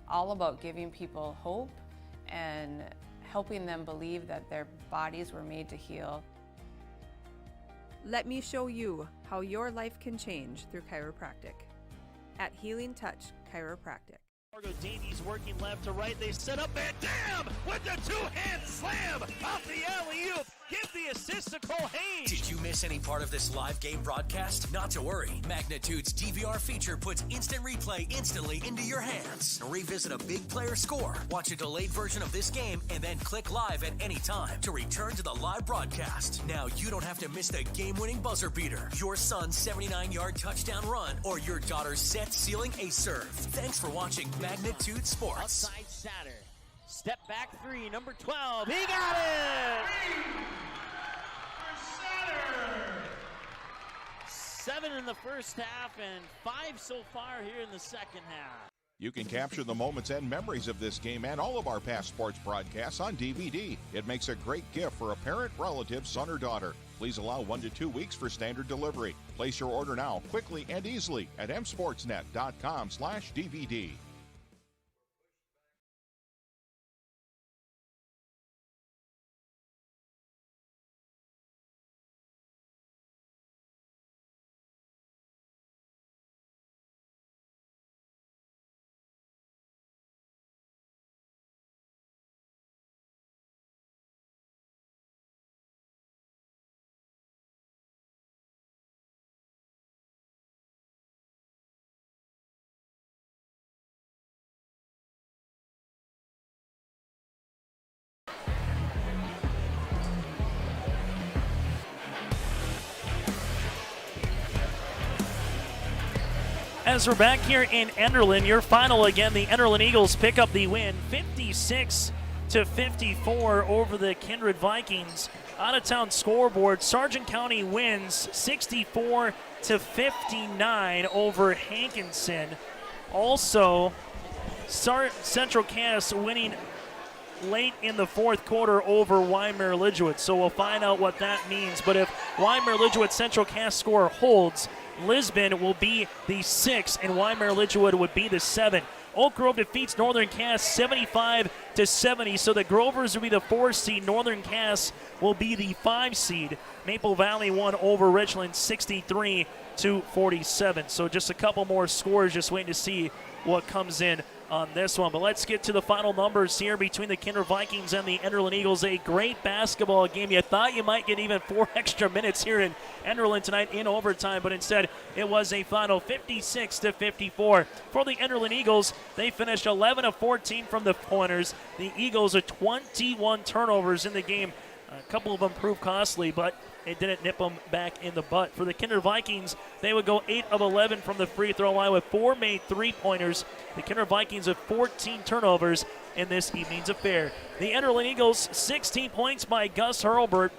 all about giving people hope and helping them believe that their bodies were made to heal. Let me show you how your life can change through chiropractic at Healing Touch Chiropractic. Fargo Davies working left to right. They set up and damn with the 2-hand slam off the alley-oop. Give the assist to Cole Hayes. Did you miss any part of this live game broadcast? Not to worry. Magnitude's DVR feature puts instant replay instantly into your hands. Revisit a big player score, watch a delayed version of this game, and then click live at any time to return to the live broadcast. Now you don't have to miss the game-winning buzzer beater, your son's 79-yard touchdown run, or your daughter's set-sealing ace serve. Thanks for watching Magnitude Sports. Outside Satter. Step back 3, number 12. He got it! 7 in the first half and 5 so far here in the second half. You can capture the moments and memories of this game and all of our past sports broadcasts on DVD. It makes a great gift for a parent, relative, son, or daughter. Please allow 1 to 2 weeks for standard delivery. Place your order now, quickly and easily at msportsnet.com/DVD. As we're back here in Enderlin, your final again, the Enderlin Eagles pick up the win 56-54 over the Kindred Vikings. Out-of-town scoreboard, Sargent County wins 64-59 over Hankinson. Also, Central Cass winning late in the fourth quarter over Weimar-Lidgewitz. So we'll find out what that means. But if Weimar-Lidgewitz Central Cass score holds, Lisbon will be the 6 and Weimar-Lidgewitz would be the 7. Oak Grove defeats Northern Cass 75-70, so the Grovers will be the 4 seed. Northern Cass will be the 5 seed. Maple Valley won over Richland 63-47. So just a couple more scores, just waiting to see what comes in on this one. But let's get to the final numbers here between the Kindred Vikings and the Enderlin Eagles. A great basketball game. You thought you might get even 4 extra minutes here in Enderlin tonight in overtime, but instead it was a final 56-54 for the Enderlin Eagles. They finished 11 of 14 from the pointers. The Eagles are 21 turnovers in the game. A couple of them proved costly, but it didn't nip them back in the butt. For the Kindred Vikings, they would go 8 of 11 from the free throw line with 4 made three-pointers. The Kindred Vikings have 14 turnovers in this evening's affair. The Enderlin Eagles, 16 points by Gus Hurlburt.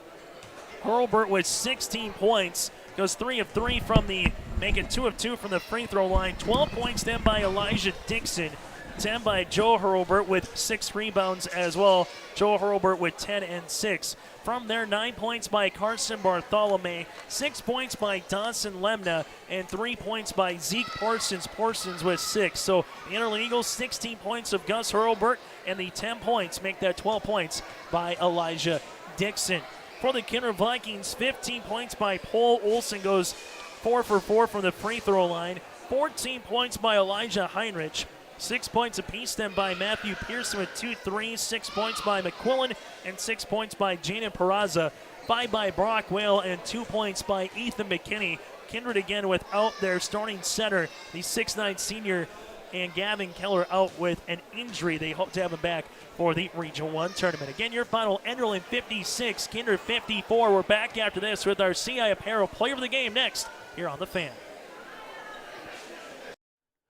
Hurlburt with 16 points, goes 3 of 3 from the, making 2 of 2 from the free throw line. 12 points then by Elijah Dixon. 10 by Joe Hurlburt with 6 rebounds as well. Joe Hurlburt with 10 and 6. From there, 9 points by Carson Bartholome, 6 points by Dawson Lemna, and 3 points by Zeke Parsons. Parsons with 6. So the Enderlin Eagles, 16 points of Gus Hurlburt, and the 10 points make that 12 points by Elijah Dixon. For the Kindred Vikings, 15 points by Paul Olson, goes 4 for 4 from the free throw line. 14 points by Elijah Heinrich. 6 points apiece then by Matthew Pearson with 2 threes, 6 points by McQuillan, and 6 points by Jaden Peraza. 5 by Brock Whale and 2 points by Ethan McKinney. Kindred again without their starting center, the 6'9 senior, and Gavin Keller out with an injury. They hope to have him back for the Region 1 tournament. Again, your final, Enderlin 56, Kindred 54. We're back after this with our CI Apparel Player of the Game next here on The Fan.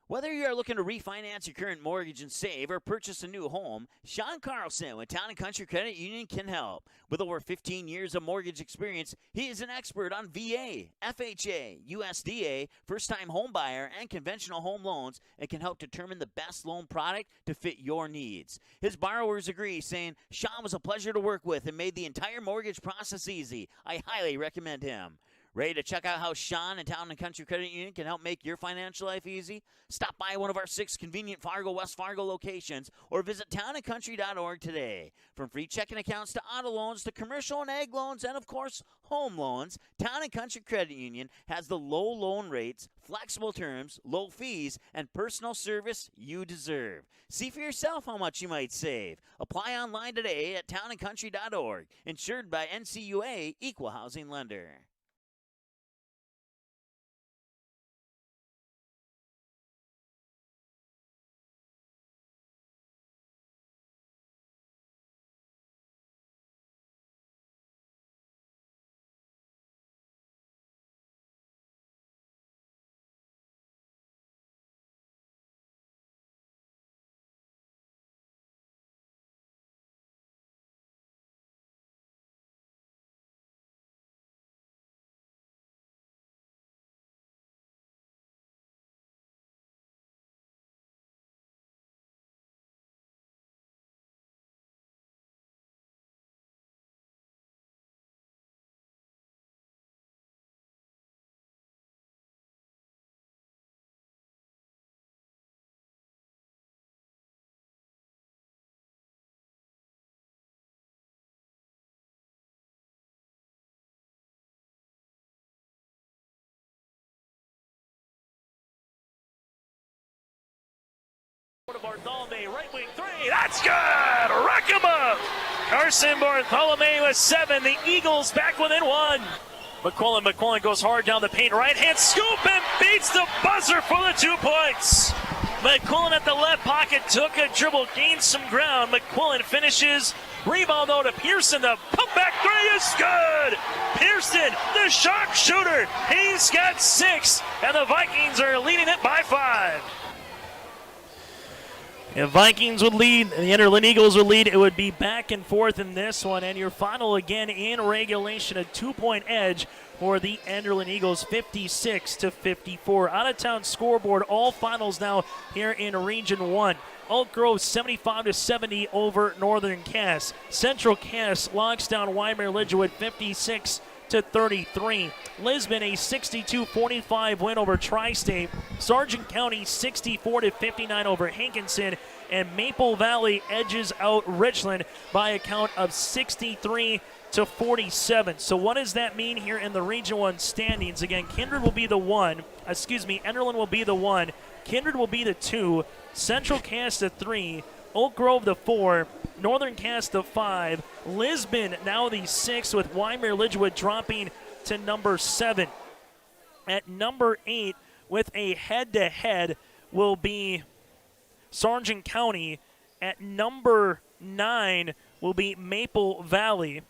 Whether you are looking to refinance your current mortgage and save or purchase a new home, Sean Carlson with Town & Country Credit Union can help. With over 15 years of mortgage experience, he is an expert on VA, FHA, USDA, first-time home buyer, and conventional home loans and can help determine the best loan product to fit your needs. His borrowers agree, saying, Sean was a pleasure to work with and made the entire mortgage process easy. I highly recommend him. Ready to check out how Sean and Town & Country Credit Union can help make your financial life easy? Stop by one of our 6 convenient Fargo, West Fargo locations or visit townandcountry.org today. From free checking accounts to auto loans to commercial and ag loans and, of course, home loans, Town & Country Credit Union has the low loan rates, flexible terms, low fees, and personal service you deserve. See for yourself how much you might save. Apply online today at townandcountry.org. Insured by NCUA, Equal Housing Lender. Bartholome, right wing 3, that's good! Rack him up! Carson Bartholome with 7, the Eagles back within 1. McQuillan goes hard down the paint, right hand scoop and beats the buzzer for the 2 points. McQuillan at the left pocket took a dribble, gained some ground. McQuillan finishes, rebound though to Pearson, the comeback 3 is good! Pearson, the sharpshooter, he's got 6, and the Vikings are leading it by 5. If Vikings would lead, the Enderlin Eagles would lead, it would be back and forth in this one. And your final again in regulation, a 2-point edge for the Enderlin Eagles, 56-54. Out-of-town scoreboard, all finals now here in Region 1. Oak Grove 75-70 over Northern Cass. Central Cass locks down Wymer Lidgewood 56-33. Lisbon a 62-45 win over Tri-State. Sargent County 64-59 over Hankinson. And Maple Valley edges out Richland by a count of 63-47. So what does that mean here in the Region 1 standings? Again, Kindred will be the 1. Enderlin will be the 1. Kindred will be the 2. Central Cass the 3. Oak Grove the 4. Northern Cass the 5. Lisbon now the 6, with Wymer Lidgewood dropping to number 7. At number 8, with a head-to-head, will be Sargent County. At number 9 will be Maple Valley.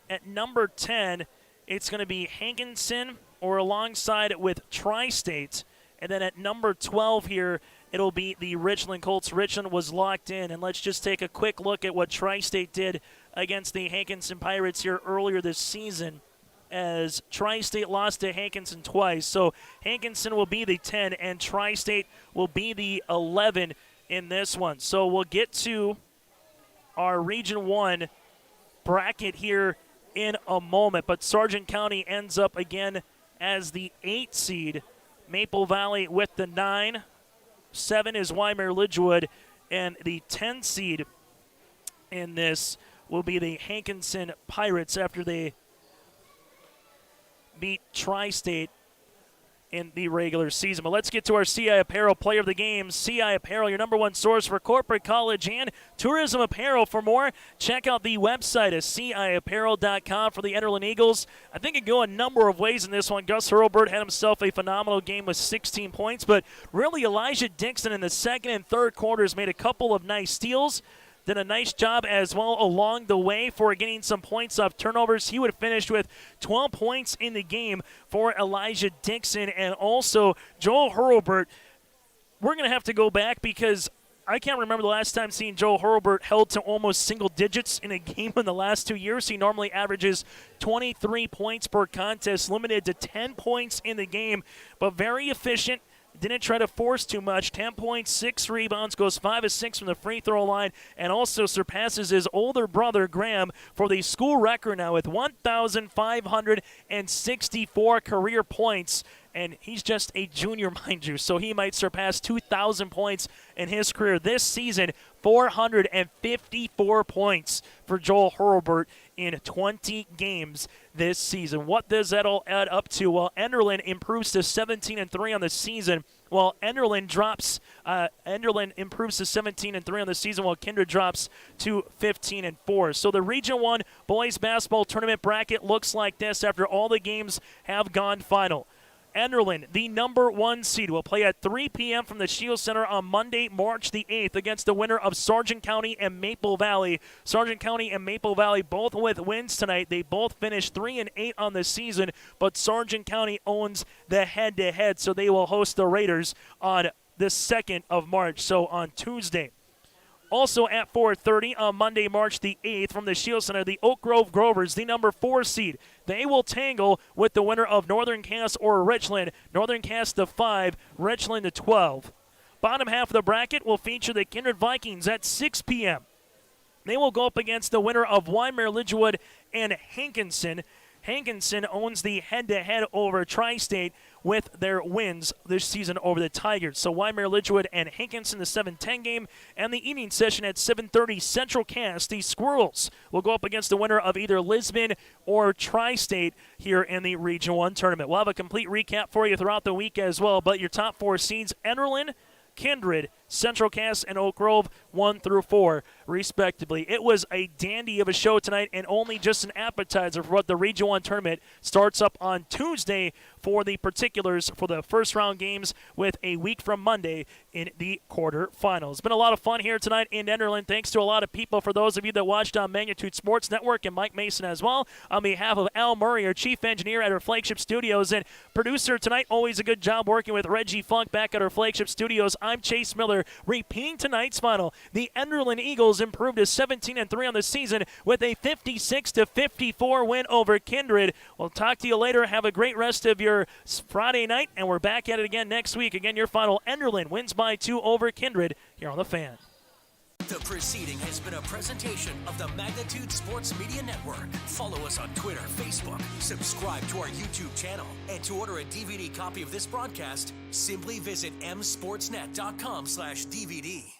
At number 10, it's going to be Hankinson, or alongside with Tri-State. And then at number 12 here, it'll be the Richland Colts. Richland was locked in. And let's just take a quick look at what Tri-State did against the Hankinson Pirates here earlier this season, as Tri-State lost to Hankinson twice. So Hankinson will be the 10, and Tri-State will be the 11 in this one. So we'll get to our Region 1 bracket here in a moment. But Sargent County ends up again as the 8 seed. Maple Valley with the 9. 7 is Wymer Lidgewood, and the 10 seed in this will be the Hankinson Pirates after they beat Tri-State in the regular season. But let's get to our CI Apparel Player of the Game. CI Apparel, your number 1 source for corporate, college, and tourism apparel. For more, check out the website at ciapparel.com for the Enderlin Eagles. I think it could go a number of ways in this one. Gus Hurlburt had himself a phenomenal game with 16 points, but really Elijah Dixon in the second and third quarters made a couple of nice steals. Did a nice job as well along the way for getting some points off turnovers. He would have finished with 12 points in the game for Elijah Dixon. And also Joel Hurlburt. We're going to have to go back because I can't remember the last time seeing Joel Hurlburt held to almost single digits in a game in the last 2 years. He normally averages 23 points per contest, limited to 10 points in the game, but very efficient. Didn't try to force too much. 10 points, 6 rebounds, goes 5 of 6 from the free throw line, and also surpasses his older brother, Graham, for the school record now with 1,564 career points. And he's just a junior, mind you, so he might surpass 2,000 points in his career this season. 454 points for Joel Hurlburt in 20 games this season. What does that all add up to? Well, Enderlin improves to 17-3 on the season, while Enderlin improves to 17-3 on the season, while Kindred drops to 15-4. So the Region 1 boys basketball tournament bracket looks like this after all the games have gone final. Enderlin, the number 1 seed, will play at 3 p.m. from the Shield Center on Monday, March the 8th against the winner of Sargent County and Maple Valley. Sargent County and Maple Valley both with wins tonight. They both finished 3-8 on the season, but Sargent County owns the head-to-head, so they will host the Raiders on the 2nd of March, so on Tuesday. Also at 4:30 on Monday, March the 8th from the Shield Center, the Oak Grove Grovers, the number 4 seed. They will tangle with the winner of Northern Cass or Richland. Northern Cass the 5, Richland the 12. Bottom half of the bracket will feature the Kindred Vikings at 6 p.m. They will go up against the winner of Wymer Lidgewood and Hankinson. Hankinson owns the head-to-head over Tri-State with their wins this season over the Tigers. So Wymer Lidgewood and Hankinson, the 7-10 game, and the evening session at 7:30 Central Cass. The Squirrels will go up against the winner of either Lisbon or Tri-State here in the Region 1 tournament. We'll have a complete recap for you throughout the week as well, but your top 4 seeds, Enderlin, Kindred, Central Cass, and Oak Grove, 1 through 4, respectively. It was a dandy of a show tonight, and only just an appetizer for what the Region 1 tournament starts up on Tuesday for the particulars for the first round games, with a week from Monday in the quarterfinals. It's been a lot of fun here tonight in Enderlin. Thanks to a lot of people. For those of you that watched on Magnitude Sports Network, and Mike Mason as well, on behalf of Al Murray, our chief engineer at our flagship studios, and producer tonight, always a good job working with Reggie Funk back at our flagship studios. I'm Chase Miller. Keller. Repeating tonight's final, the Enderlin Eagles improved to 17-3 on the season with a 56-54 win over Kindred. We'll talk to you later. Have a great rest of your Friday night, and we're back at it again next week. Again, your final, Enderlin wins by 2 over Kindred here on The Fan. The proceeding has been a presentation of the Magnitude Sports Media Network. Follow us on Twitter, Facebook, subscribe to our YouTube channel, and to order a DVD copy of this broadcast, simply visit msportsnet.com/DVD.